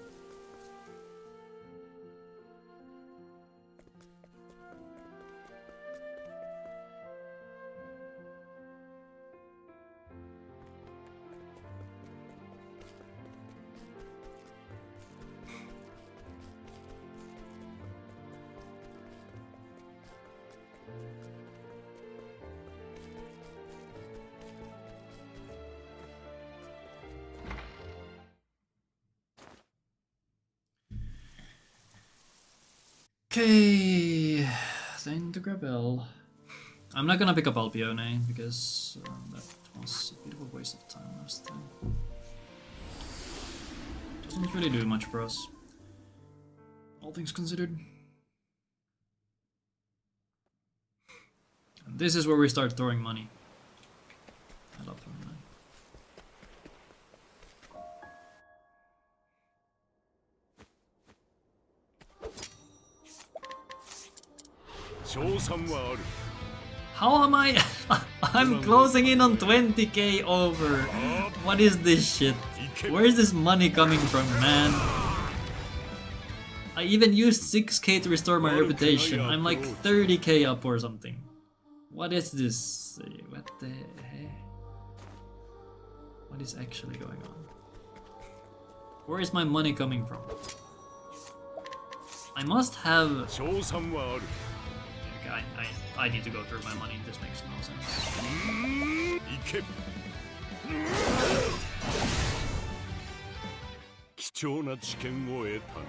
Okay, then to Gravel. I'm not gonna pick up Albione because that was a bit of a waste of time last time. Doesn't really do much for us, all things considered. And this is where we start throwing money. I love throwing money. 賞賛はある How am I? I'm closing in on 20k over. What is this shit? Where is this money coming from, man? I even used 6k to restore my reputation. I'm like 30k up or something. What is this? What the heck? What is actually going on? Where is my money coming from? I must have... 賞賛はある Okay, I need to go through my money. This makes no sense. 行け貴重な知見を得たな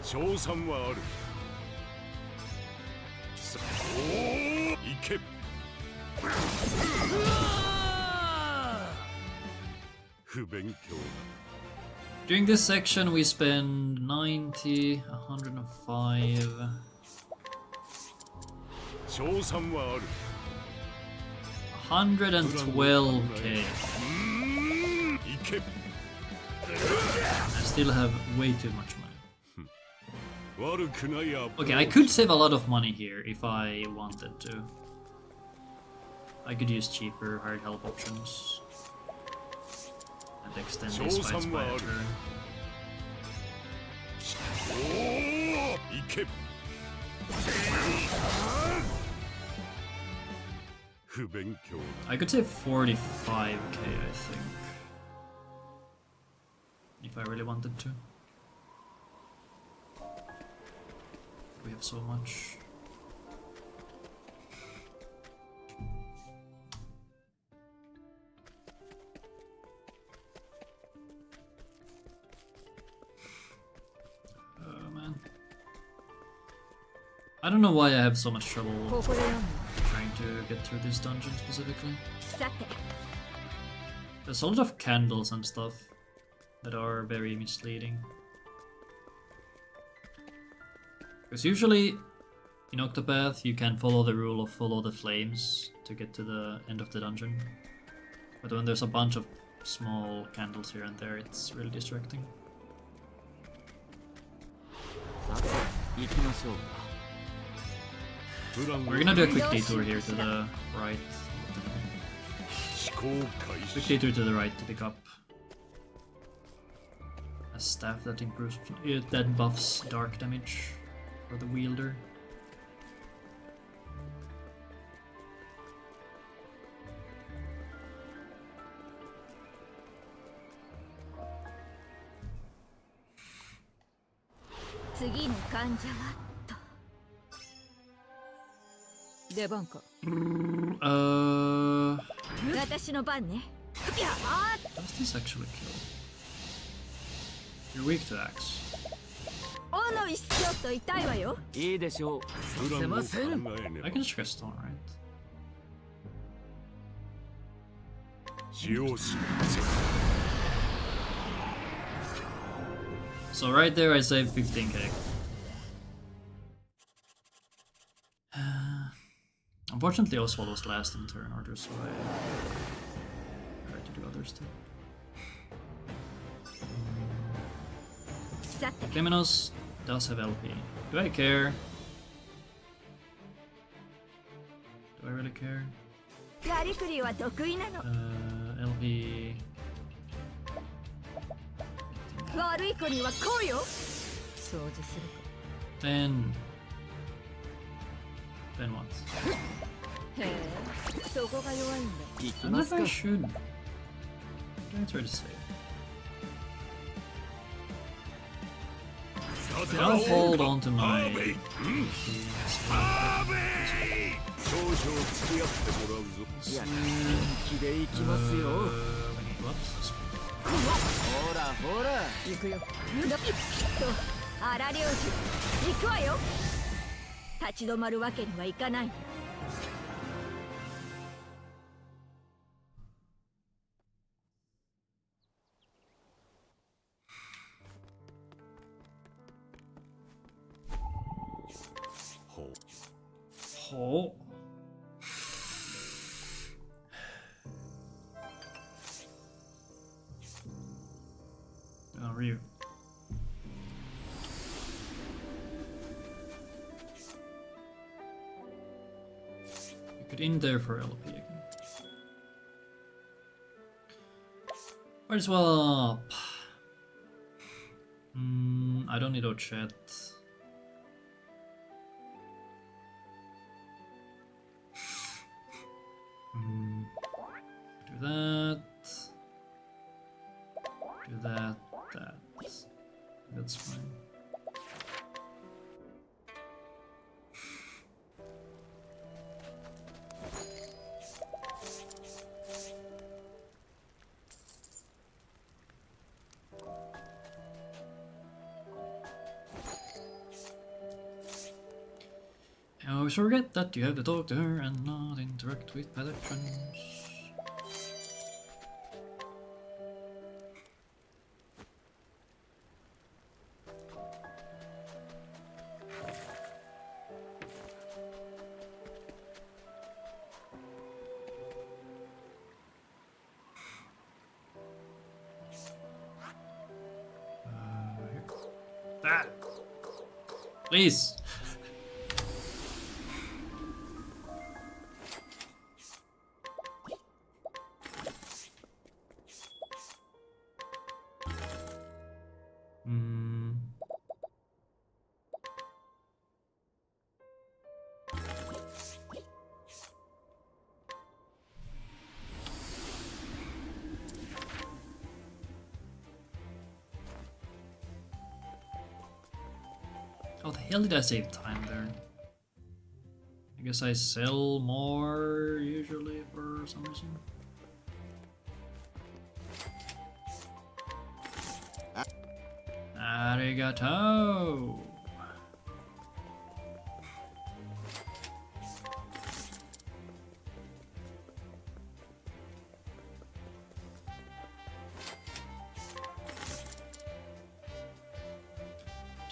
賞賛はあるさおー行け 不勉強 During this section, we spend 90, 105, 賞賛はある 112k. 行け I still have way too much money. 悪くないアプローチ Okay, I could save a lot of money here if I wanted to. I could use cheaper hired help options. And extend these fights by a turn. おー行け不く勉強だ。 I could say 45k, I think. If I really wanted to. We have so much. Oh man. I don't know why I have so much trouble ここで読む trying to get through this dungeon specifically. さて There's a lot of candles and stuff that are very misleading. Because usually in Octopath you can follow the rule of follow the flames to get to the end of the dungeon. But when there's a bunch of small candles here and there, it's really distracting. さて行きましょうか。 We're gonna do a quick detour here to the right. 思考開 Quick 始。 detour to the right to pick up a staff that improves that buffs dark damage for the wielder.「次の患者は?」と出番か 私の番ねいやあ Does this actually kill? You're weak to axe. おの一生と痛いわよいいでしょう。プランを考させません。えね I ば can stress stone, right? 使用し So right there I saved 15k. Unfortunately Oswald was last in turn order, so I tried to do other stuff. さて Kiminos does have LP. Do I care? Do I really care? やりくりは得意なの LP. 悪い子にはこうよ掃除する Then what? かへえそこが弱いんだ行き I ます wonder か if I。should. What did I try to say? さて I'll hold on to ア my. ーベイアーベイ少々付き合ってもらうぞ。いや本気で行きますよ。 We need what? ほらほら。行くよと荒領事行くわよ立ち止まるわけにはいかないほう Oh. Oh, Ryu. You could in there for LP again. Might as well. I don't need a chat. Do that. Do that. That. That's fine. I always forget that you have to talk to her and not interact with pedestrians. That. Please. How the hell did I save time there? I guess I sell more usually for some reason. Arigato!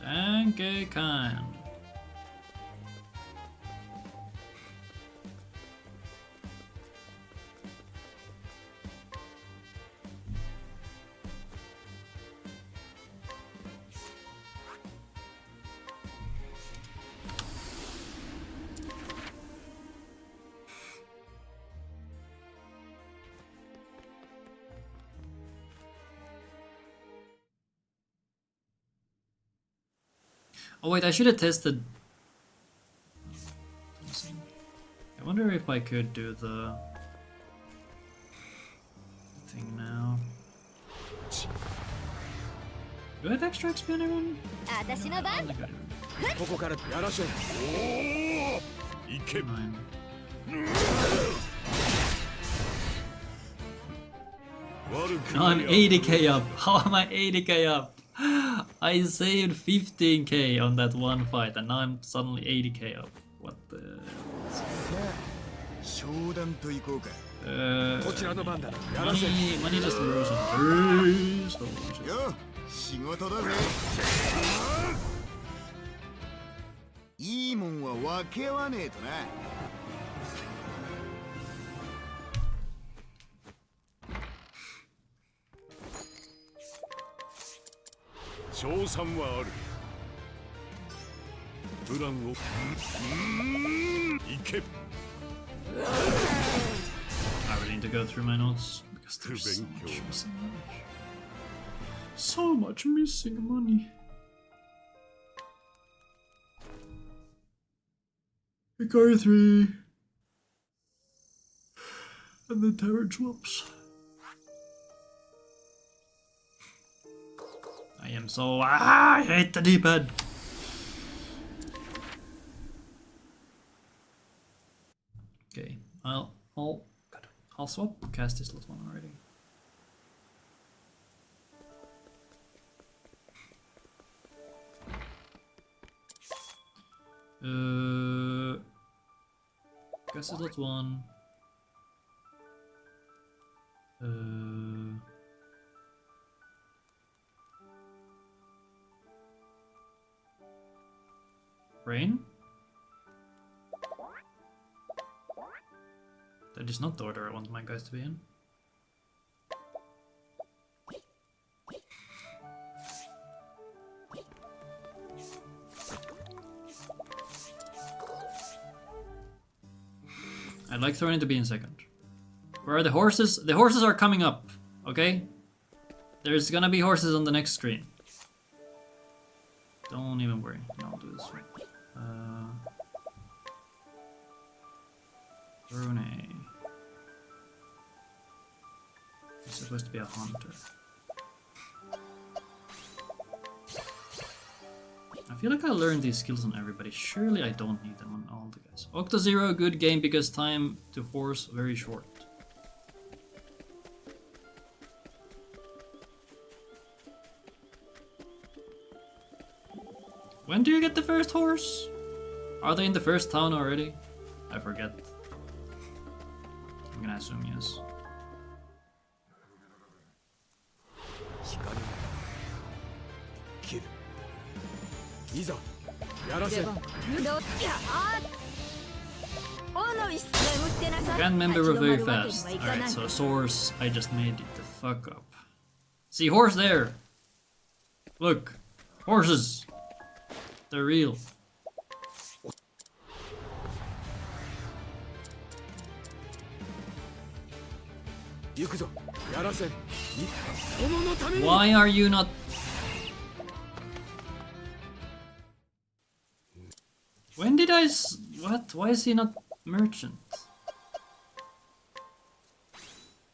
Danke kind. Oh wait, I should have tested. I wonder if I could do the thing now. Do I have extra XP on everyone? 私の I 番 don't think I do. ここからやらせん。いけ Fine. Now I'm 80k up. How am I 80k up? I saved 15k on that one fight and now I'm suddenly 80k up. What the... 商談と行こうか。こちらの番だ。やらせん。 money just rose on trees. Oh, よ仕事だぜ。いいもんは分け合わねえとな。賞賛はある。プランを。行け。 I really need to go through my notes because there's so much missing money. Hikari 3 and then tavern swaps. I am so I hate the D-pad. Okay, I'll swap cast this last one already. Cast this last one. Rain? That is not the order I want my guys to be in. I'd like Thorin to be in second. Where are the horses? The horses are coming up, okay? There's gonna be horses on the next screen. Don't even worry. No, I'll do this one. Rune. He's supposed to be a hunter. I feel like I learned these skills on everybody. Surely I don't need them on all the guys. Octo Zero, good game because time to horse very short. When do you get the first horse? Are they in the first town already? I forget. I'm gonna assume yes. 切る。いざやらせん。 Can't remember very fast. Alright, so source, I just made it the fuck up. See, horse there! Look! Horses! They're real. Why are you not... When did I what? Why is he not merchant?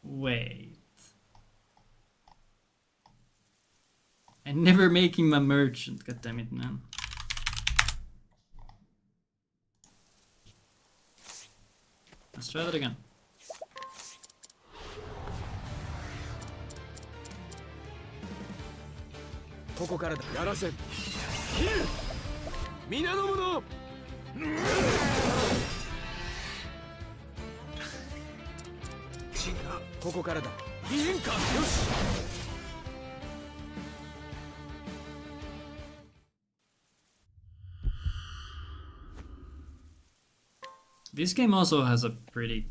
Wait. I'm never making my merchant, goddammit, man. Let's try that again. ここからだ。やらせん。切る。皆の者。違う。ここからだ。いいんか。よし。 This game also has a pretty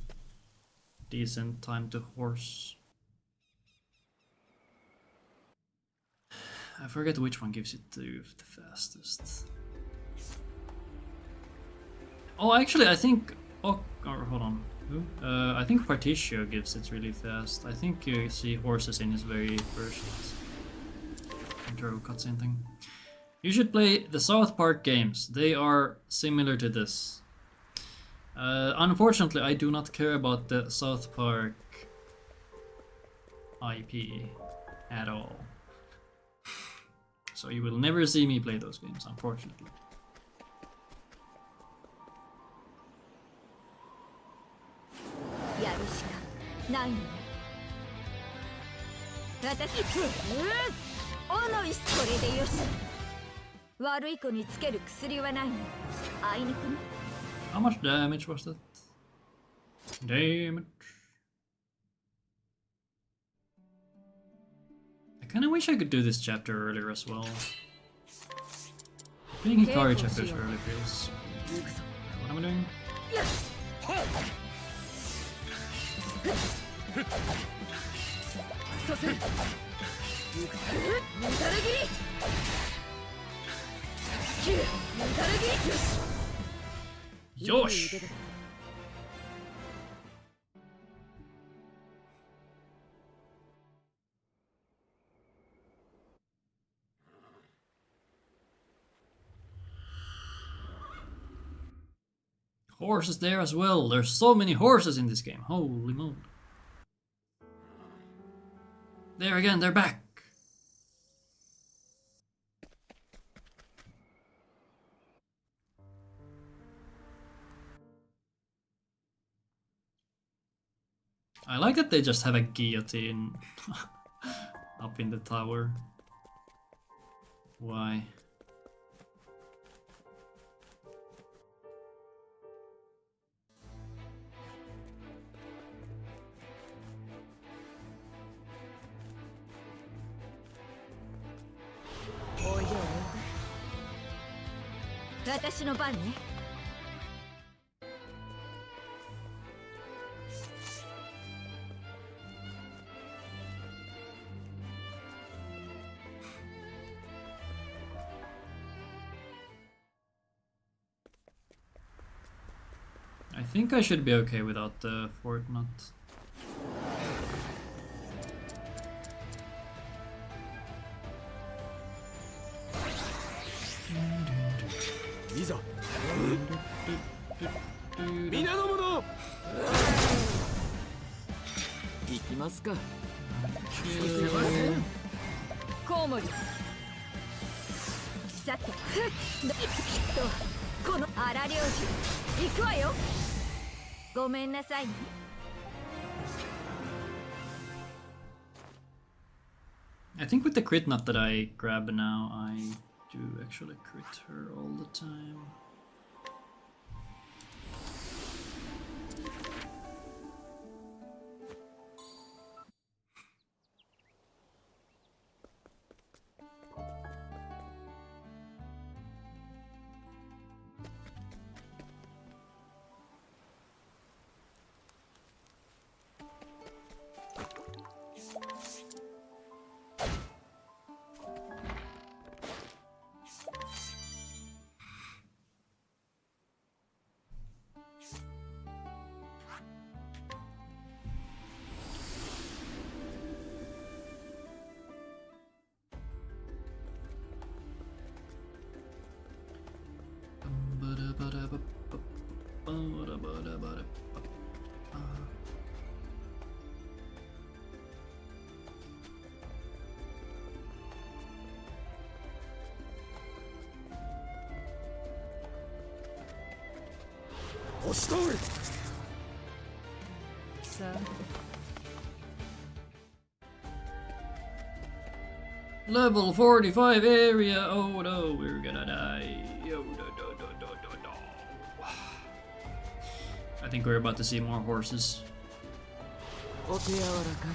decent time to horse. I forget which one gives it the fastest. Oh, actually, I think. Oh, hold on. Who? I think Particio gives it really fast. I think you see horses in his very first intro cutscene thing. You should play the South Park games. They are similar to this. Unfortunately, I do not care about the South Park IP at all. So you will never see me play those games, unfortunately. How much damage was that? Damage. I kinda wish I could do this chapter earlier as well. Playing Hikari chapters early feels... What am I doing? Yosh! Horses there as well. There's so many horses in this game. Holy moly. There again, they're back. I like that they just have a guillotine up in the tower. Why? I think I should be okay without the fort nut. Iza. Mina no mono. Ikimasu ka. コウモリさてきっとこの荒漁師行くわよごめんなさいね I think with the crit nut that I grab now, I do actually crit her all the time. さ Level 45 area. Oh no, we're gonna die. Oh, no. I think we're about to see more horses. お手柔らか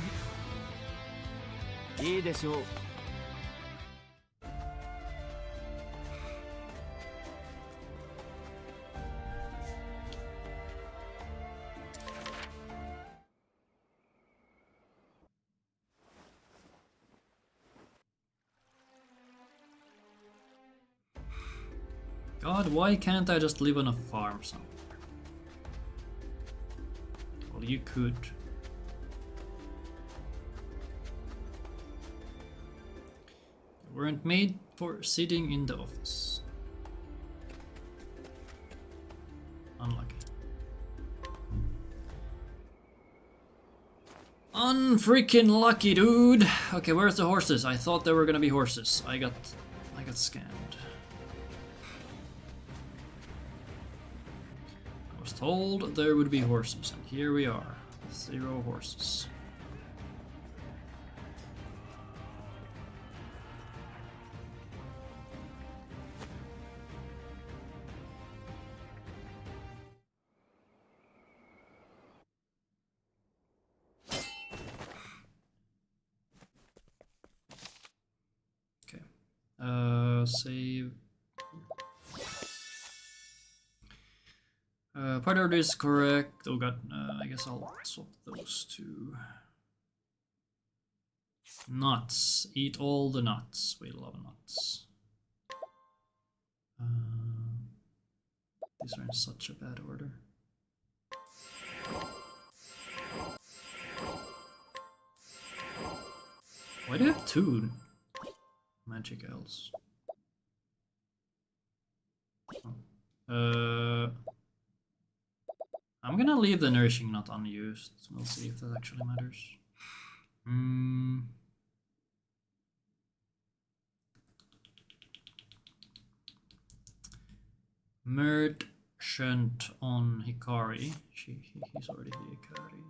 にいいでしょう God, why can't I just live on a farm somewhere? Well, you could. You weren't made for sitting in the office. Unlucky. Unfreaking lucky, dude! Okay, where's the horses? I thought there were gonna be horses. I got scammed. I was told there would be horses, and here we are. 0 horses. Okay. Save. Part of this is correct. Oh god, I guess I'll swap those two. Nuts. Eat all the nuts. We love nuts. These are in such a bad order. Why do I have 2 magic elves? Oh. I'm gonna leave the nourishing nut unused. We'll see if that actually matters. Merchant on Hikari. He's already Hikari.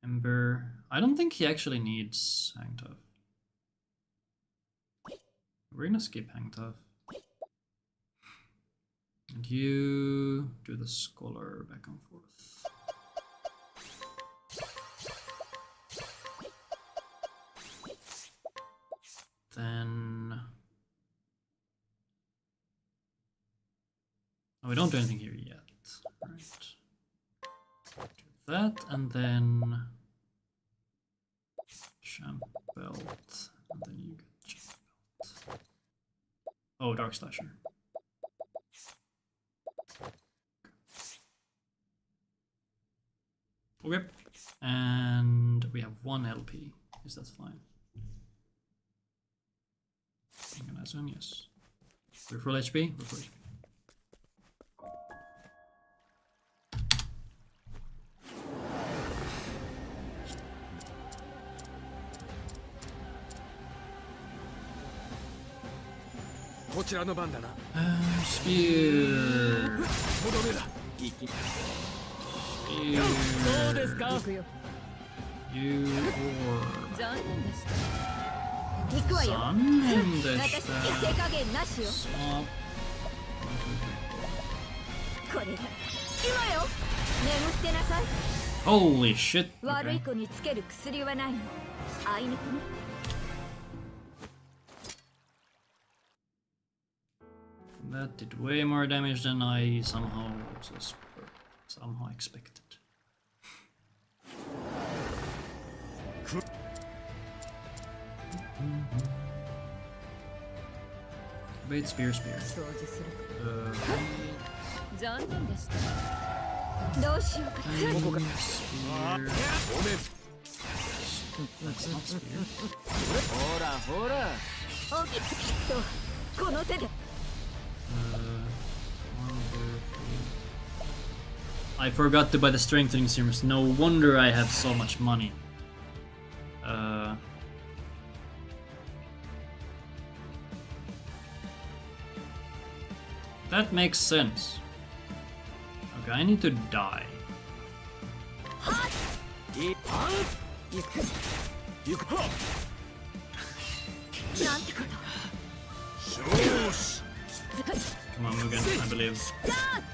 Ember. I don't think he actually needs Hang Tough. We're gonna skip Hang Tough. And you do the scholar back and forth. Then... Oh, we don't do anything here yet. Right. Do that, and then... Champ belt, and then you get champ belt. Oh, Dark Slasher. Okay, and we have 1 LP. Is that fine? I'm gonna assume yes. We're full HP? We're full HP. Spear. Spear. どうですか 行くよ You or 残念でした行くわよ 残念で私した手加減なしよ Swap. これだ今よ眠ってなさい Holy shit. 悪い Okay. 子につける薬はないのあいにくね That did way more damage than I somehow expected. Wait, spear. 掃除する Uh, 残念でしたどうしようか spear. ごめん That's not spear. ほらほらおきっとこの手で I forgot to buy the strengthening serums. No wonder I have so much money. That makes sense. Okay, I need to die. いあ行く行くなんてこよし Come on, Mugen, I believe.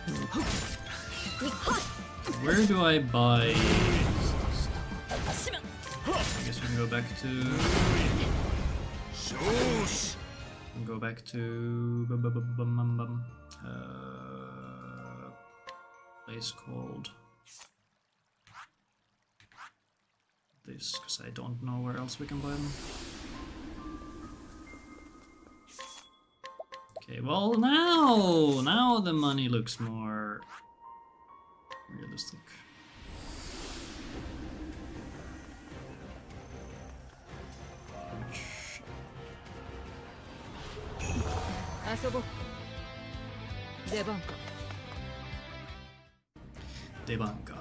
とには Where do I buy? しま I guess we can go back to. よし Go back to place called this, because I don't know where else we can buy them. Okay, well now the money looks more realistic. Which 遊ぼう出番 Devanka.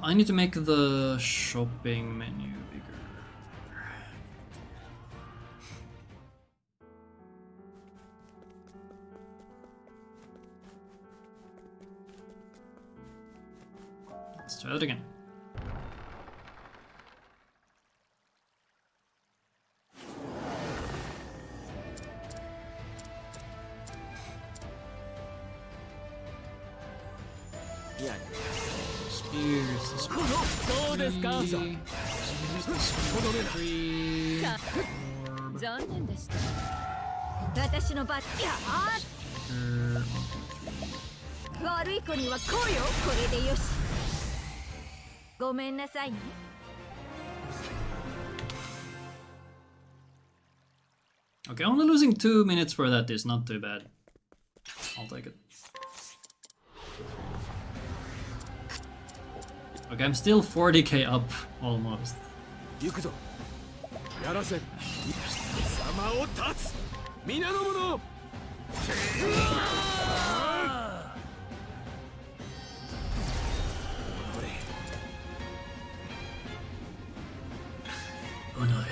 I need to make the shopping menu bigger. Let's try it again. Spears, the spear どうですか tree. Spears, the spear tree. Orb. 残念でした私の番いやあ Trigger. 悪い子にはこうよこれでよしごめんなさいね Okay, only losing 2 minutes for that is not too bad. I'll take it. Okay, I'm still 40k up, almost. 行くぞやらせ貴様を立つ皆の者 Honore.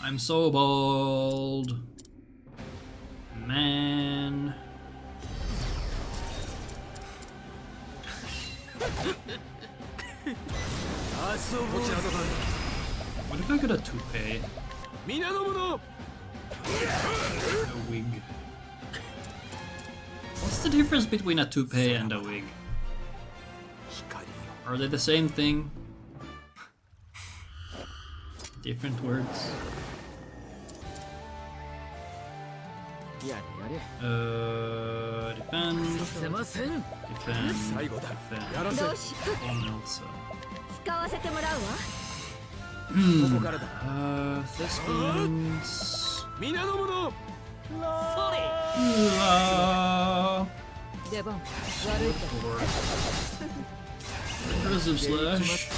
I'm so bold. Man. What if I get a toupee? 皆の者 A wig. What's the difference between a toupee and a wig? 光 Are they the same thing? Different words. やれや Defend. れせません Defend. 最後だ Defend. やらせどうし On Elsa. 使わせてもらうわここからだ Thespians. 皆の者 出番悪い子 Aggressive slash.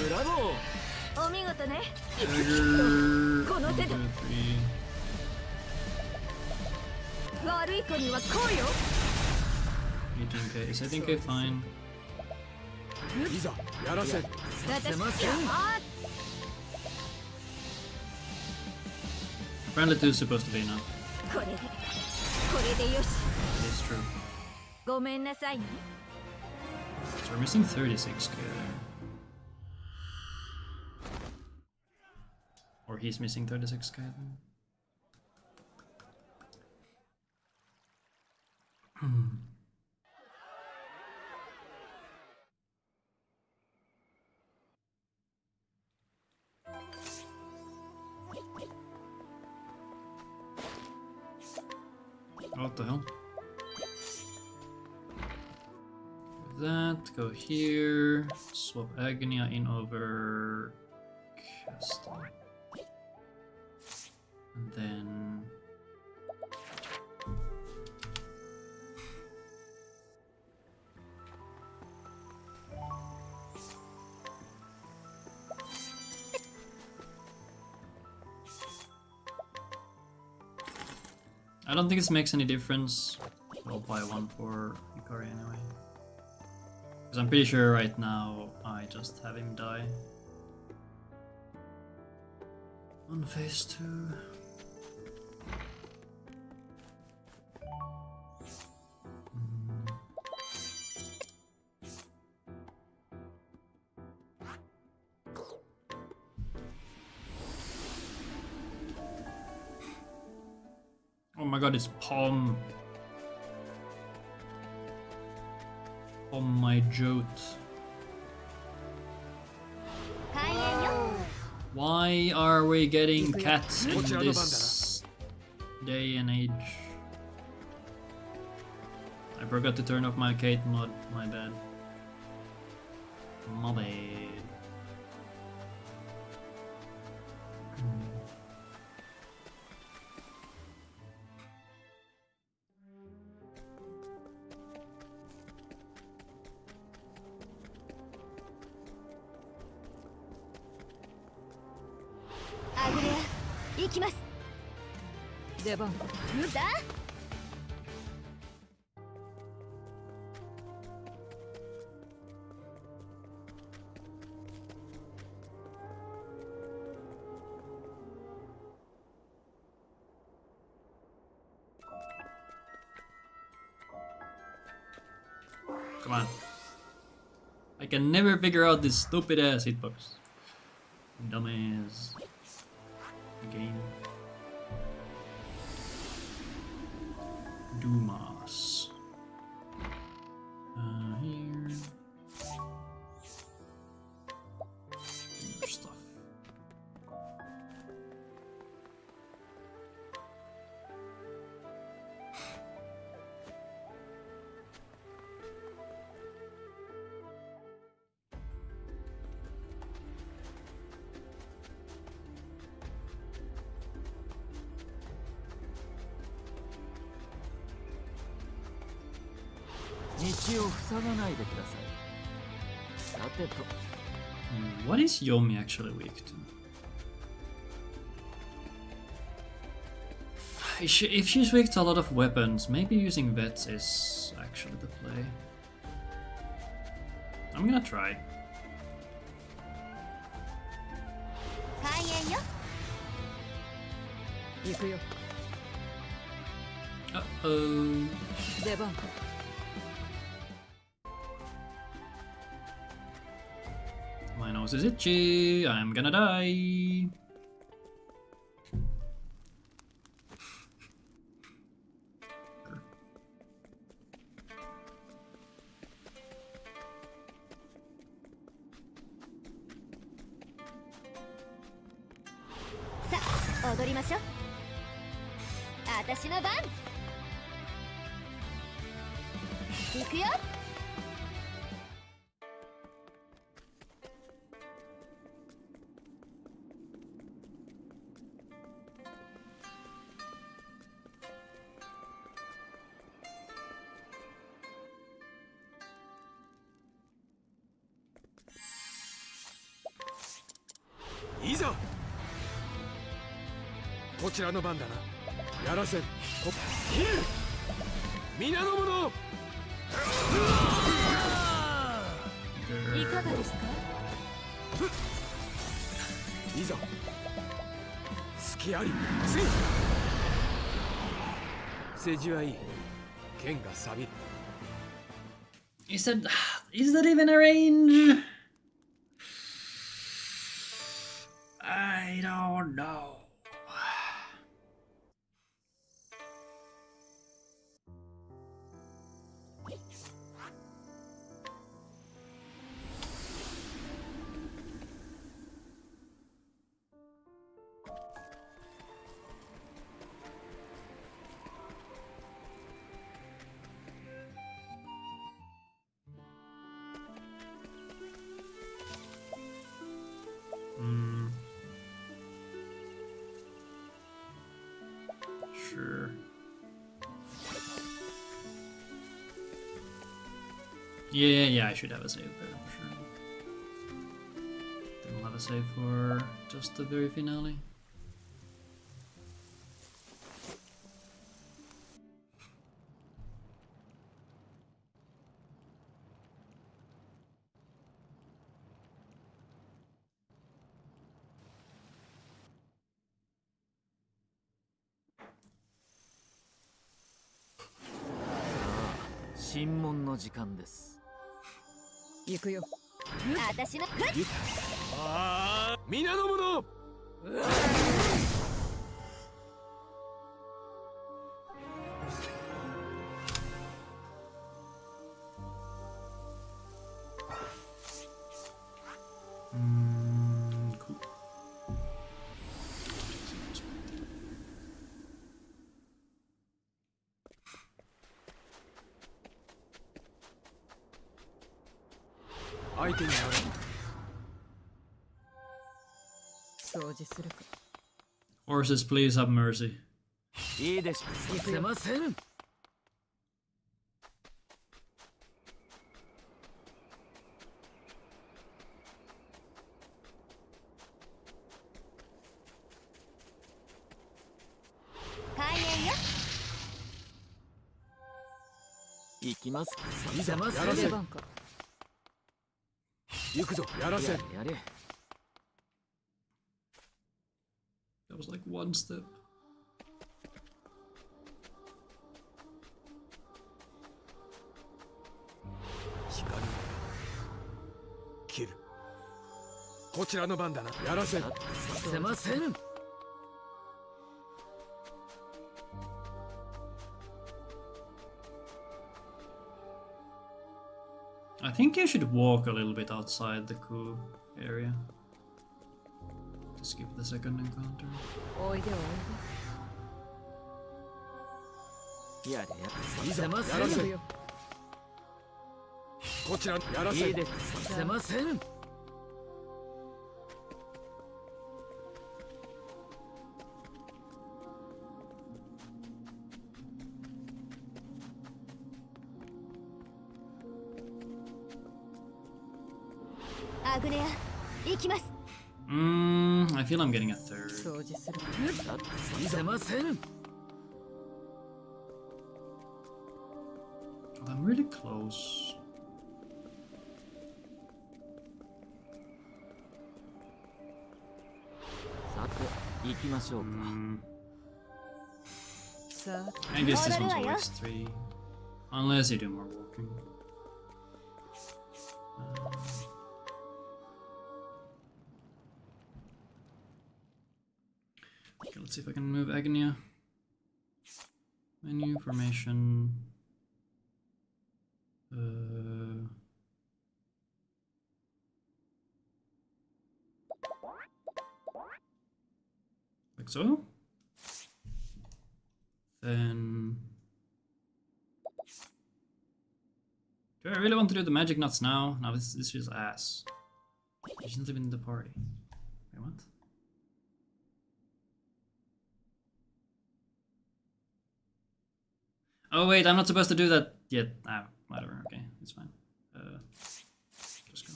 ブラボーお見事ね Dagger. この 1, 2, 手で 3. 悪い子にはこうよ 18k. Is 18k fine? いざやらせ私ませんあ Apparently 2 is supposed to be enough. これでよし It is true. ごめんなさいね So we're missing 36k there. Or he's missing 36k then. What the hell? Do that, go here, swap Agnia in over Castle. And then I don't think this makes any difference. I'll buy one for Ikari anyway. Because I'm pretty sure right now I just have him die. On phase 2. Oh my god, it's Palm. On my jote. Why are we getting cats in this day and age? I forgot to turn off my Kate mod, my bad. My bad. Come on. I can never figure out this stupid ass hitbox. Dumbass. Game. Dumas. Here. More stuff. What is Yomi actually weak to? If she's weak to a lot of weapons, maybe using vets is actually the play. I'm gonna try. Uh-oh. My nose is itchy. I'm gonna die. Iza! こちらの番だな。やらせん。ヒル！皆の者！いかがですか？いざ。隙あり。つい。政治はいい。剣が錆びる。Is that even a range? I don't know. Sure. Yeah, I should have a save there, sure. Then we'll have a save for just the very finale. 審問の時間です。行くよ。私のああ皆の者。Cool. Horses, please have mercy. いいでしょう。させません。開演よ。行きます。いざさせません。やらせ番か。行くぞ。やらせ。やれやれ。 That was like one step. 光る。切る。こちらの番だな。やらせ。させません。 I think you should walk a little bit outside the coup area to skip the second encounter. おいでおいで。やれやれ。させません。やらせ。よ。こちらやらせ。いいです。させません。 アグネア、行きます。 I feel I'm getting a third. 掃除する。させません。 But I'm really close. さて行きましょうか。さあ、 I guess this one's 戻るわよ。 always 3. Unless you do more walking. Okay, let's see if I can move Agnia. Menu, formation. Like so. Then... Do I really want to do the magic nuts now? No, this feels ass. She shouldn't live in the party. Wait, what? Oh wait, I'm not supposed to do that yet. Ah, whatever, okay, it's fine. Just go.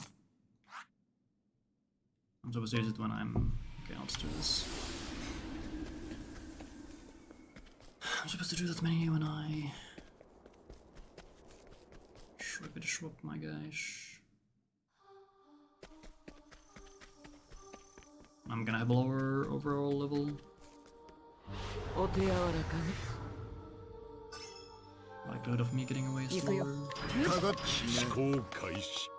I'm supposed to use it when I'm... Okay, I'll just do this. I'm supposed to do that menu when I... Swap it, swap my guys. I'm gonna have a lower overall level. お手柔らかに。 Likelihood of me getting away is lower. 飛行開始。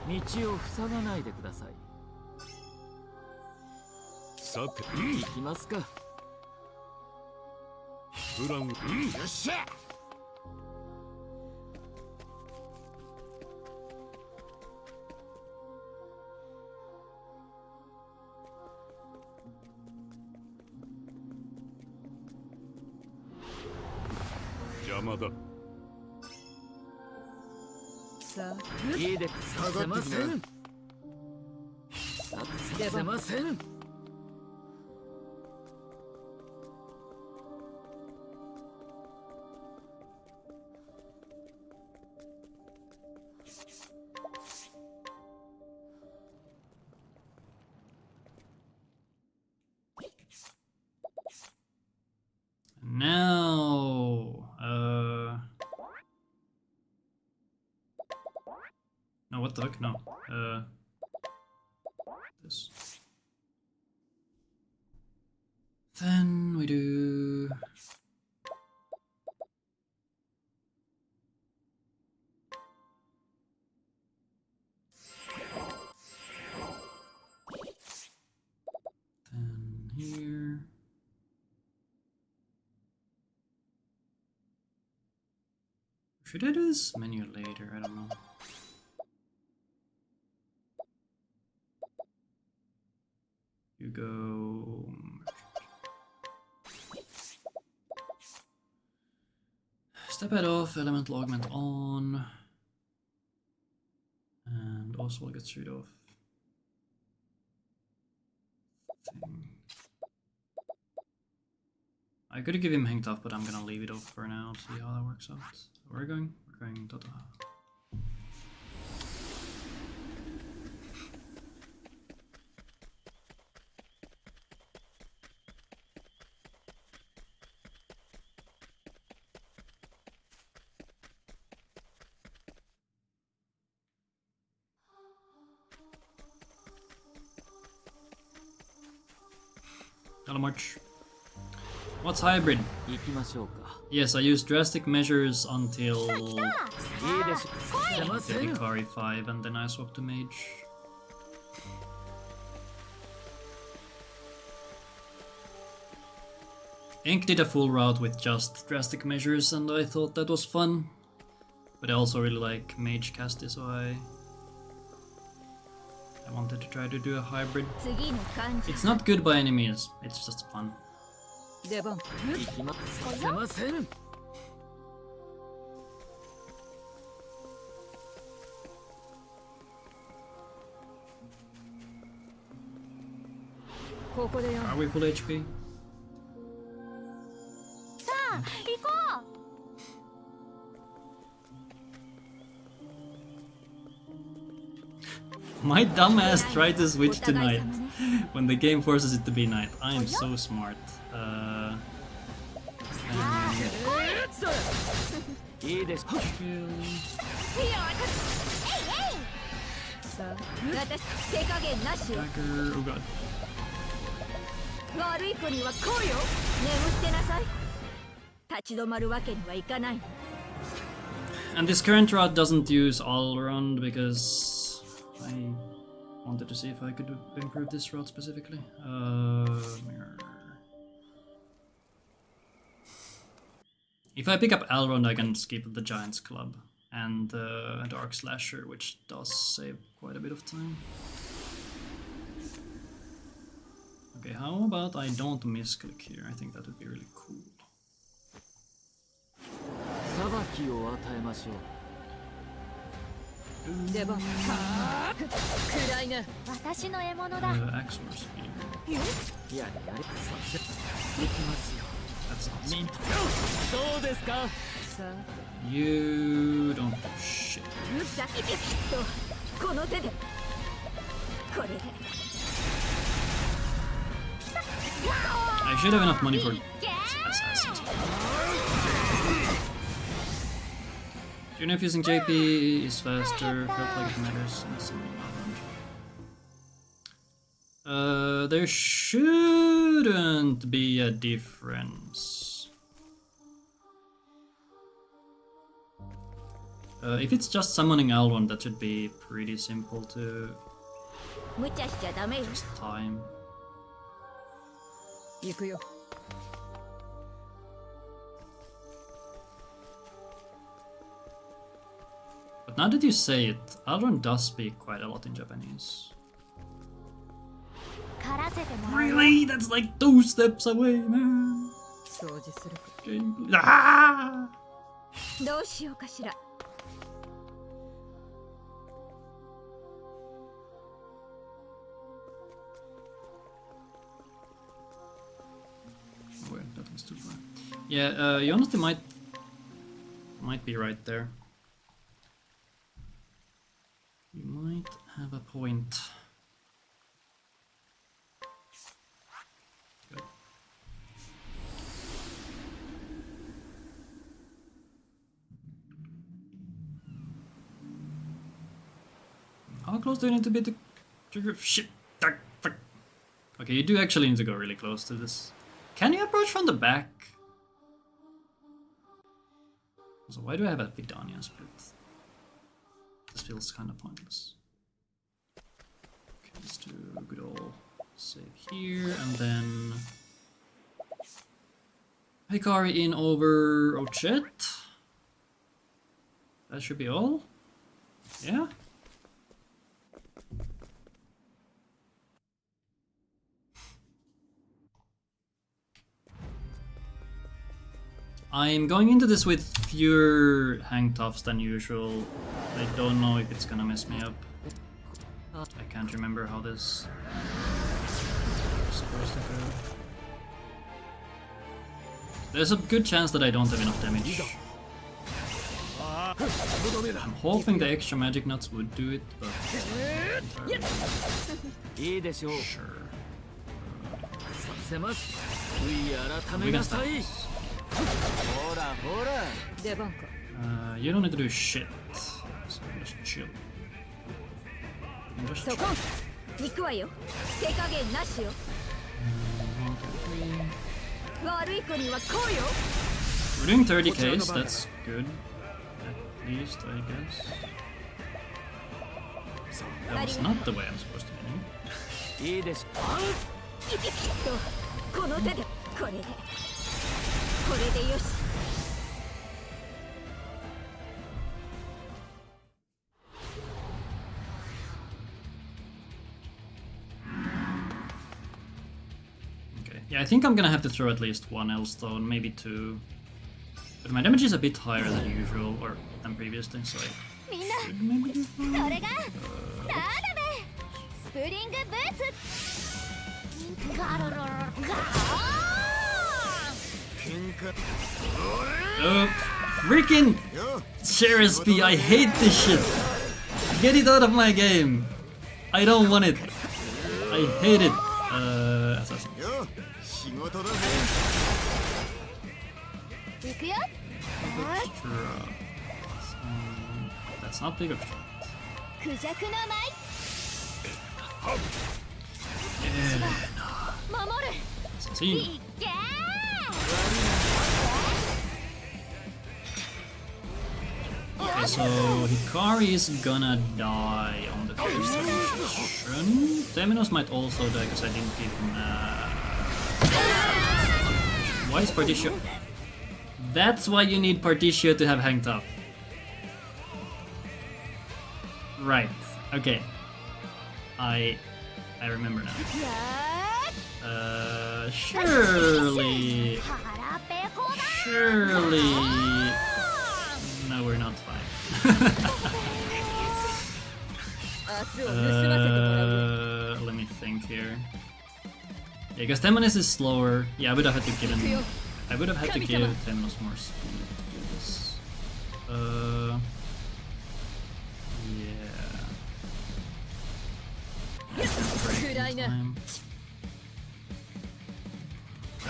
道を塞がないでください。さて、行きますか。プラン、よっしゃ。邪魔だ。さあ、いいです。させません。させません。 No, what? the fuck? No. This. Then we do... Then here... Should I do this menu later? I don't know. You go... Step head off, elemental augment on. And Oswald gets rid of thing. I could give him hang tough, but I'm gonna leave it off for now, see how that works out. Where are we going? We're going Dota. Hello, March. What's hybrid? 行きましょうか。 Yes, I used drastic measures until いいでしょう。出ませ the ん。 Ikari 5 and then I swapped to Mage. Ink did a full route with just drastic measures and I thought that was fun. But I also really like Mage Castti, so I wanted to try to do a hybrid. 次の患者 It's not good by any means, it's just fun. 出番行きませません。ここでや Are we full HP? さあ行こう My dumbass tried to switch to night when the game forces it to be night. I am so smart. いいでしょう。さあ私手加減なしよ Dagger. Oh god. 悪い子には来いよ眠ってなさい立ち止まるわけにはいかない And this current route doesn't use all around because I wanted to see if I could improve this route specifically. Mirror. If I pick up Elrond, I can skip the Giant's Club and Dark Slasher, which does save quite a bit of time. Okay, how about I don't misclick here? I think that would be really cool. 裁きを与えましょう。出番暗いな私の獲物だ Axe or Spear. やれやれ。させ。行きますよ。 That's not ミント。どうですか。さあ You don't do shit. さききっとこの手でこれで I should have enough money for assassins. Do you know if using JP is faster? Felt like it matters in some round. There shouldn't be a difference. If it's just summoning Elrond, that should be pretty simple to 無茶しちゃダメよ just time. 行くよ But now that you say it, Elrond does speak quite a lot in Japanese. 狩らせてもらう Really? That's like 2 steps away, man. 掃除するか Ah! どうしようかしら Oh, wait, that was too far. Yeah, you honestly might be right there. You might have a point. Good. close do you need to be to trigger? Shit! Ah, fuck. Okay, you do actually need to go really close to this. Can you approach from the back? So why do I have a Vidania split? This feels kind of pointless. Okay, let's do a good old save here, and then Hikari in over Ochet. That should be all. Yeah. I'm going into this with fewer hang toughs than usual. I don't know if it's gonna mess me up. I can't remember how this is supposed to go. There's a good chance that I don't have enough damage. I'm hoping the extra magic nuts would do it, but sure. We can stop this. ほらほら 出番か You don't need to do shit, so just chill. Just そ chill. こ行くわよ手加減なしよ 1, 2, 3. 悪い子にはこうよ We're doing 30Ks, that's good. At least, I guess. That was not the way I'm supposed to be. いいでしょとこの手でこれでよし Okay, yeah, I think I'm gonna have to throw at least one L-stone, maybe two. But my damage is a bit higher than usual, or than previously, so I みんな should maybe do そ fine. れがサーダメスプリングブーツガロロロガー Oh, freaking よ Cherisby, I hate this shit! Get it out of my game! I don't want it! I hate it! Assassin. よ仕事だぜ 行くよ Extra. That's not big extra. クジャクの舞 Yeah, 守る assassin. いけー Okay, so Hikari is gonna die on the first transition. Temenos might also die because I didn't give him. Why is Particio? That's why you need Particio to have hang tough. Right. Okay. I remember now. や Surely. ー腹ペコだ Surely. No, we're not fine. 明日を盗ませてもらうよ Let me think here. Yeah, because Temenos is slower. Yeah, I would have had to give him. I would have had to give Temenos more speed to do this. Yeah. That's gonna break in time.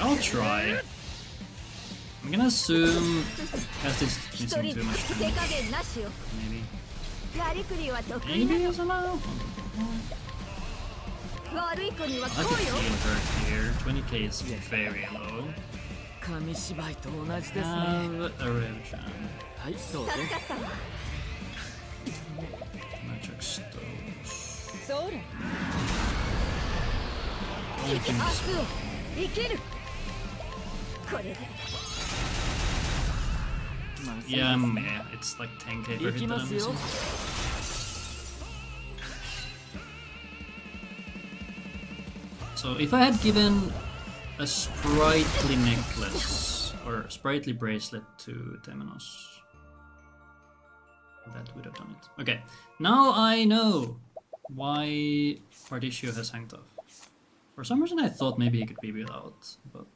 I'll try. I'm gonna assume Casti's 一 missing 人 too much 手 damage. 加減なしよ Maybe. やりくりは得意 Maybe な as well. 悪い子には I こ could うよ heal her here. 20k is very low. 紙芝居と同じですね Have a rev jam. はいそうね助かったわ Magic stones. そうだ Only 明 thing 日 is を生きるこれで yeah, it's like 10k per 行き hit that ま I'm すよ missing. So if I had given a sprightly necklace or sprightly bracelet to Temenos, that would have done it. Okay, now I know why Particio has hanged off. For some reason I thought maybe he could be without, but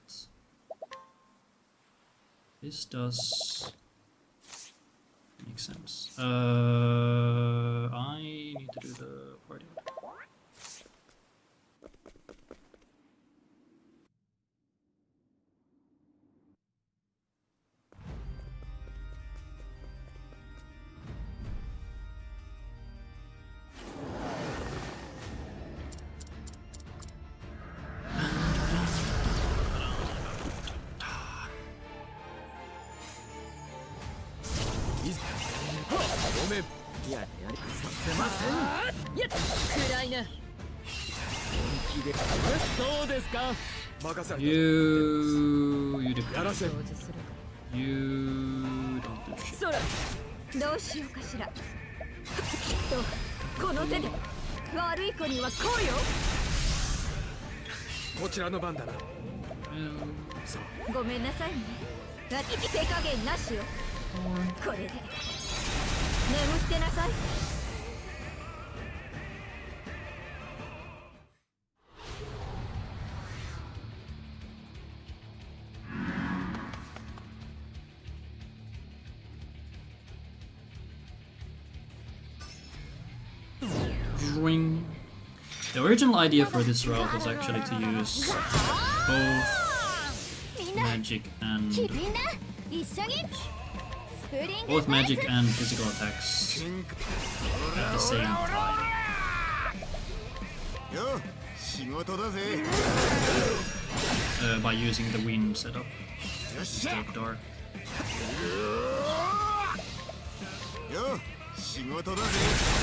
this does make sense. I need to do the party. ごめん。やれやれさせません。やっ暗いな。本気でどうですか。任された。 You do. やらせん。掃除する You don't do shit. そらどうしようかしら。きっとこの手で悪い子には来いよ。こちらの番だな。 Well, ごめんなさいね。手加減なしよ。これで眠ってなさい。ring. The original idea for this route was actually to use both magic and physical attacks at the same time. よ、仕事だぜ。 By using the wind setup よっしゃ。 instead of dark. よ、仕事だぜ。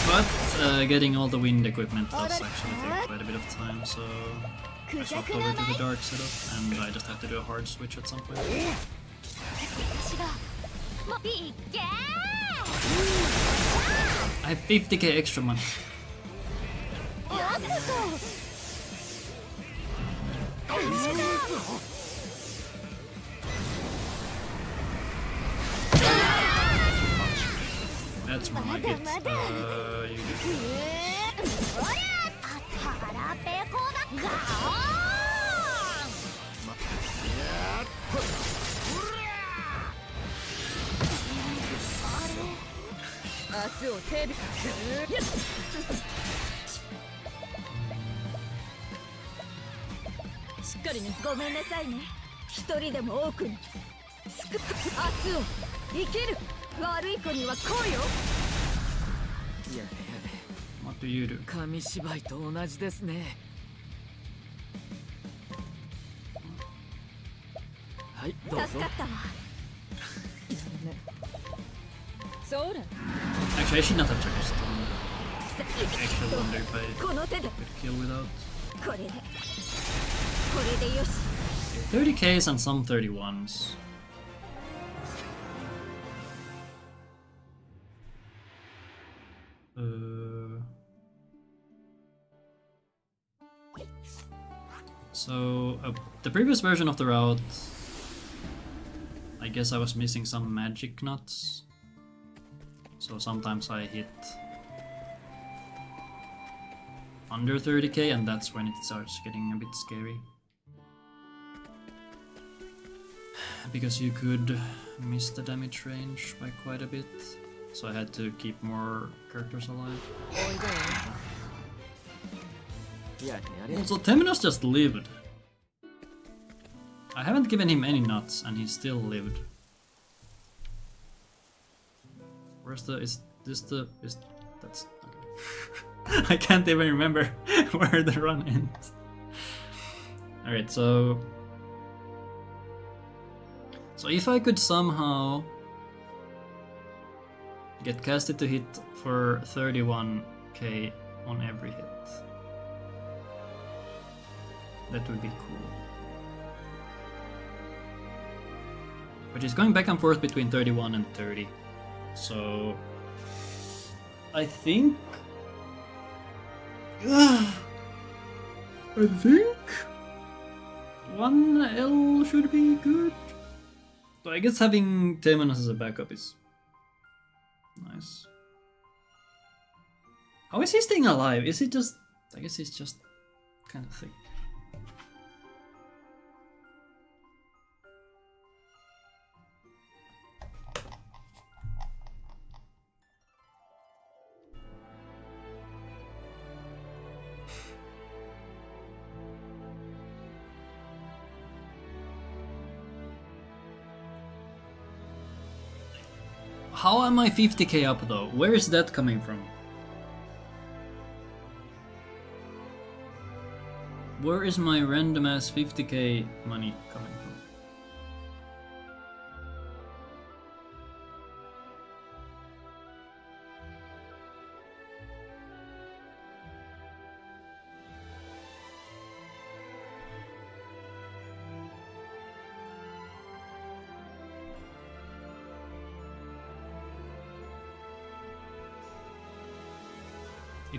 But getting all the wind equipment does actually take quite a bit of time, so I swapped over to the dark setup, and I just have to do a hard switch at some point. I have 50k extra money. That's more like it. You do. 明日を手引しっかりね。ごめんなさいね。一人でも多くに明日を生きる悪い子には来いよ。やれやれ What do you do? 紙芝居と同じですね。はいどうぞ。助かったわ。そうだ。 Actually, I should not have checked this. I actually wonder if I この手で could kill without. これでよし。 30ks and some 31s. So, the previous version of the route, I guess I was missing some magic nuts. So sometimes I hit under 30k, and that's when it starts getting a bit scary. Because you could miss the damage range by quite a bit. So I had to keep more characters alive. やれやれ Also, Temenos just lived. I haven't given him any nuts, and he still lived. Where's the... is this the... is... that's... okay. I can't even remember where the run ends. Alright, so... So if I could somehow get Castti to hit for 31k on every hit, that would be cool. But he's going back and forth between 31 and 30. So I think I think 1L should be good. So I guess having Temenos as a backup is nice. How is he staying alive? Is he just... I guess he's just kind of thick. How am I 50k up though? Where is that coming from? Where is my random ass 50k money coming from?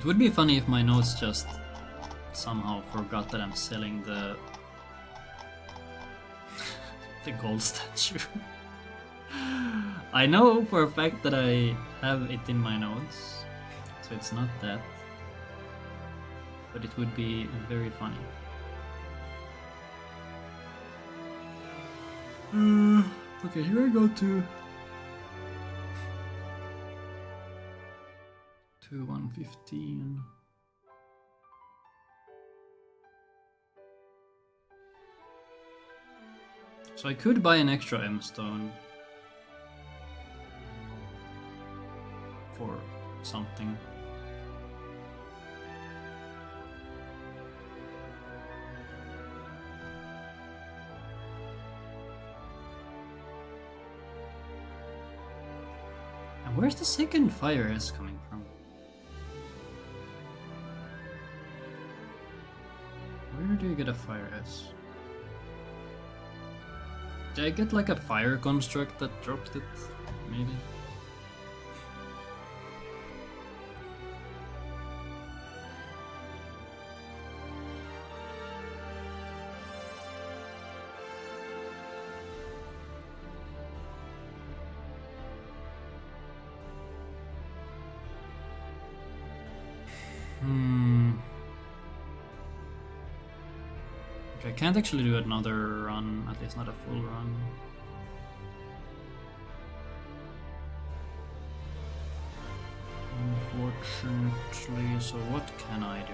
It would be funny if my notes just somehow forgot that I'm selling the the gold statue. I know for a fact that I have it in my notes, so it's not that. But it would be very funny. Okay, here I go to 115. So I could buy an extra M stone for something. And where's the second fire S coming from? Where do you get a fire S? Did I get like a fire construct that dropped it? Maybe? Okay, I can't actually do another run, at least not a full run. Unfortunately, so what can I do?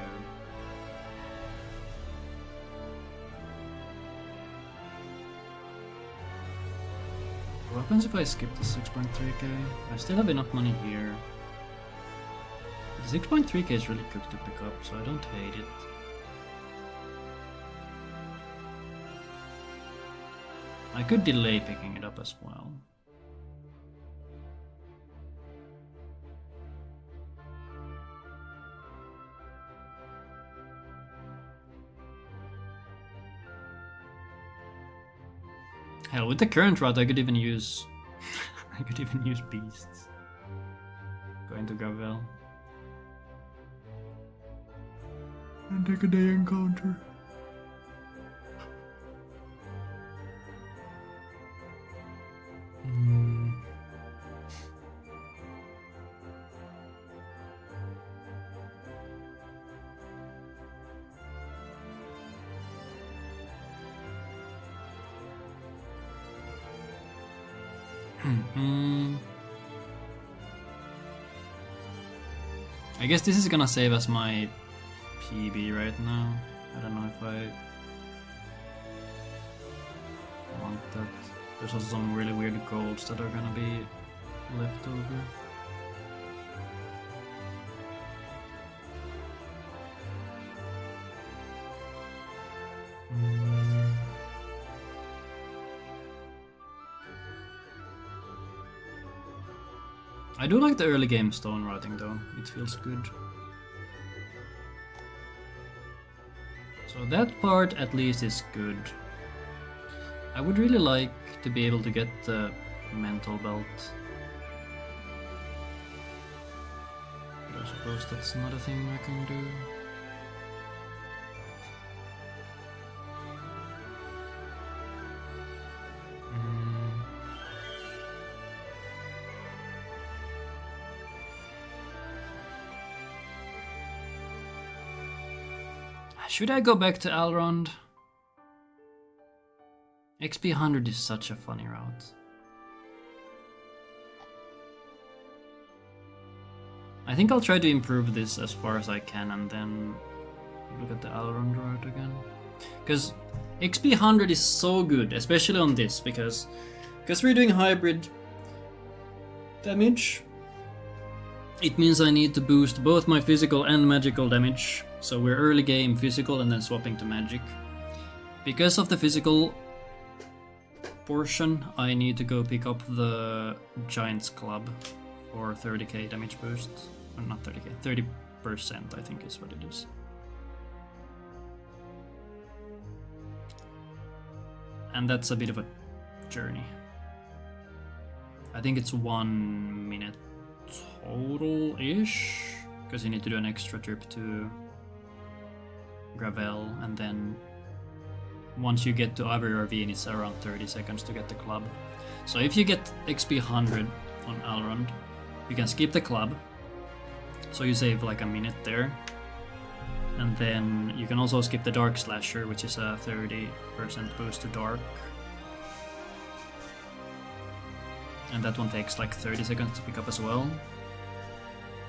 What happens if I skip the 6.3k? I still have enough money here. The 6.3k is really quick to pick up, so I don't hate it. I could delay picking it up as well. Hell, with the current route I could even use I could even use beasts. Going to Gavel. And take a day encounter. I guess this is gonna save us my PB right now. I don't know if I want that. There's also some really weird golds that are gonna be left over. I do like the early game stone routing though, it feels good. So that part at least is good. I would really like to be able to get the mental belt. But I suppose that's not a thing I can do. Should I go back to Alrond? XP 100 is such a funny route. I think I'll try to improve this as far as I can and then look at the Alrond route again. Because XP 100 is so good, especially on this, because we're doing hybrid damage. It means I need to boost both my physical and magical damage. So we're early game physical and then swapping to magic. Because of the physical portion, I need to go pick up the Giant's Club for 30k damage boost. Or not 30k, 30% I think is what it is. And that's a bit of a journey. I think it's 1 minute total-ish. because you need to do an extra trip to Gravel, and then once you get to Ivory Ravine, it's around 30 seconds to get the club. So if you get XP 100 on Alrond, you can skip the club, so you save like a minute there. And then you can also skip the Dark Slasher, which is a 30% boost to Dark. And that one takes like 30 seconds to pick up as well.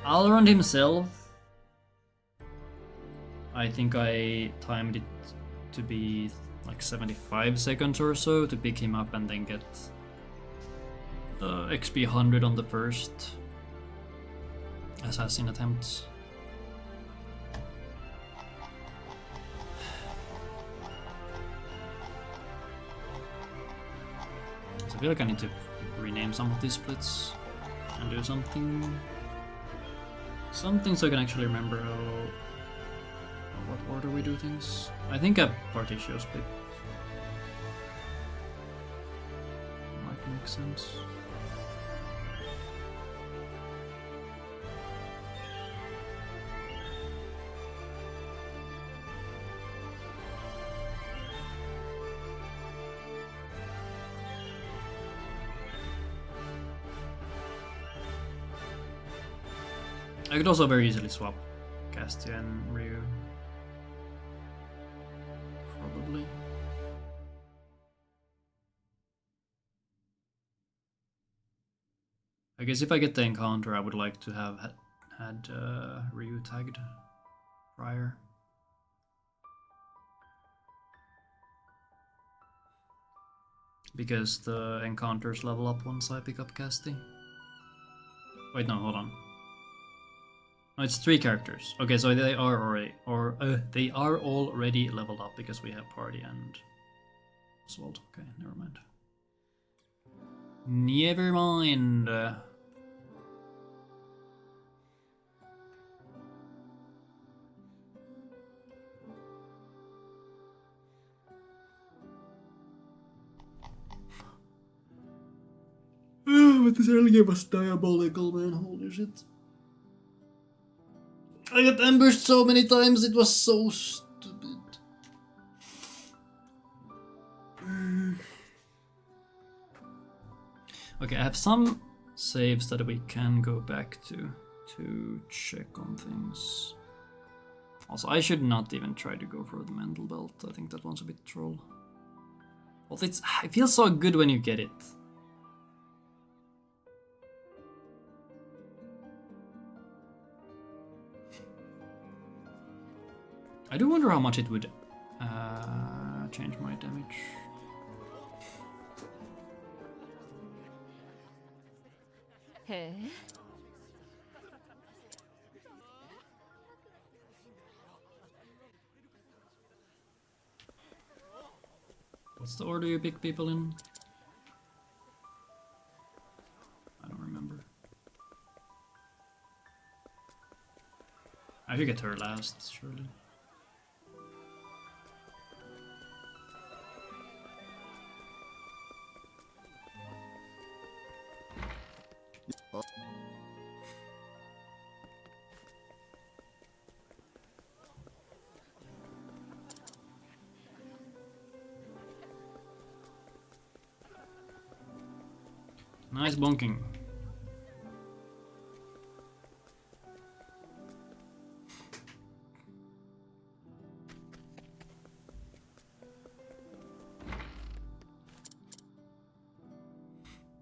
Alrond himself, I think I timed it to be like 75 seconds or so to pick him up and then get the XP 100 on the first assassin attempts. So I feel like I need to rename some of these splits and do something so I can actually remember what order we do things. I think a partitio split might make sense. I could also very easily swap Castti and Ryu. Probably. I guess if I get the encounter, I would like to have had Ryu tagged prior. Because the encounters level up once I pick up Castti. Wait, no, hold on. No, it's 3 characters. Okay, so they are already leveled up because we have Party and Oswald. Okay, never mind. Never mind. But this early game was diabolical, man. Holy shit. I got ambushed so many times, it was so stupid. Okay, I have some saves that we can go back to check on things. Also, I should not even try to go for the mental belt. I think that one's a bit troll. Well, it feels so good when you get it. I do wonder how much it would change my damage. Hey. What's the order you pick people in? I don't remember. I should get her last, surely. Nice bonking.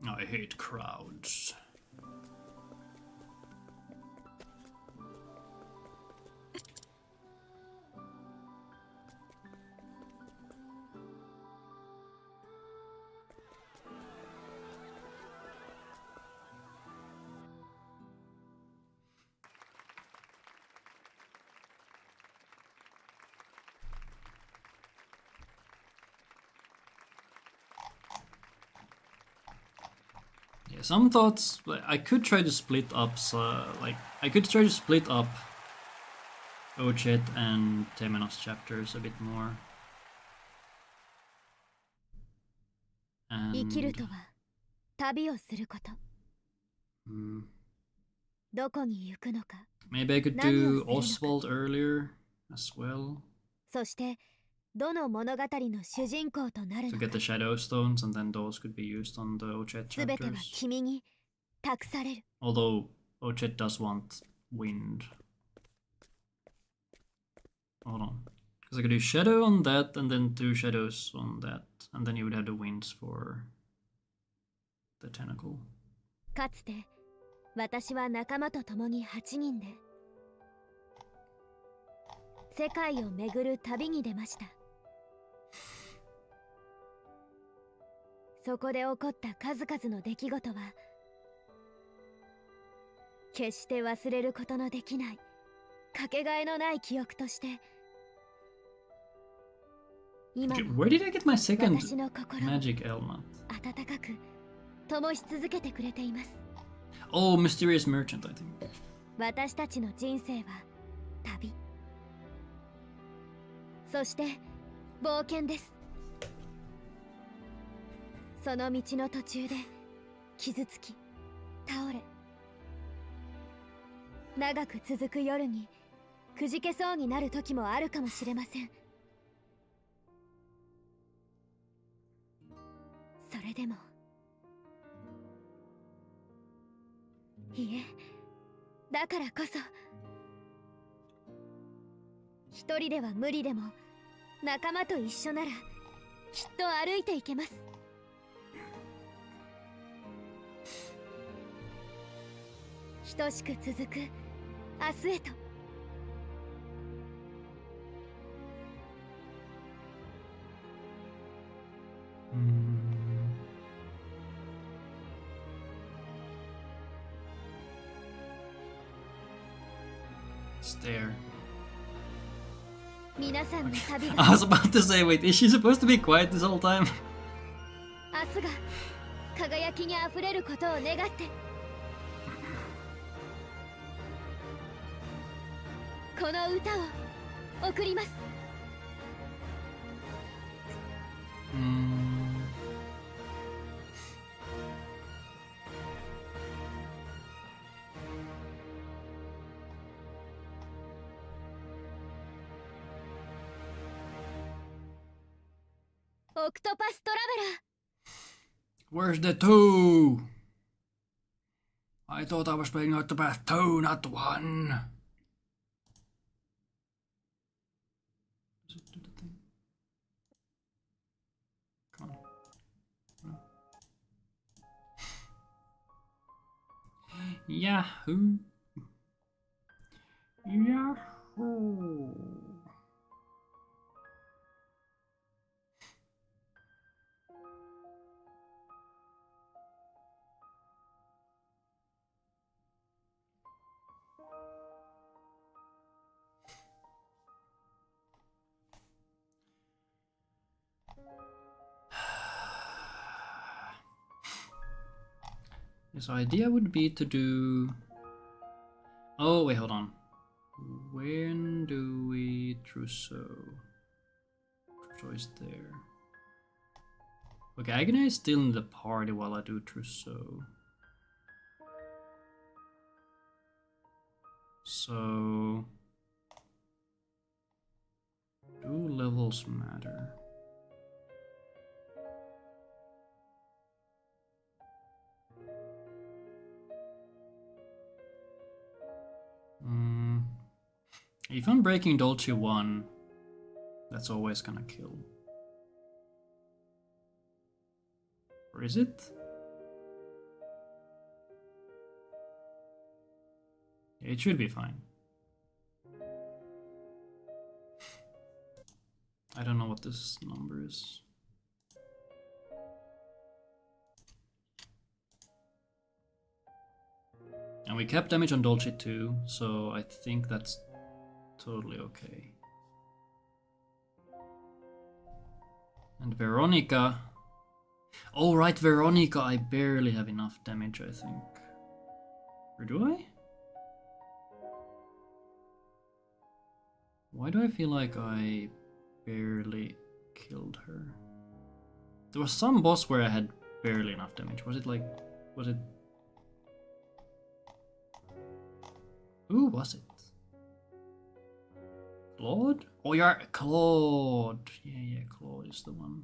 I hate crowds. Yeah, some thoughts, I could try to split up, I could try to split up Ochet and Temenos chapters a bit more. And どこに行くのか。 Maybe I could 何を do するのか。 Oswald earlier as well そしてどの物語の主人公となる to の get か。 the Shadow Stones, and then those could be used on the Ochet すべては chapters. 君に託される。 Although Ochet does want wind. Hold on. Because I could do Shadow on that, and then 2 shadows on that, and then you would have the winds for the tentacle. かつて私は仲間と共に8人で世界を巡る旅に出ました。そこで起こった数々の出来事は決して忘れることのできないかけがえのない記憶として今 Okay, も where did I get my second 私の心を magic element? 温かく灯し続けてくれています。 Oh, Mysterious Merchant, I think. 私たちの人生は旅、そして冒険です。その道の途中で傷つき倒れ、長く続く夜にくじけそうになる時もあるかもしれません。それでもいえ、だからこそ一人では無理でも仲間と一緒ならきっと歩いていけます。等しく続く明日へと。Stare. 皆さんの旅が I was about to say, wait, is she supposed to be quiet this whole time? 明日が輝きにあふれることを願ってこの歌を送ります。オクトパストラベラー Where's the two? I thought I was playing out the path 2, not 1. Does it do the thing? Come on. No. Yahoo! Yahoo! This idea would be to do... Oh, wait, hold on. When do we trousseau? Trousseau is there. Okay, Agony is still in the party while I do trousseau. So... do levels matter? If I'm breaking Dolce 1, that's always gonna kill. Or is it? It should be fine. I don't know what this number is. And we kept damage on Dolce 2, so I think that's totally okay. And Veronica... Oh right, Veronica, I barely have enough damage, I think. Or do I? Why do I feel like I barely killed her? There was some boss where I had barely enough damage. Was it like... was it... Who was it? Claude? Oh, you're Claude. Yeah, Claude is the one.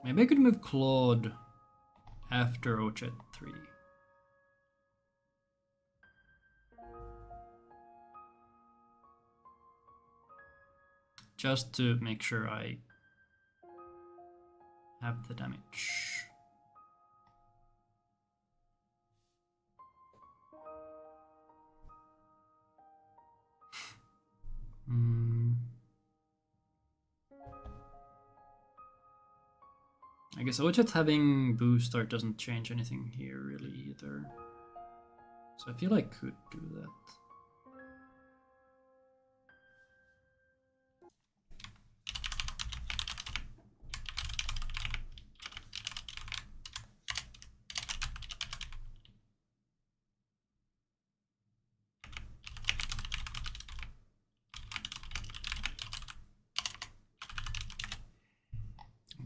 Maybe I could move Claude after Ochet 3. Just to make sure I have the damage. I guess Ochet having boost art doesn't change anything here really either. So I feel I could do that.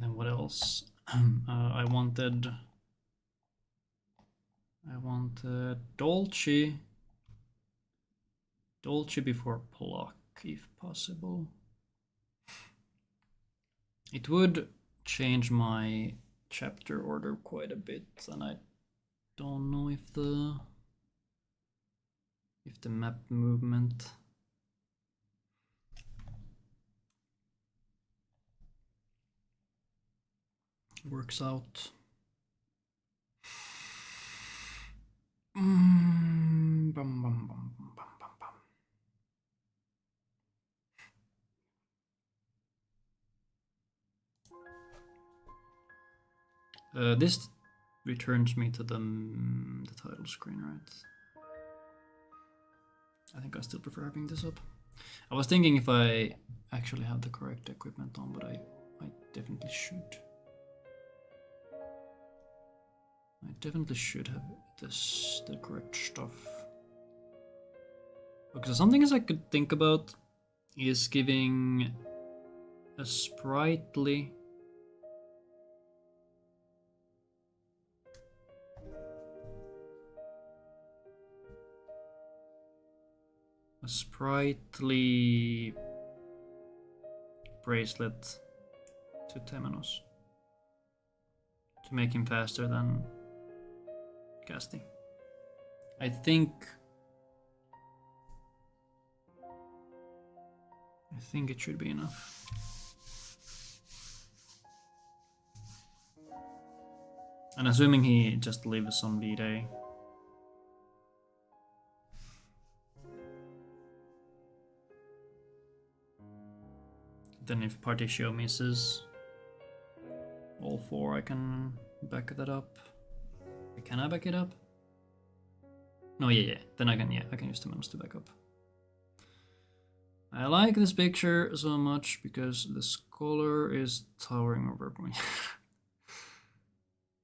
Then what else? I wanted Dolce before Pluck, if possible. It would change my chapter order quite a bit, and I don't know if the map movement works out. Bum, bum, bum, bum, bum, bum. This returns me to the title screen, right? I think I still prefer having this up. I was thinking if I actually have the correct equipment on, but I definitely should. I definitely should have the correct stuff. Because something else I could think about is giving a sprightly bracelet to Temenos to make him faster than Castti. I think it should be enough. And assuming he just lives on V-Day. Then if Particio misses all 4, I can back that up. Can I back it up? No, yeah. Then I can use the mouse to back up. I like this picture so much because the scholar is towering over me.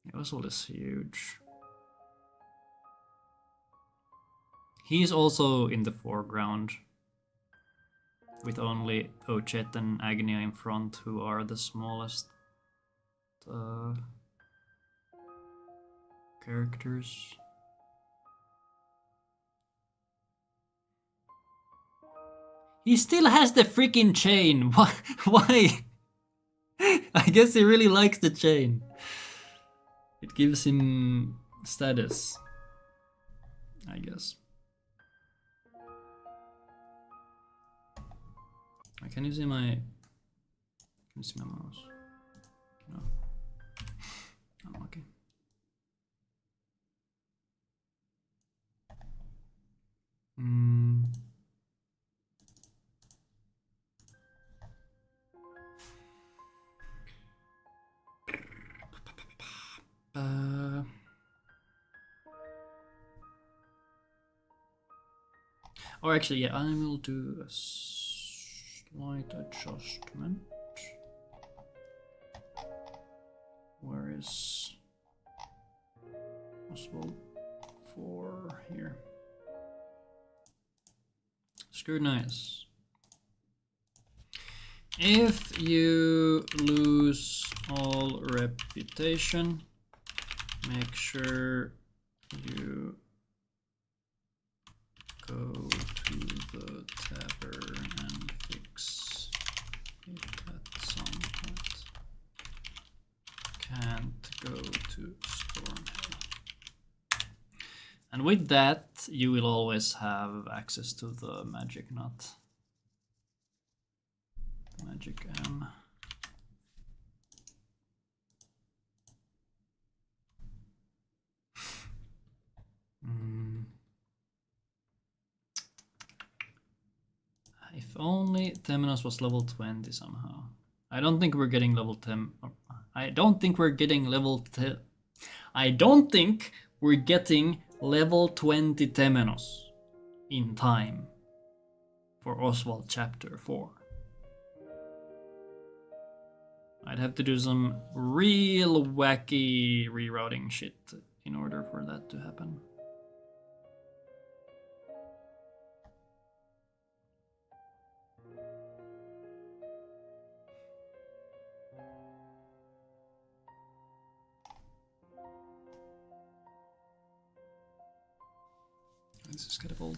It was all this huge. He's also in the foreground, with only Ochet and Agnia in front, who are the smallest characters. He still has the freaking chain. Why? I guess he really likes the chain. It gives him status, I guess. Can you see my mouse? No. Unlucky. Or actually, yeah, I will do a slight adjustment. Where is possible 4 here? Scrutinize. If you lose all reputation. Make sure you go to the tavern and fix it at some point. Can't go to Stormhill. And with that, you will always have access to the magic nut. Magic M. If only Temenos was level 20 somehow. I don't think we're getting level 10. I don't think we're getting level 10. I don't think we're getting level 20 Temenos in time for Oswald Chapter 4. I'd have to do some real wacky rerouting shit in order for that to happen. This is kind of old.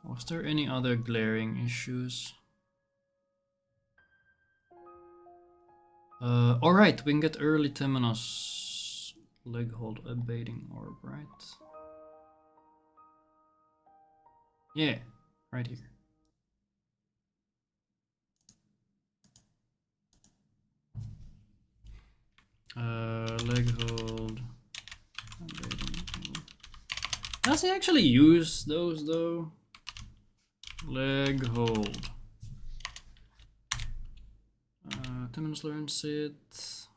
Was there any other glaring issues? Alright, we can get early Temenos leg hold abating orb, right? Yeah, right here. Leg hold abating orb. Does he actually use those though? Leg hold. Temenos learns it.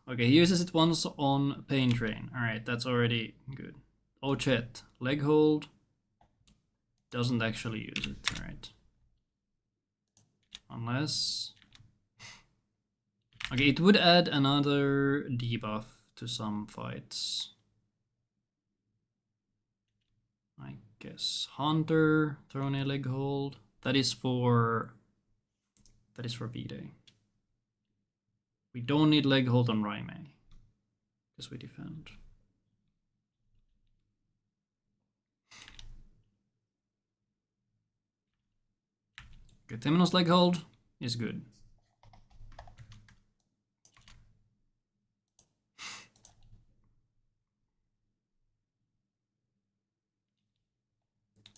Okay, he uses it once on Pain Train. Alright, that's already good. Ochet, leg hold. Doesn't actually use it, alright. Unless... Okay, it would add another debuff to some fights. I guess. Hunter, thrown a leg hold. That is for B-Day. We don't need leg hold on Raimei, because we defend. Okay, Temenos leg hold is good.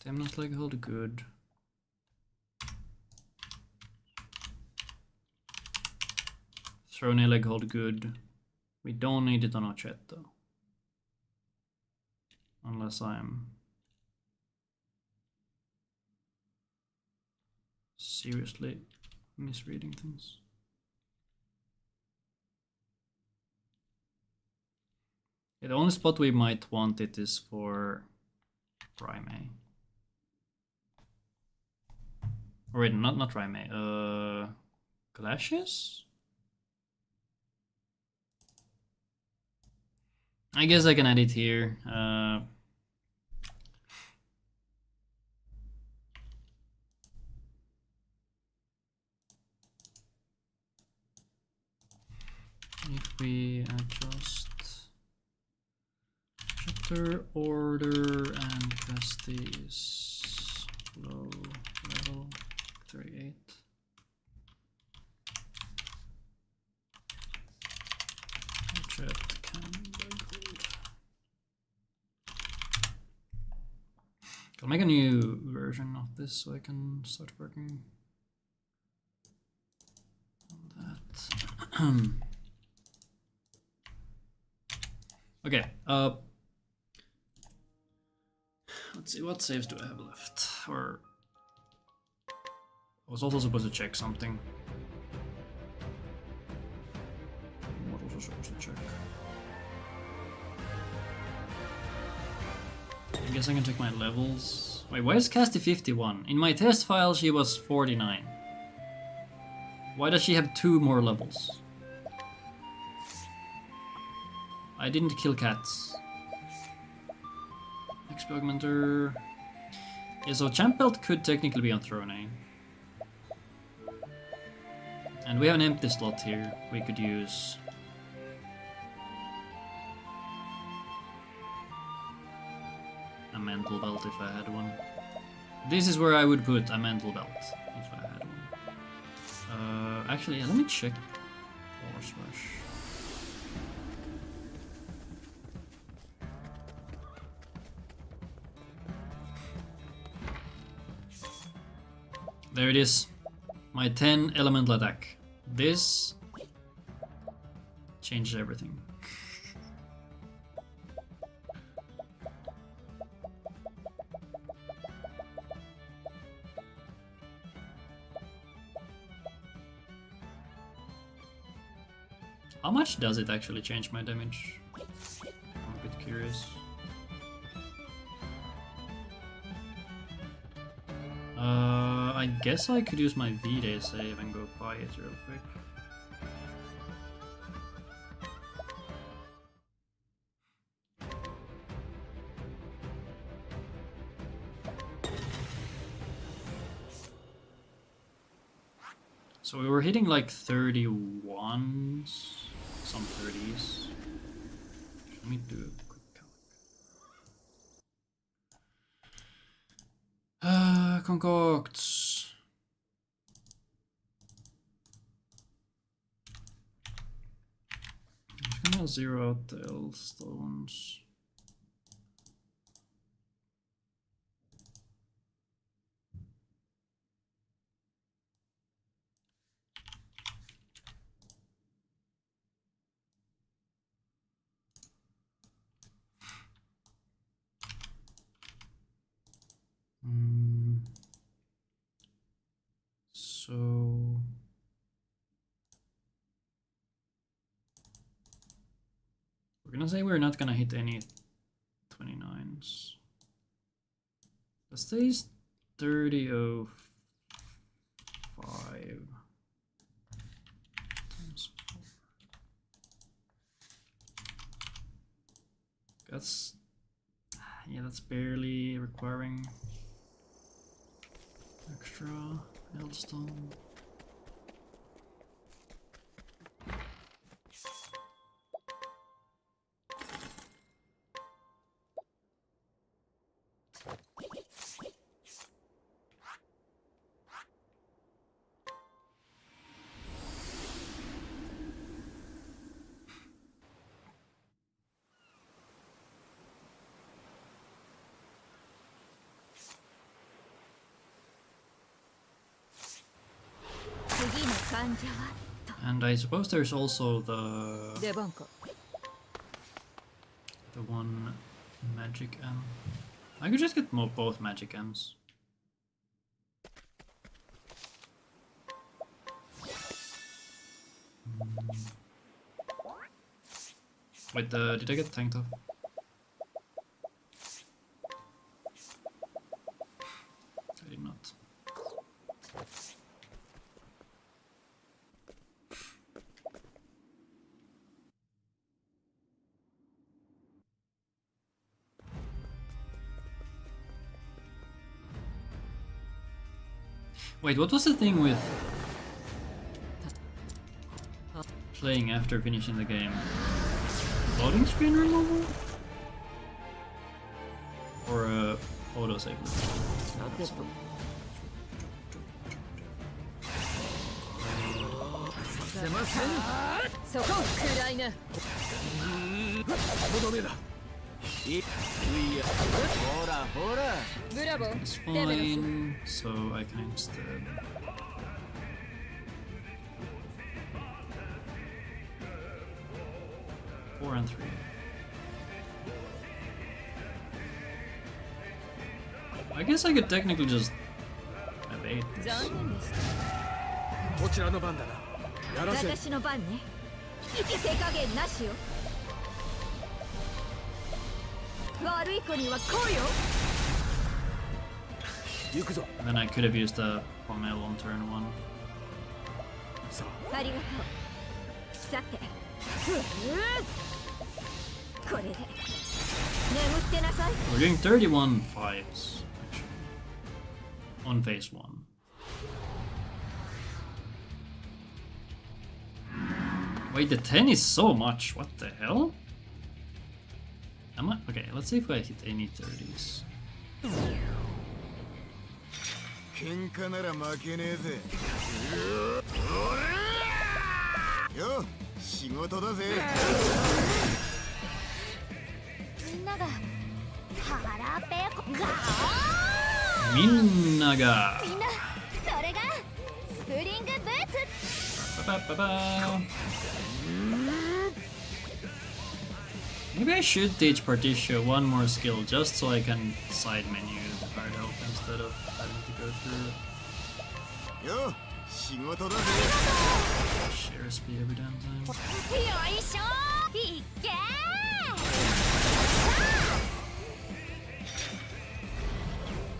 Temenos leg hold good. Thrown a leg hold good. We don't need it on Ochet though. Unless I'm seriously misreading things. Yeah, the only spot we might want it is for Raimei. Or wait, not Raimei. Glacius? I guess I can add it here. If we adjust chapter order and Castti is low level 38. Chat can leg hold. I'll make a new version of this so I can start working on that. Okay, let's see, what saves do I have left? Or I was also supposed to check something. What was I supposed to check? I guess I can check my levels. Wait, why is Castti 51? In my test file she was 49. Why does she have 2 more levels? I didn't kill cats. XP augmenter. Yeah, so champ belt could technically be on throne A. And we have an empty slot here. We could use a mental belt if I had one. This is where I would put a mental belt if I had one. Actually, yeah, let me check force rush. There it is. My 10 elemental attack. This changes everything. How much does it actually change my damage? I'm a bit curious. I guess I could use my V-Day save and go buy it real quick. So we were hitting like 31s, some 30s. Let me do a quick calc. Concocts. I'm gonna zero out the L stones. So we're gonna say we're not gonna hit any 29s. Let's say 30.05 times 4. That's, yeah, that's barely requiring extra Hellstone. And I suppose there's also the one magic M. I could just get both magic M's. Wait, did I get tanked off? I did not. Wait, what was the thing with playing after finishing the game? Loading screen removal? Or autosave? いやほらほらブラボー It's fine, so I can instead. Four and three. I guess I could technically just evade this. 残念でしこちらの番だな。やらたせ。私の番ね手加減なしよ悪い子にはこうよ行くぞ。 And then I could have used a Pommel on turn one. さありがとうさてこれで眠ってなさい We're doing 31 fives, actually. On phase one. Wait, the 10 is so much. What the hell? Am I? Okay, let's see if I hit any 30s. 喧嘩なら負けねえぜ。よ、仕事だぜ。みんなが腹ペコガ Minnaga! みんなそれがスプリングブーツ Ba-ba-ba-ba. Maybe I should teach Partitia one more skill just so I can side menu the hard help instead of having to go through よ、仕事だぜ。 share speed every damn time. よいしょいっけー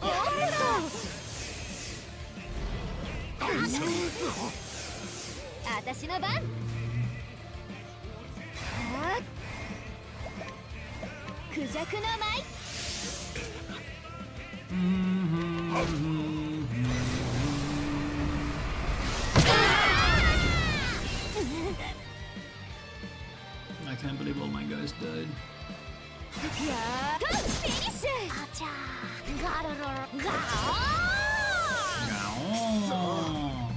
お私の番クジャクの舞 I can't believe all my guys died. いやーフィニッシュあちゃーガロロロガオ Gao.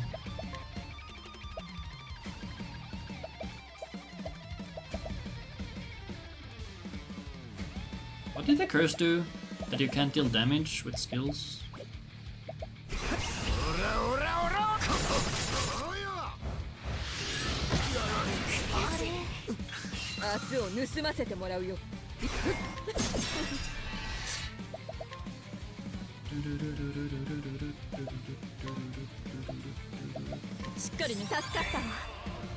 What did the curse do? That you can't deal damage with skills? オラオラオラ。およ。明日を盗ませてもらうよ。しっかりね。助かったわ。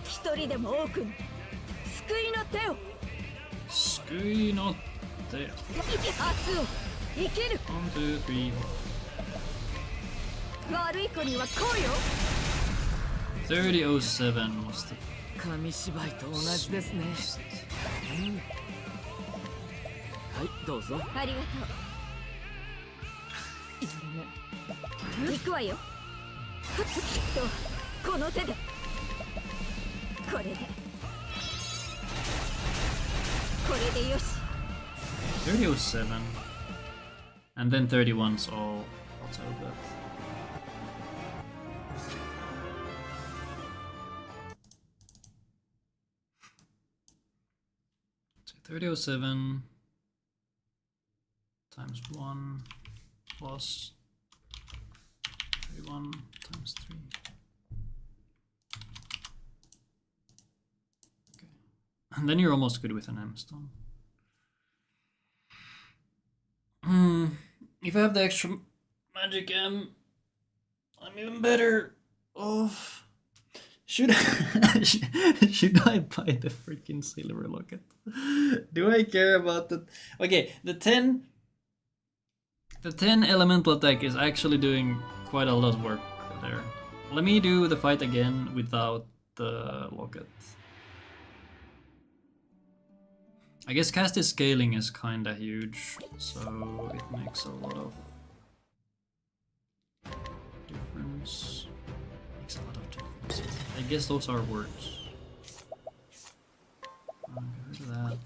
一人でも多くに救いの手を。 Screw not there. 明日を生きる 1, 2, 3, 悪い子にはこうよ 3007 was the 紙芝居と同じですね。はいどうぞ。ありがとう行くわよきっとこの手でこれでよし 3007. And then 31's all also good. So 3007 times 1 plus 31 times 3. Okay. And then you're almost good with an M stone. If I have the extra magic M, I'm even better off. Should should I buy the freaking silver locket? Do I care about that? Okay, the 10 elemental attack is actually doing quite a lot of work there. Let me do the fight again without the locket. I guess Castti scaling is kinda huge, so it makes a lot of difference. Makes a lot of difference. I guess those are words. Get rid of that.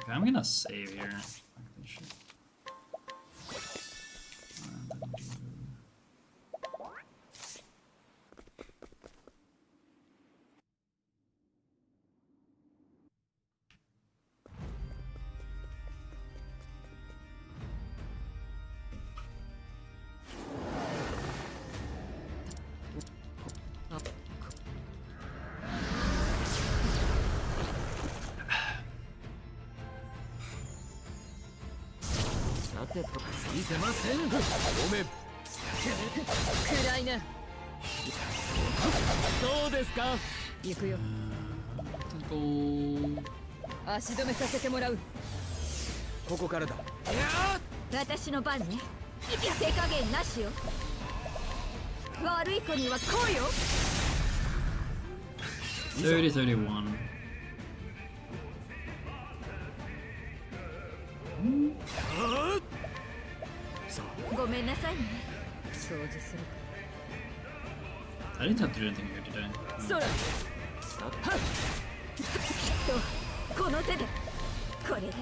Okay, I'm gonna save here. Like this shit. And then do... てと見せません。ごめん。暗いな。どうですか。行くよ。 Go. 足止めさせてもらう。ここからだ。私の番ね。手加減なしよ。悪い子にはこうよ。 30, 31. ごめんなさいね。掃除する。 I didn't have to do anything here today. そら。とこの手でこれで眠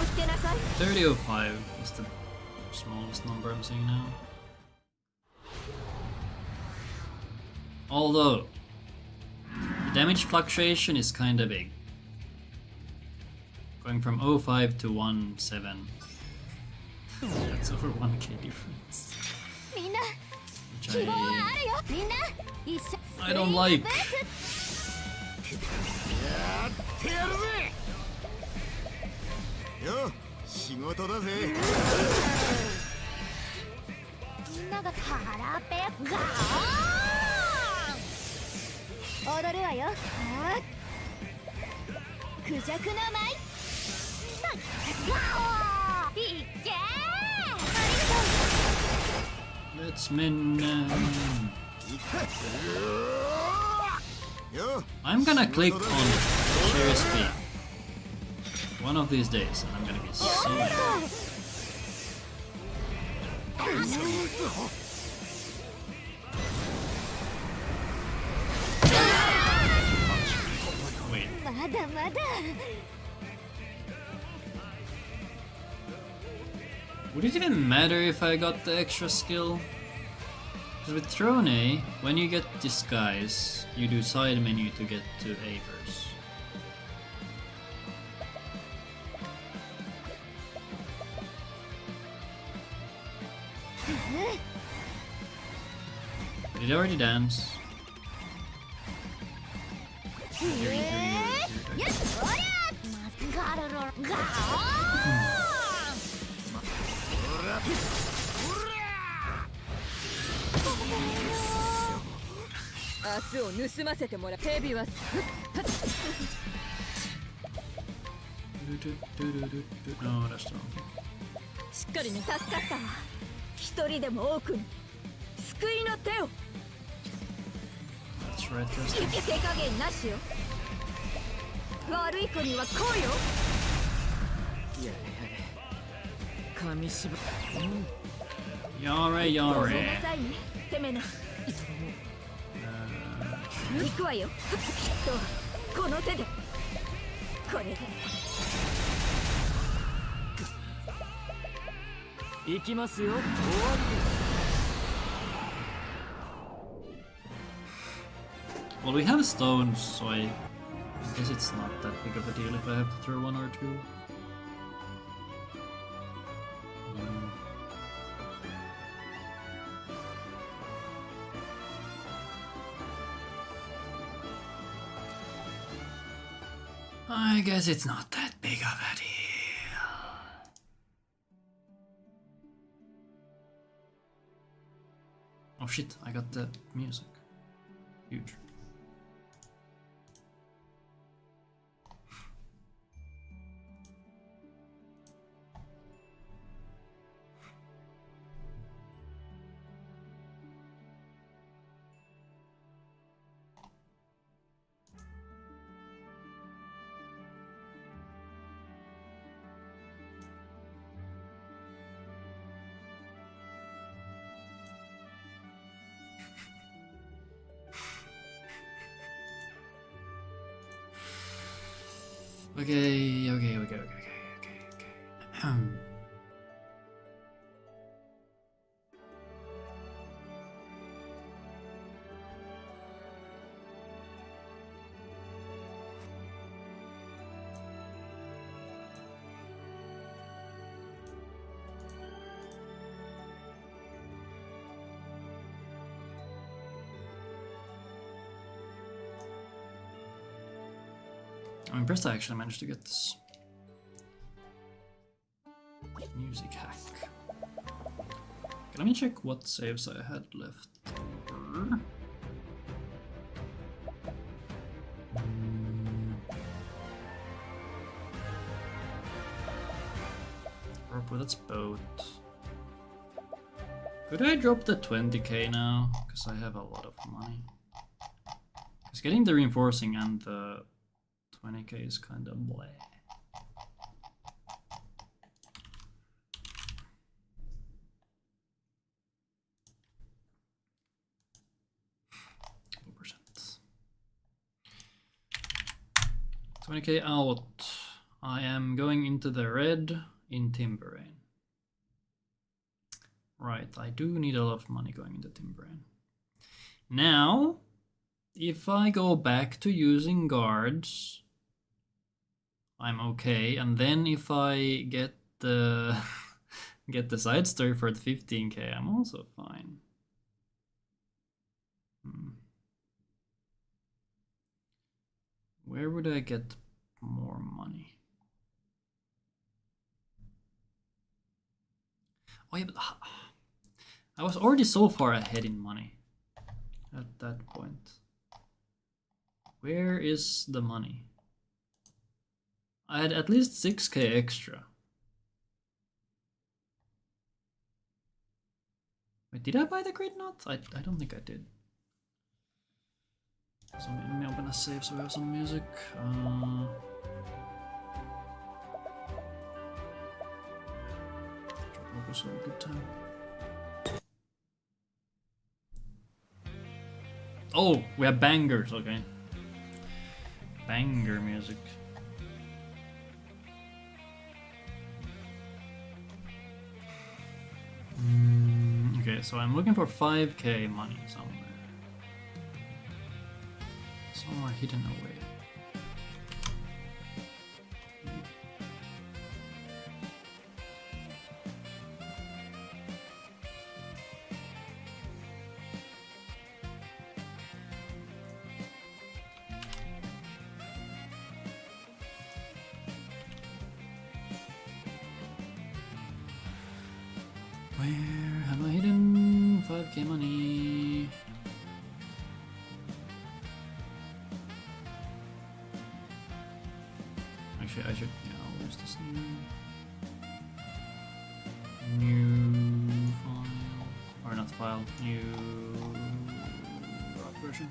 ってなさい。 3005 is the smallest number I'm seeing now. Although, the damage fluctuation is kinda big. Going from 05 to 17. That's over 1k difference. みんな Which 希望はあるよ。みんな一緒。 I don't like. やってやるぜ。よ、仕事だぜ。みんなが腹ペッガーン踊るわよ。クジャクの舞ガーいっけー。 Let's min. よ、 I'm gonna click on share speed one of these days, and I'm gonna be so angry. Wait, まだまだ。 would it even matter if I got the extra skill? Because with Throne A, when you get Disguise, you do side menu to get to Avers. Did it already dance? Here,よし、おりゃガロロガ明日を盗ませてもらう。ヘビは No, that's wrong. しっかりね。助かったわ。一人でも多くに救いの手を。 That's right, that's 手加減なしよ。悪い子にはこうよ。やれやれ。紙芝居。Yare, ごめんな yare. さいね。てめなし。行くわよ。とこの手でこれで。 行きますよ。終わり Well, we have stones, so I guess it's not that big of a deal if I have to throw one or two. I guess it's not that big of a deal. Oh shit, I got the music. Huge. Okay. I'm impressed I actually managed to get this Let me check what saves I had left. Purple, that's boat. Could I drop the 20k now? Because I have a lot of money. Because getting the reinforcing and the 20k is kind of bleh. %. 20k out. I am going into the red in Timberrain. Right, I do need a lot of money going into Timberrain. Now, if I go back to using guards, I'm okay. And then if I get the get the side story for the 15k, I'm also fine. Where would I get more money? Oh yeah, but I was already so far ahead in money at that point. Where is the money? I had at least 6k extra. Wait, did I buy the great knot? I don't think I did. So let me open a save so we have some music. Was a good time. Oh, we have bangers, okay. Banger music. Okay, so I'm looking for 5k money somewhere. Somewhere hidden away. Where have I hidden 5k money? Actually, I should, yeah, where's this new file, or not file, new rock version.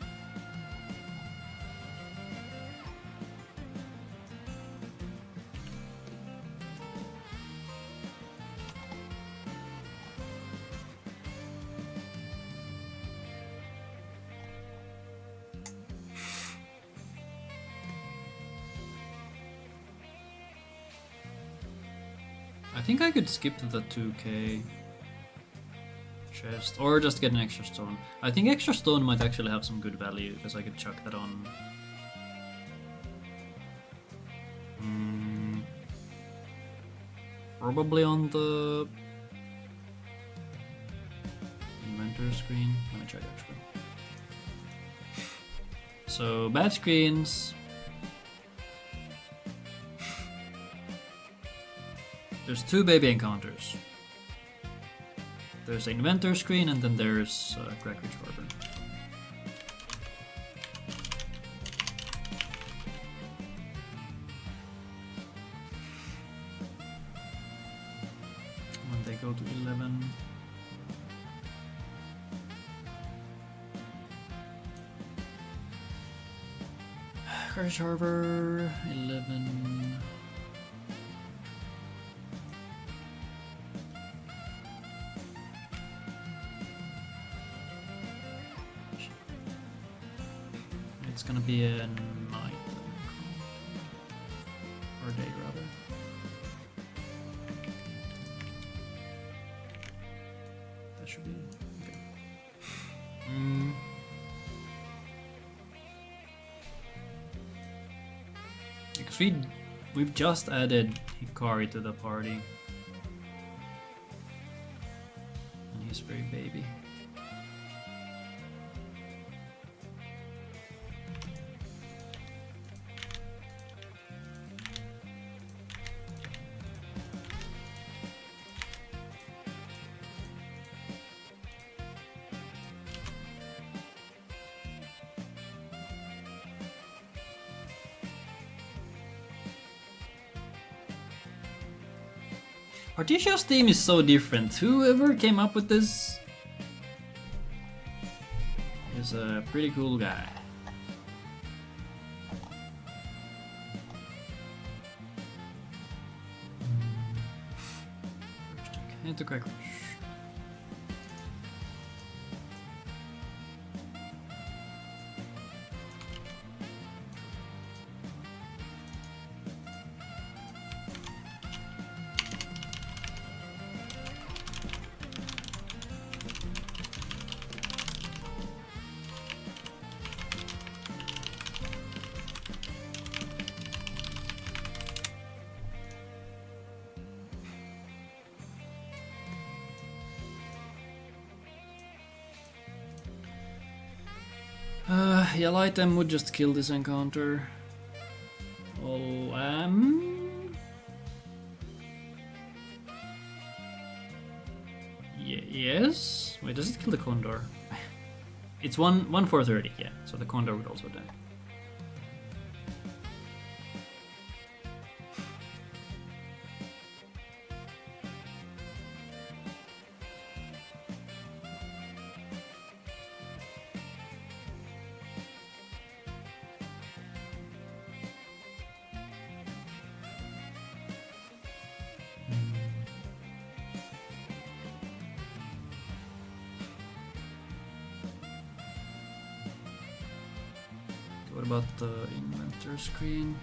I think I could skip the 2k chest, or just get an extra stone. I think extra stone might actually have some good value, because I could chuck that on. Probably on the inventory screen. Let me check actually. So, bad screens. There's two baby encounters. There's the inventor screen and then there's Cracker's Harbor. When they go to 11. Cracker's Harbor, 11. It's gonna be a night or day rather. That should be okay. Because we've just added Hikari to the party, and he's very baby. Partition's theme is so different. Whoever came up with this is a pretty cool guy. Inte quite crush. Yellow item would just kill this encounter. Oh, yes? Wait, does it kill the condor? It's 1 for 30, yeah, so the condor would also die. What about the inventor screen?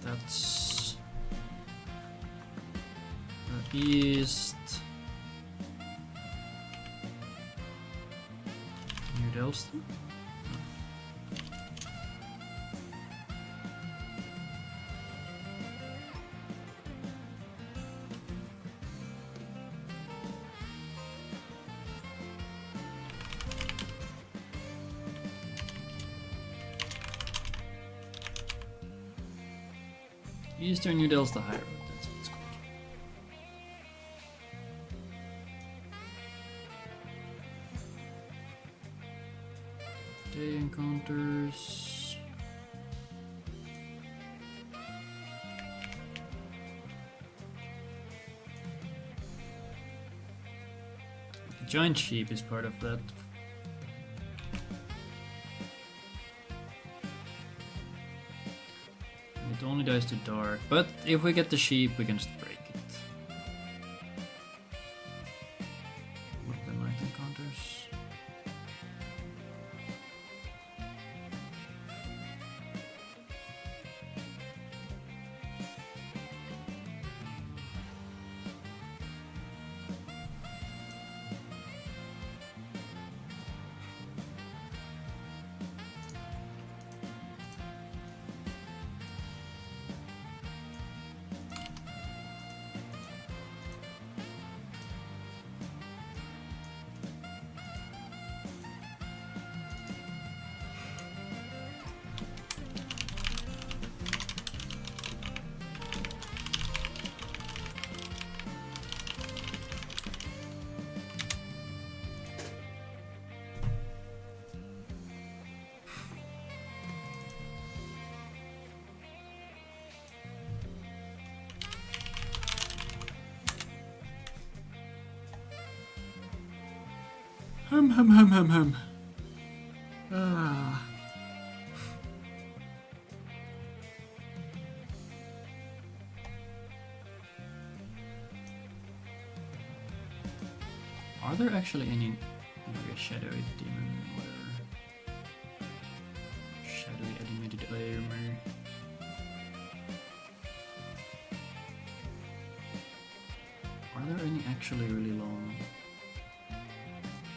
That's east near Derusting. Eastern New Delta High Road, that's what it's called. Day encounters. The giant sheep is part of that. It only dies to dark, but if we get the sheep, we can just break it. What the night encounters? Hum. Ah. Are there actually any like a shadowy demon or shadowy animated armor? Are there any actually really long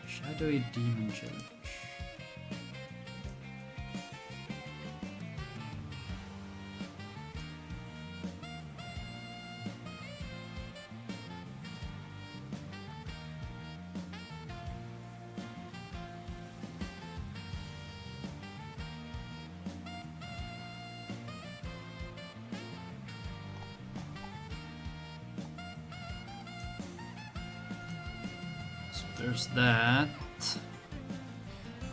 shadowy demon jellyfish? There's that.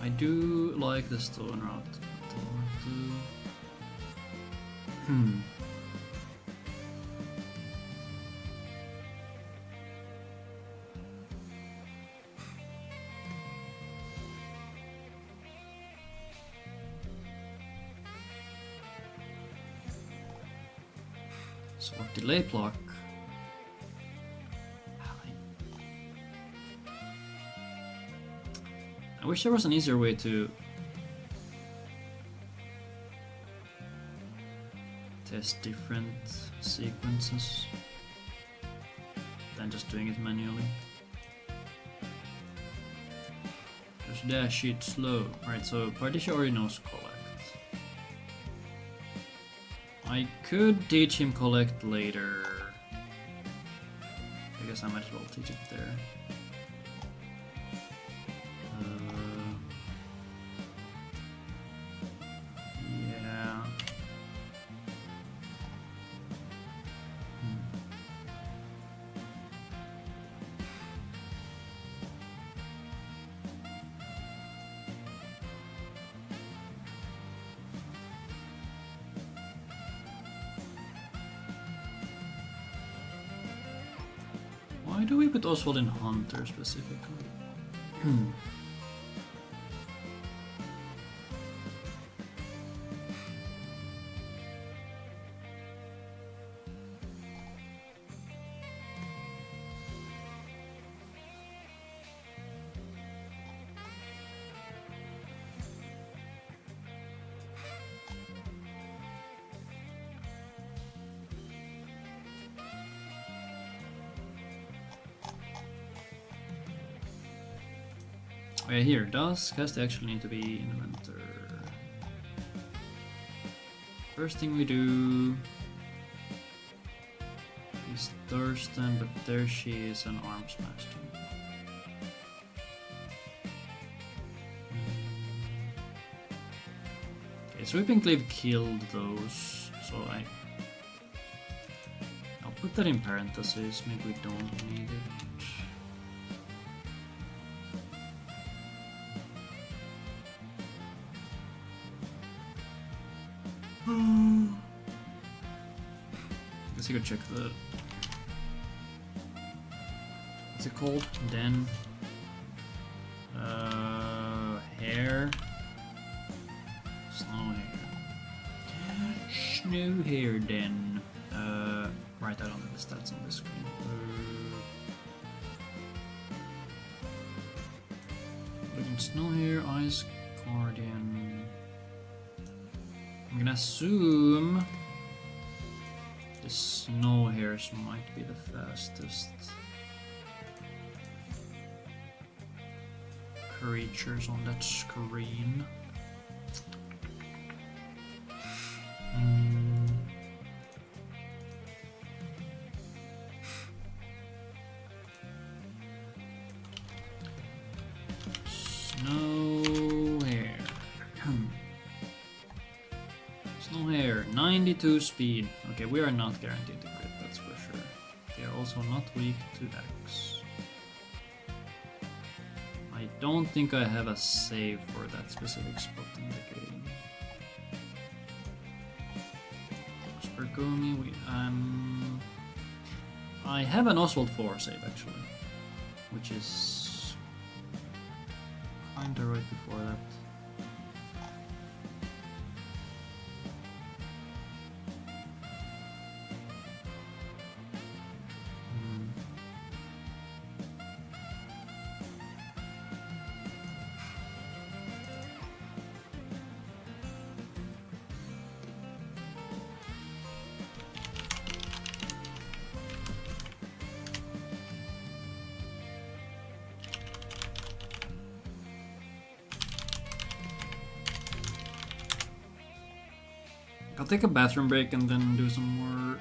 I do like the stone route. Sort delay block. I wish there was an easier way to test different sequences than just doing it manually. Just dash it slow. Right, so Partition already knows collect. I could teach him collect later. I guess I might as well teach it there. Yeah. Why do we put Oswald in Hunter specifically? Okay, here, does Castti actually need to be inventor? First thing we do is Thurston, but there she is an arms master. Okay, Sweeping Cleave killed those, so I'll put that in parentheses, maybe we don't need it. Guess you could check the. What's it called? Den. Hair. Snow hair. Snow hair den. Right, I don't have the stats on this screen. Looking snow hair, ice guardian. I'm gonna assume the snow hairs might be the fastest creatures on that screen. Snow hair. Snow hair, 92 speed. Okay, we are not guaranteed to crit, that's for sure. They are also not weak to X. I don't think I have a save for that specific spot in the game. Spergomi, I have an Oswald 4 save actually, which is kinda right before that. I'll take a bathroom break and then do some more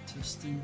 testing.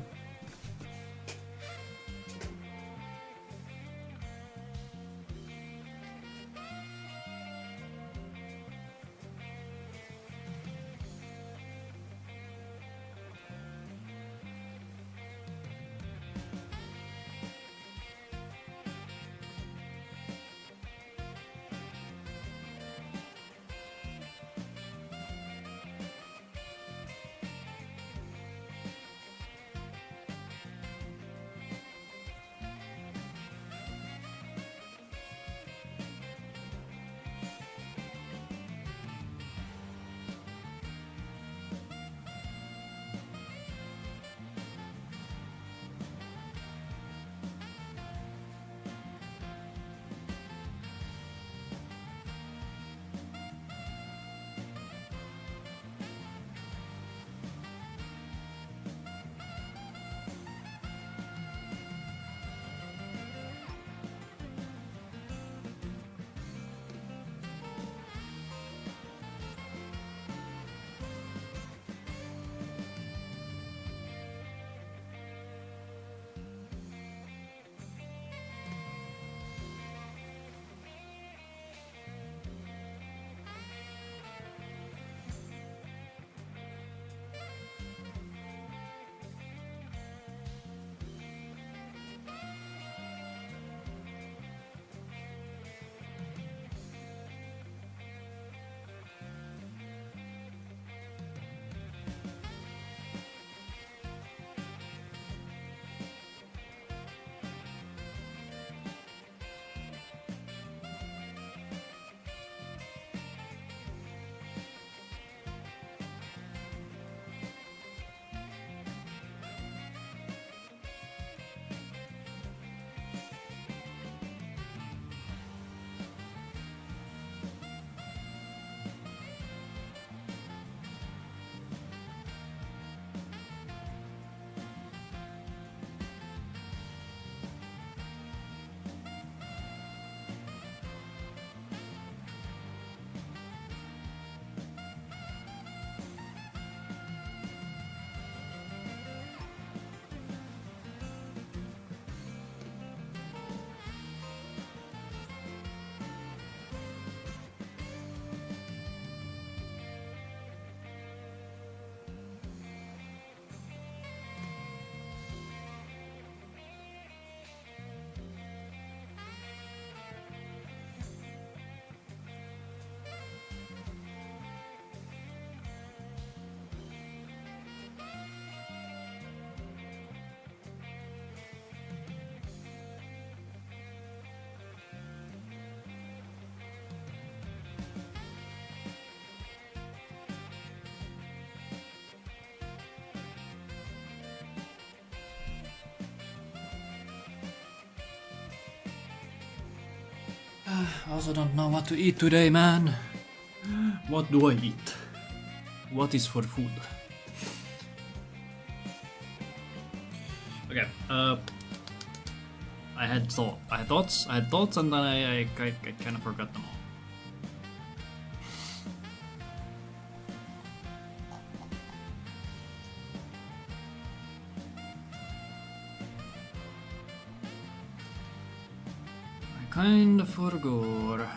I also don't know what to eat today, man. What do I eat? What is for food? Okay, I had thoughts, and then I kind of forgot them all. I kind of forgot.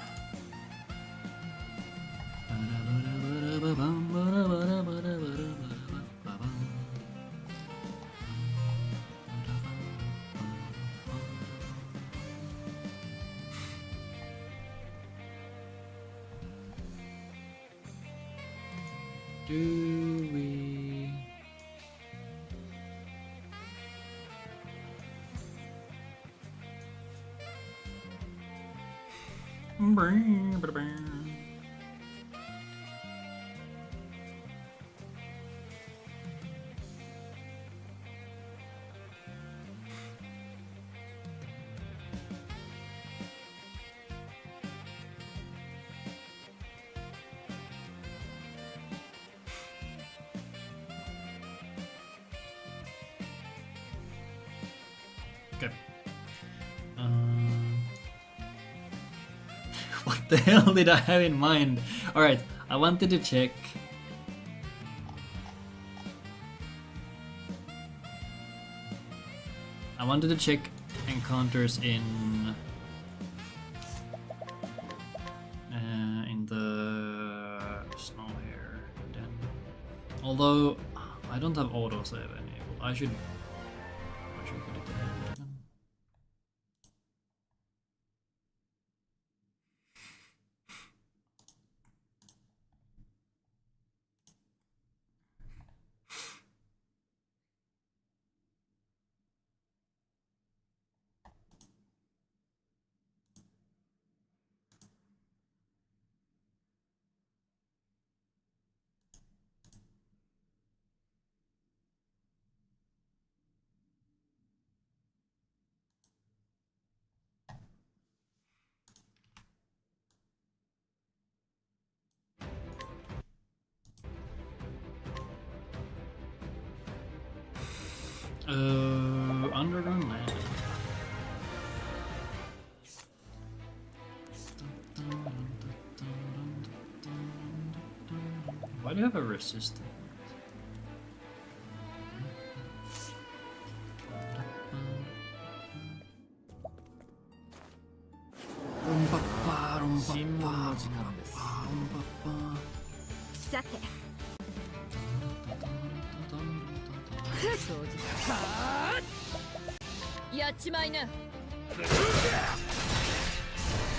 Do we? Okay. What the hell did I have in mind? Alright, I wanted to check. I wanted to check encounters in the snow here. Then, although I don't have autosave enabled, I should put it in. Underground land. Why do you have a resistance?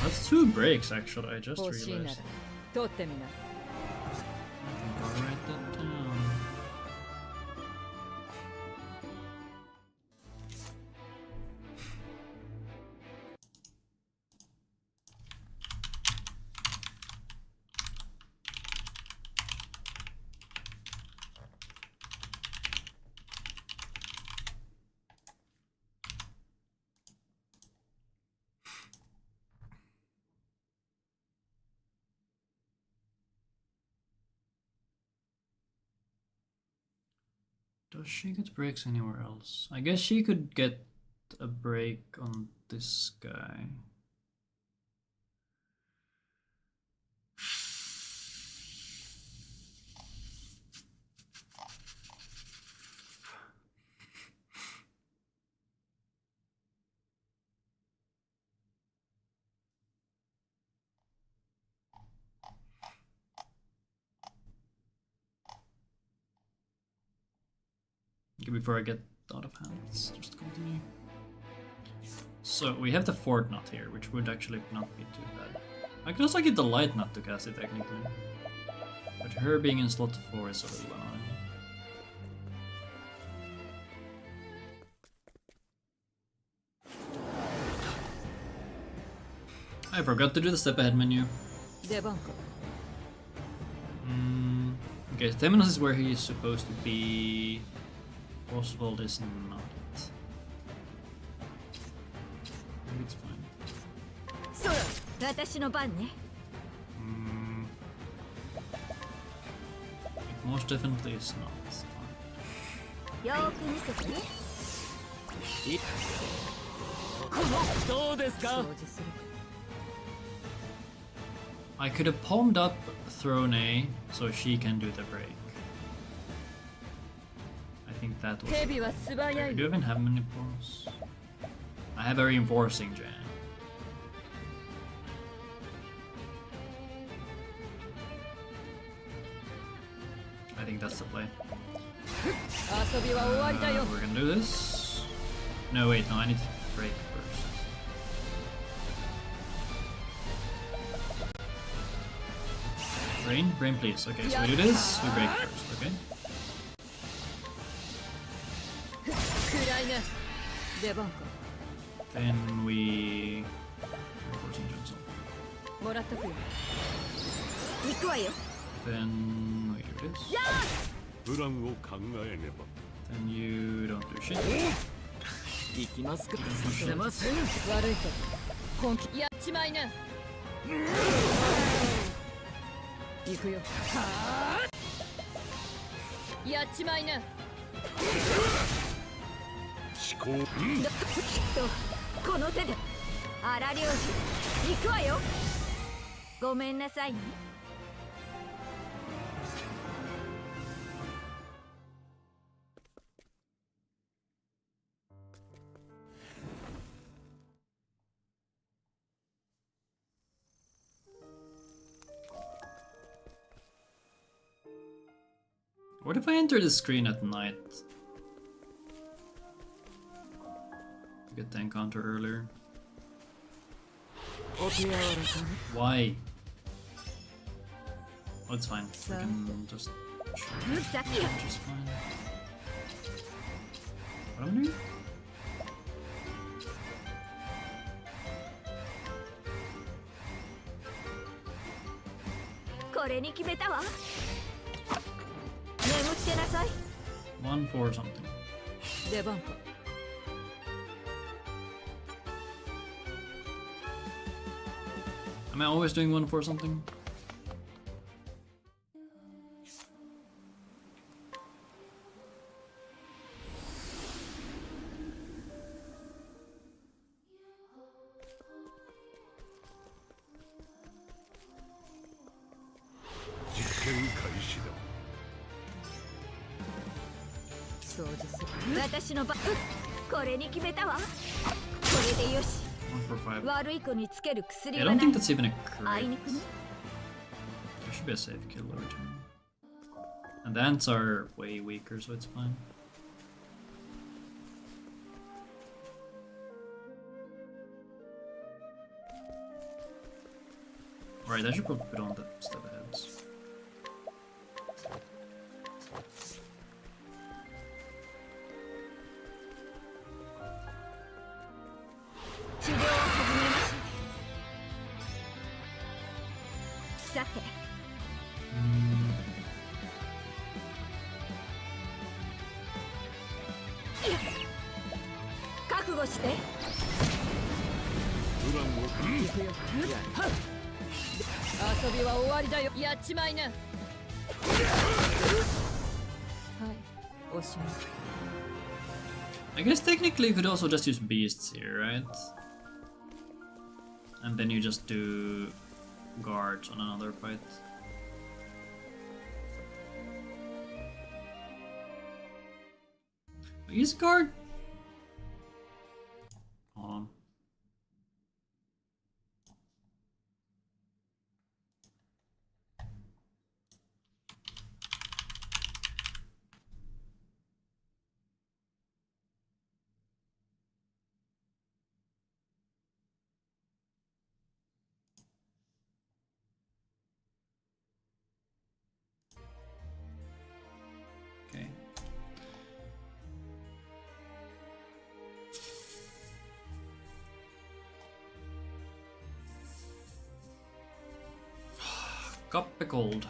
That's 2 breaks actually, I just realized. I'll write that down. Does she get breaks anywhere else? I guess she could get a break on this guy. Okay, before I get out of hand, let's just continue. So we have the fort knot here, which would actually not be too bad. I could also get the light knot to cast it technically, but her being in slot 4 is a little annoying. I forgot to do the step ahead menu. Okay, Temenos is where he is supposed to be. Oswald is not. I think it's fine. 私の番ね。 It most definitely is not. よーく見せてね。どうですか。掃除する。 I could have palmed up throne A so she can do the break. I think that was. 蛇は素早 Do い you even have many pawns? I have a reinforcing jam. I think that's the play. 遊びは終わりだよ We're gonna do this. No, wait, no, I need to break first. Brain, please. Okay, so we do this, we break first, okay? 暗いね出番か Then we. Reinforcing jam, so. もらっとくよ行くわよ。 Then we do this. プランを考えねば。 Then you don't do shit. 行きますか。すいません。悪いと根気やっちまいな行くよやっちまいな思考。きっとこの手で荒漁師行くわよ。ごめんなさいね。 What if I enter the screen at night? Get the encounter earlier. お手柔らかに。 Why? Oh, it's fine. We can just. さっき Just fine. What am I doing? これに決めたわ。眠ってなさい。 1 for something. 出番か Am I always doing 1 for something?掃除する私の番。これに決めたわ。これでよし。 1 for 5. 悪い子につける薬 I は don't ない think。that's even a あい crit. にくね。 There should be a safe kill every time. And the ants are way weaker, so it's fine. Alright, I should probably put on the step aheads. 治療を始めましょう。さて、 覚悟して。プランを行くよ遊びは終わりだよやっちまいなはいおしまい I guess technically you could also just use beasts here, right? And then you just do guards on another fight. Is guard? Hold on. Okay. Got pickled.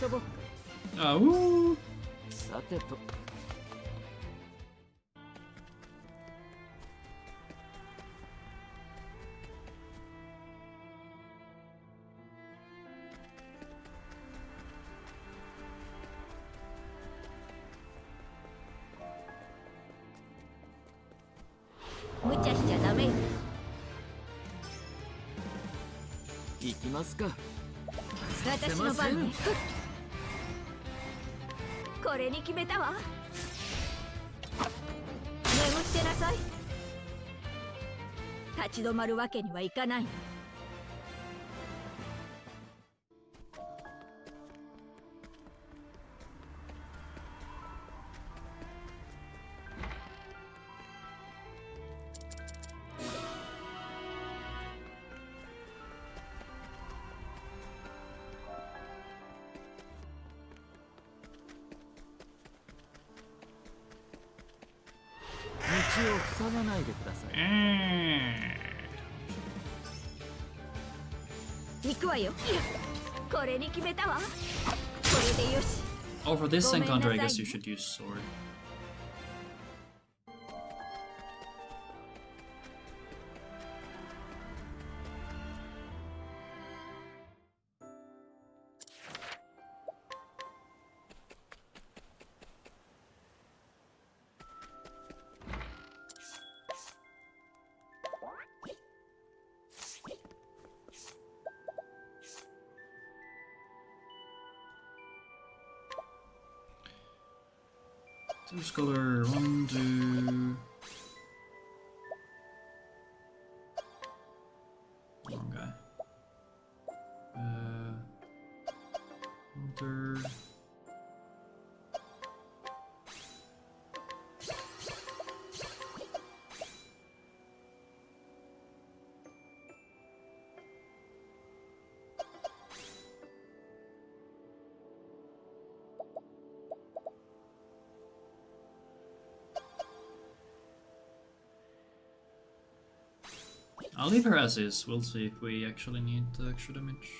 遊ぼう。 Ah, woo! さてと無茶しちゃダメよ。行きますか。私の番ね。これに決めたわ。眠ってなさい。立ち止まるわけにはいかないの。道を塞がないでください。行くわよ。いや、これに決めたわ。これでよし。 Oh, for this Go encounter, I main guess you aside. should use sword. Two scholar, 1, 2. Wrong guy. Third. I'll leave her as is. We'll see if we actually need the extra damage.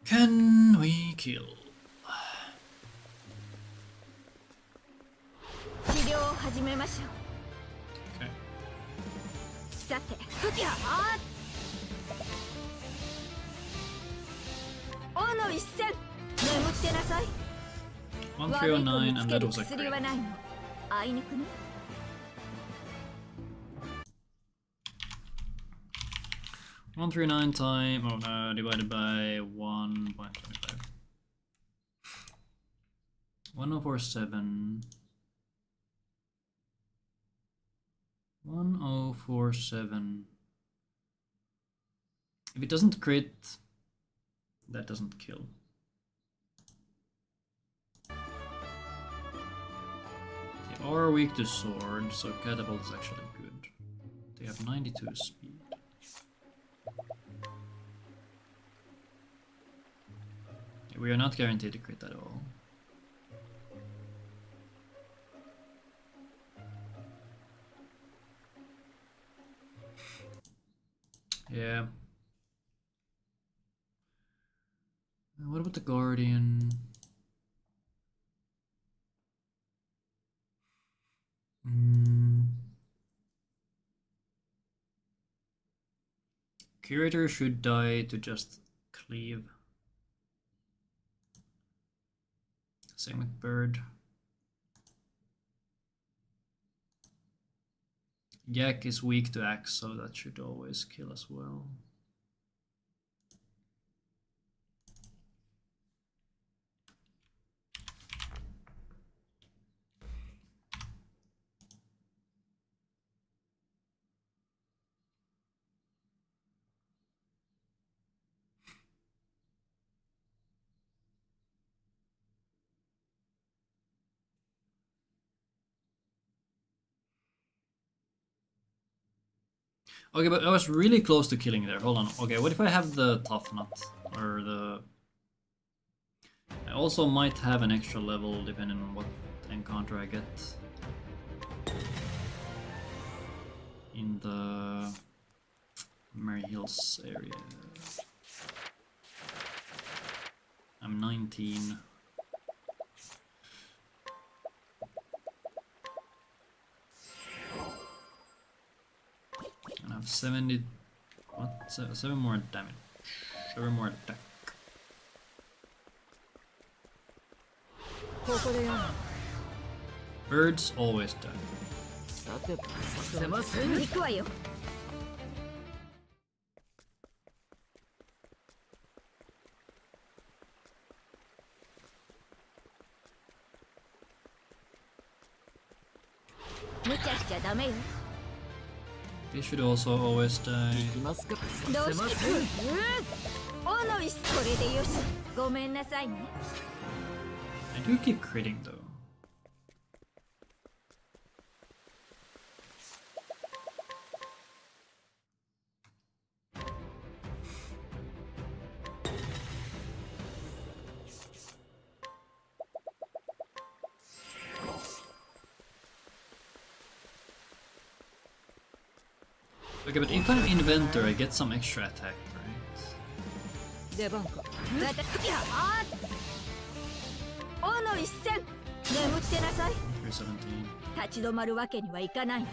Can we kill? 治療を始めましょう。 Okay. さて、ふきゃあ王の一戦。眠ってなさい。 1309, and that was a 薬は crit. ないの。あいにくね。 139 time, divided by 1.25. 1047. 1047. If it doesn't crit, that doesn't kill. They are weak to sword, so catapult is actually good. They have 92 speed. We are not guaranteed to crit at all. Yeah. What about the Guardian? Curator should die to just cleave. Same with Bird. Yak is weak to axe, so that should always kill as well. Okay, but I was really close to killing there. Hold on. Okay, what if I have the tough nut? Or the... I also might have an extra level depending on what encounter I get. In the... Mary Hills area. I'm 19. And I have 70... What? 7 more damage. 7 more attack. Birds always die. さてとさせません。行くわよ。無茶しちゃダメよ。 They should also always die. 行きますか。どうさせましてせん。おのいしこれでよし。ごめんなさいね。 I do keep critting though. Okay, but if I'm Inventor, I get some extra attack, right? 出番か。私やあーおの一戦眠ってなさい。 317. 立ち止まるわけにはいかない。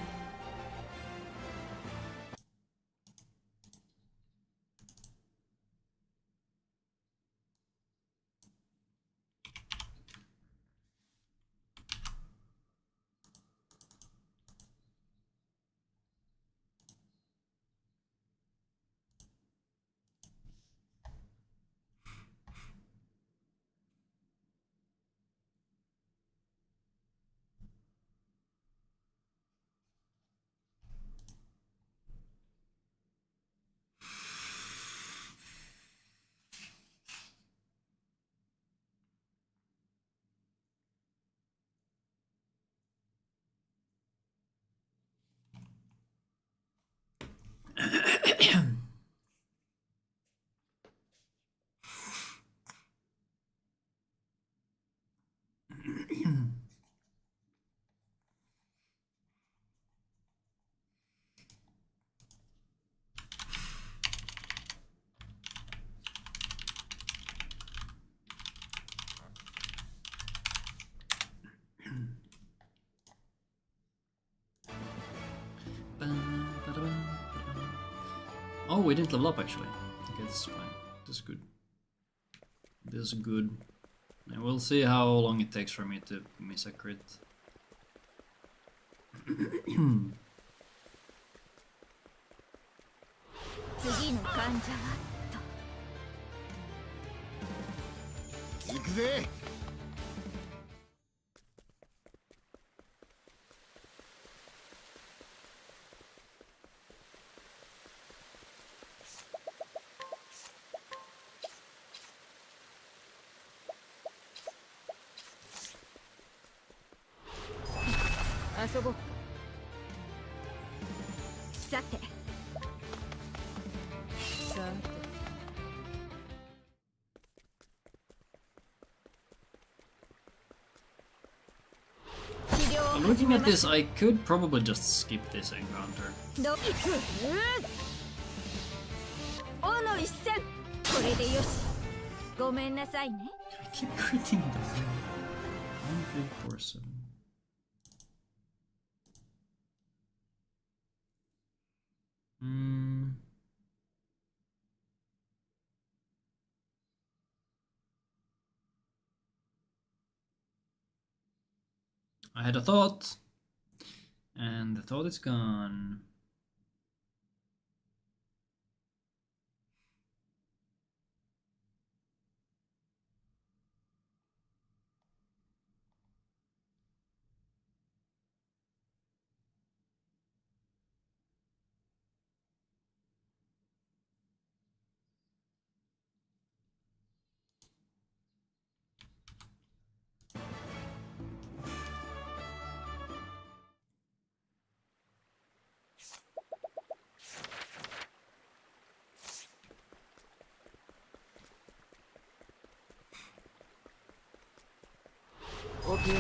Oh, we didn't level up actually. Okay, this is fine. This is good. This is good. And we'll see how long it takes for me to miss a crit. 次の患者は行くぜ。遊ぼうか。さて。さて。 Looking at this, I could probably just skip this encounter. ど行く王の一戦これでよしごめんなさいね I keep critting the thing. 1, 3, 4, 7. Hmm. I had a thought, and the thought is gone. Okay,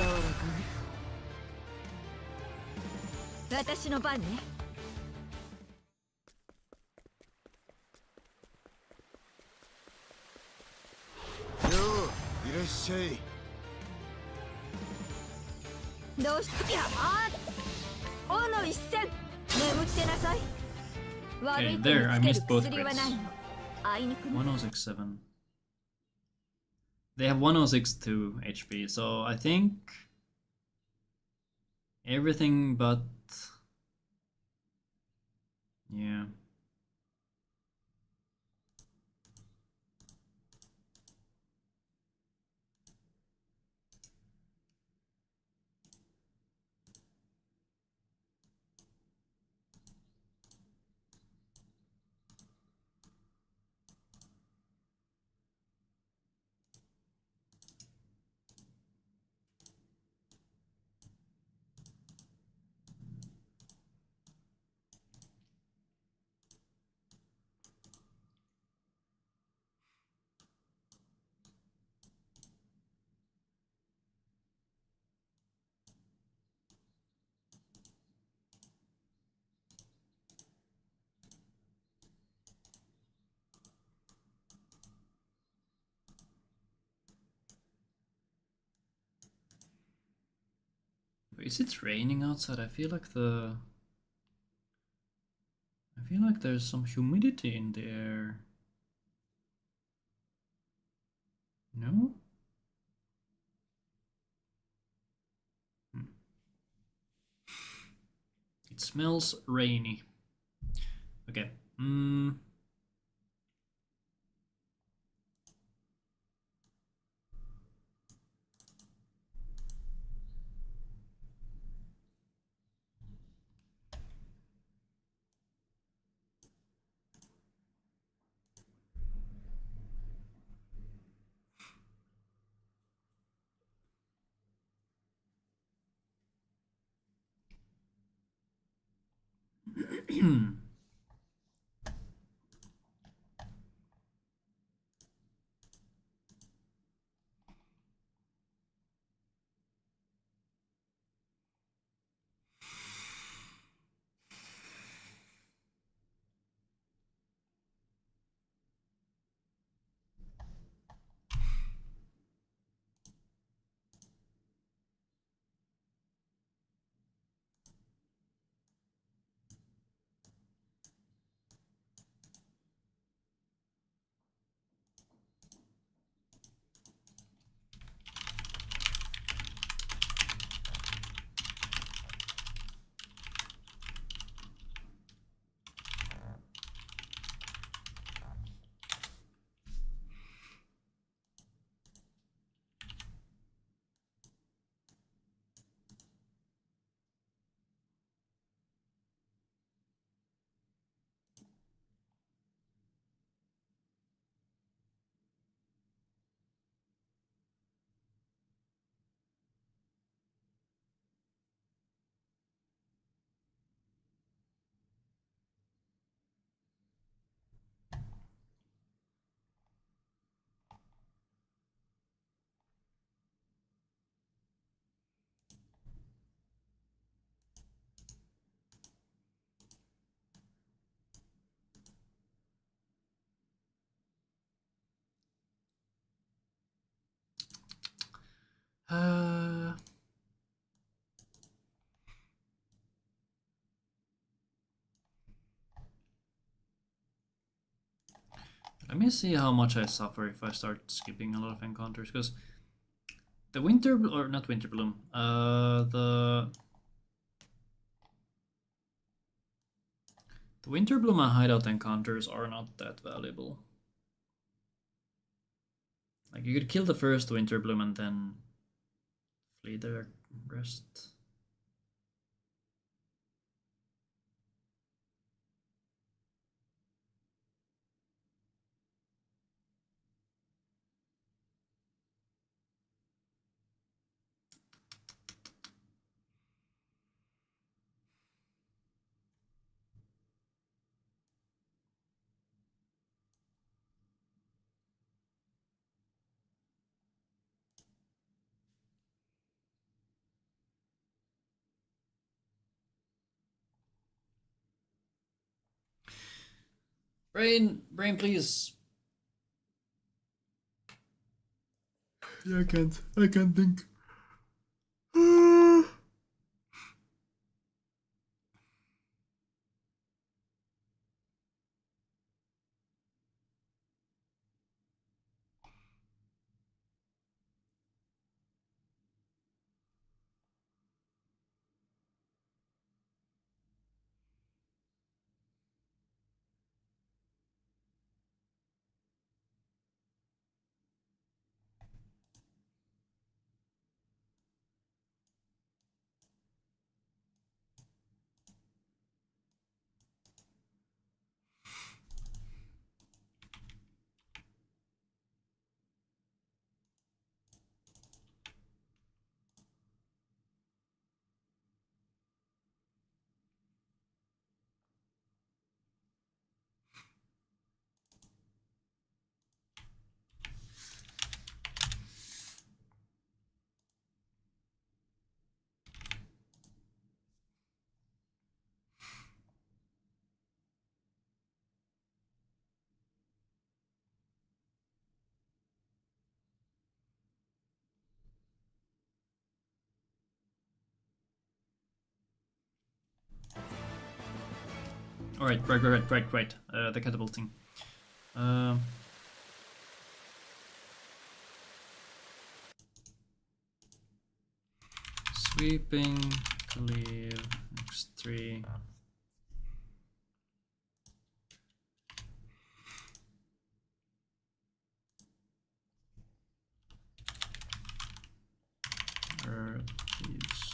私の番ねよういらっしゃい。どうしいや王の一戦眠ってなさい悪い子 there, I に missed つけ both る薬は crits. ないのあいにくの 1067. They have 1062 HP, so I think everything but yeah. Is it raining outside? I feel like there's some humidity in the air. No? It smells rainy. Okay. Let me see how much I suffer if I start skipping a lot of encounters, because the winter or not winter bloom, the winter bloom and hideout encounters are not that valuable. Like you could kill the first winter bloom and then flee the rest. Brain, please. Yeah, I can't think. Alright, right. The catapulting. Sweeping, cleave, X3. These.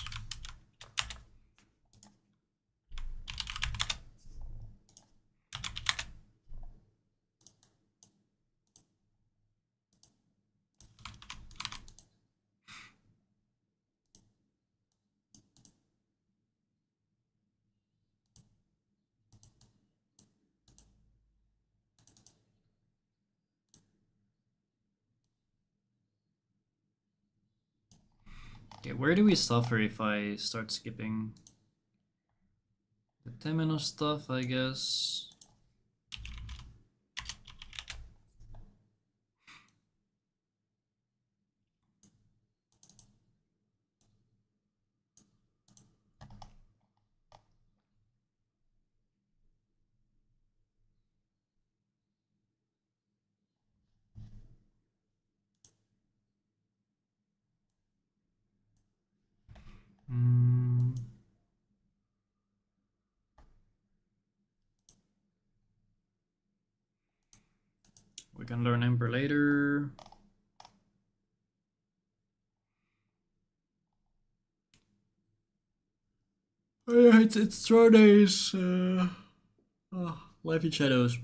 Okay, where do we suffer if I start skipping the Temenos stuff, I guess? We can learn Ember later. Oh yeah, it's throw days. Life in Shadows.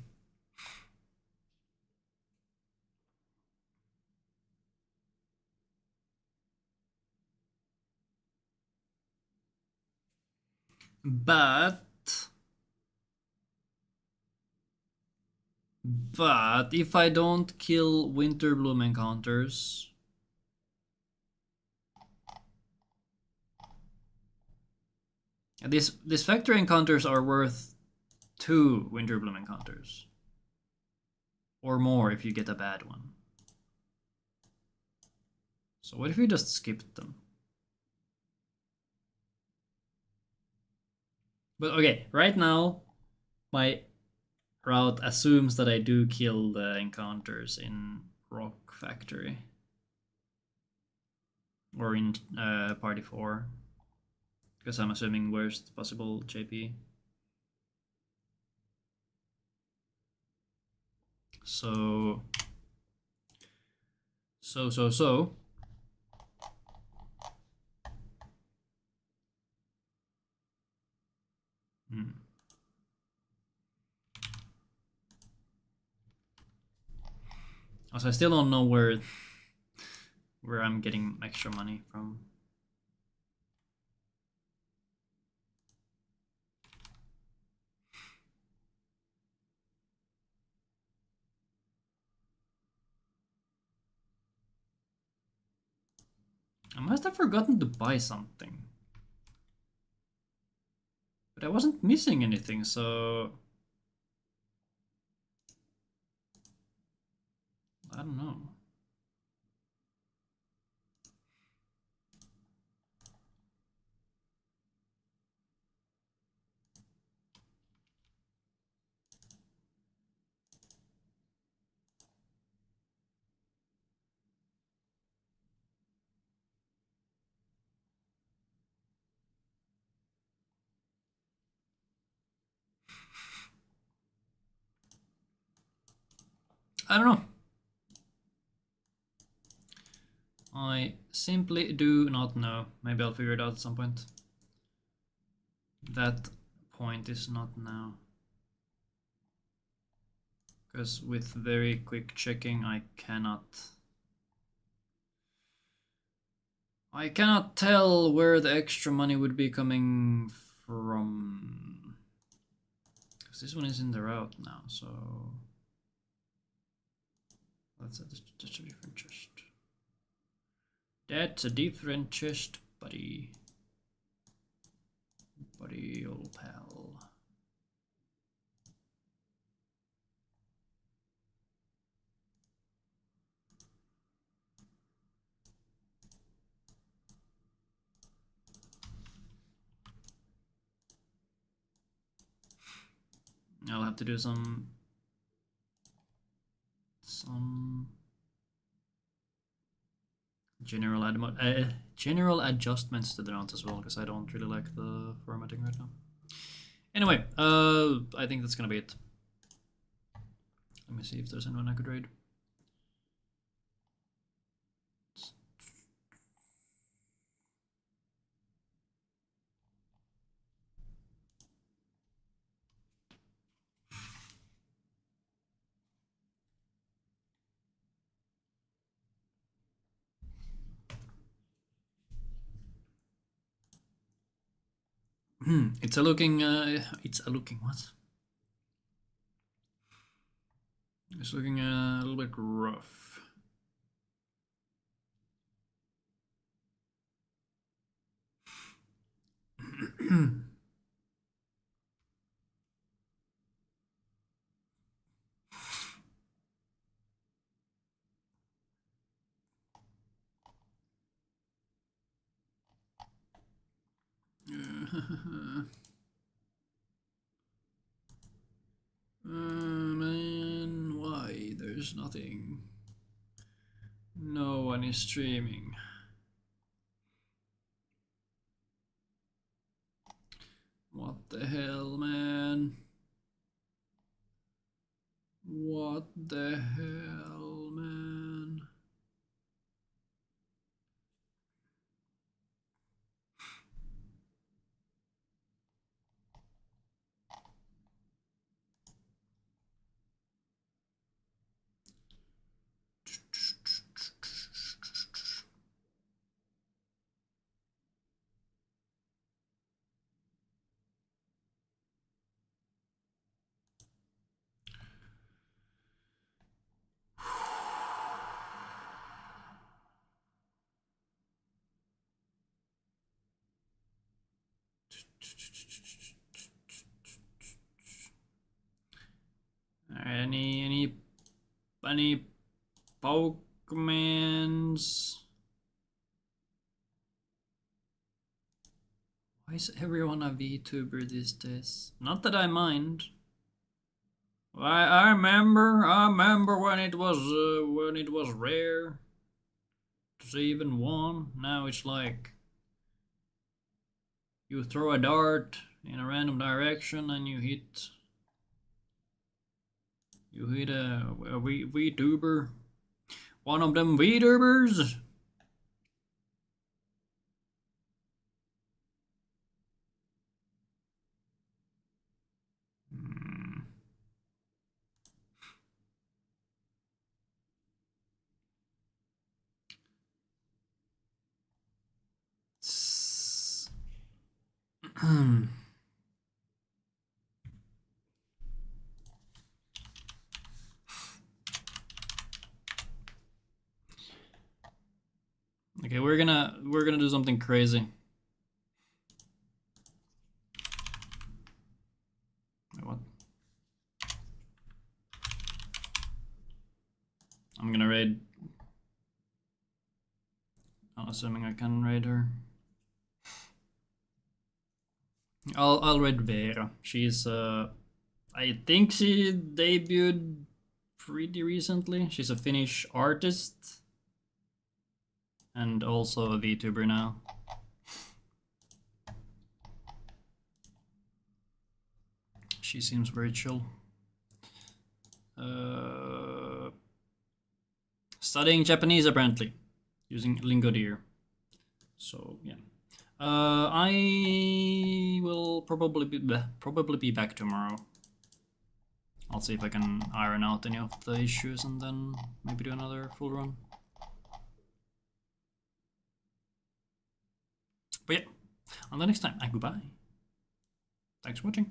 But if I don't kill Winterbloom encounters, these factory encounters are worth 2 Winterbloom encounters. Or more if you get a bad one. So what if we just skipped them? But okay, right now my route assumes that I do kill the encounters in Rock Factory. Or in Party 4. Because I'm assuming worst possible JP. So... Also, I still don't know where I'm getting extra money from. I must have forgotten to buy something. But I wasn't missing anything, so... I don't know. I don't know. I simply do not know. Maybe I'll figure it out at some point. That point is not now. Because with very quick checking I cannot tell where the extra money would be coming from. Because this one is in the route now, so... That's a different chest. That's a different chest, buddy. Buddy, old pal. I'll have to do some general adjustments to the notes as well, because I don't really like the formatting right now. Anyway, I think that's gonna be it. Let me see if there's anyone I could raid. It's a looking what? It's looking a little bit rough. Man, why? There's nothing. No one is streaming. What the hell, man? What the hell, man? Any Pokemans? Why is everyone a VTuber these days? Not that I mind. I remember when it was rare to see even one. Now it's like you throw a dart in a random direction and you hit a VTuber. One of them VTubers. Okay, we're gonna do something crazy. Wait, what? I'm gonna raid. I'm assuming I can raid her. I'll raid Vera. She's I think she debuted pretty recently. She's a Finnish artist and also a VTuber now. She seems very chill. Studying Japanese apparently, using Lingodeer. So yeah. I will probably be back tomorrow. I'll see if I can iron out any of the issues and then maybe do another full run. But yeah, until next time, goodbye. Thanks for watching.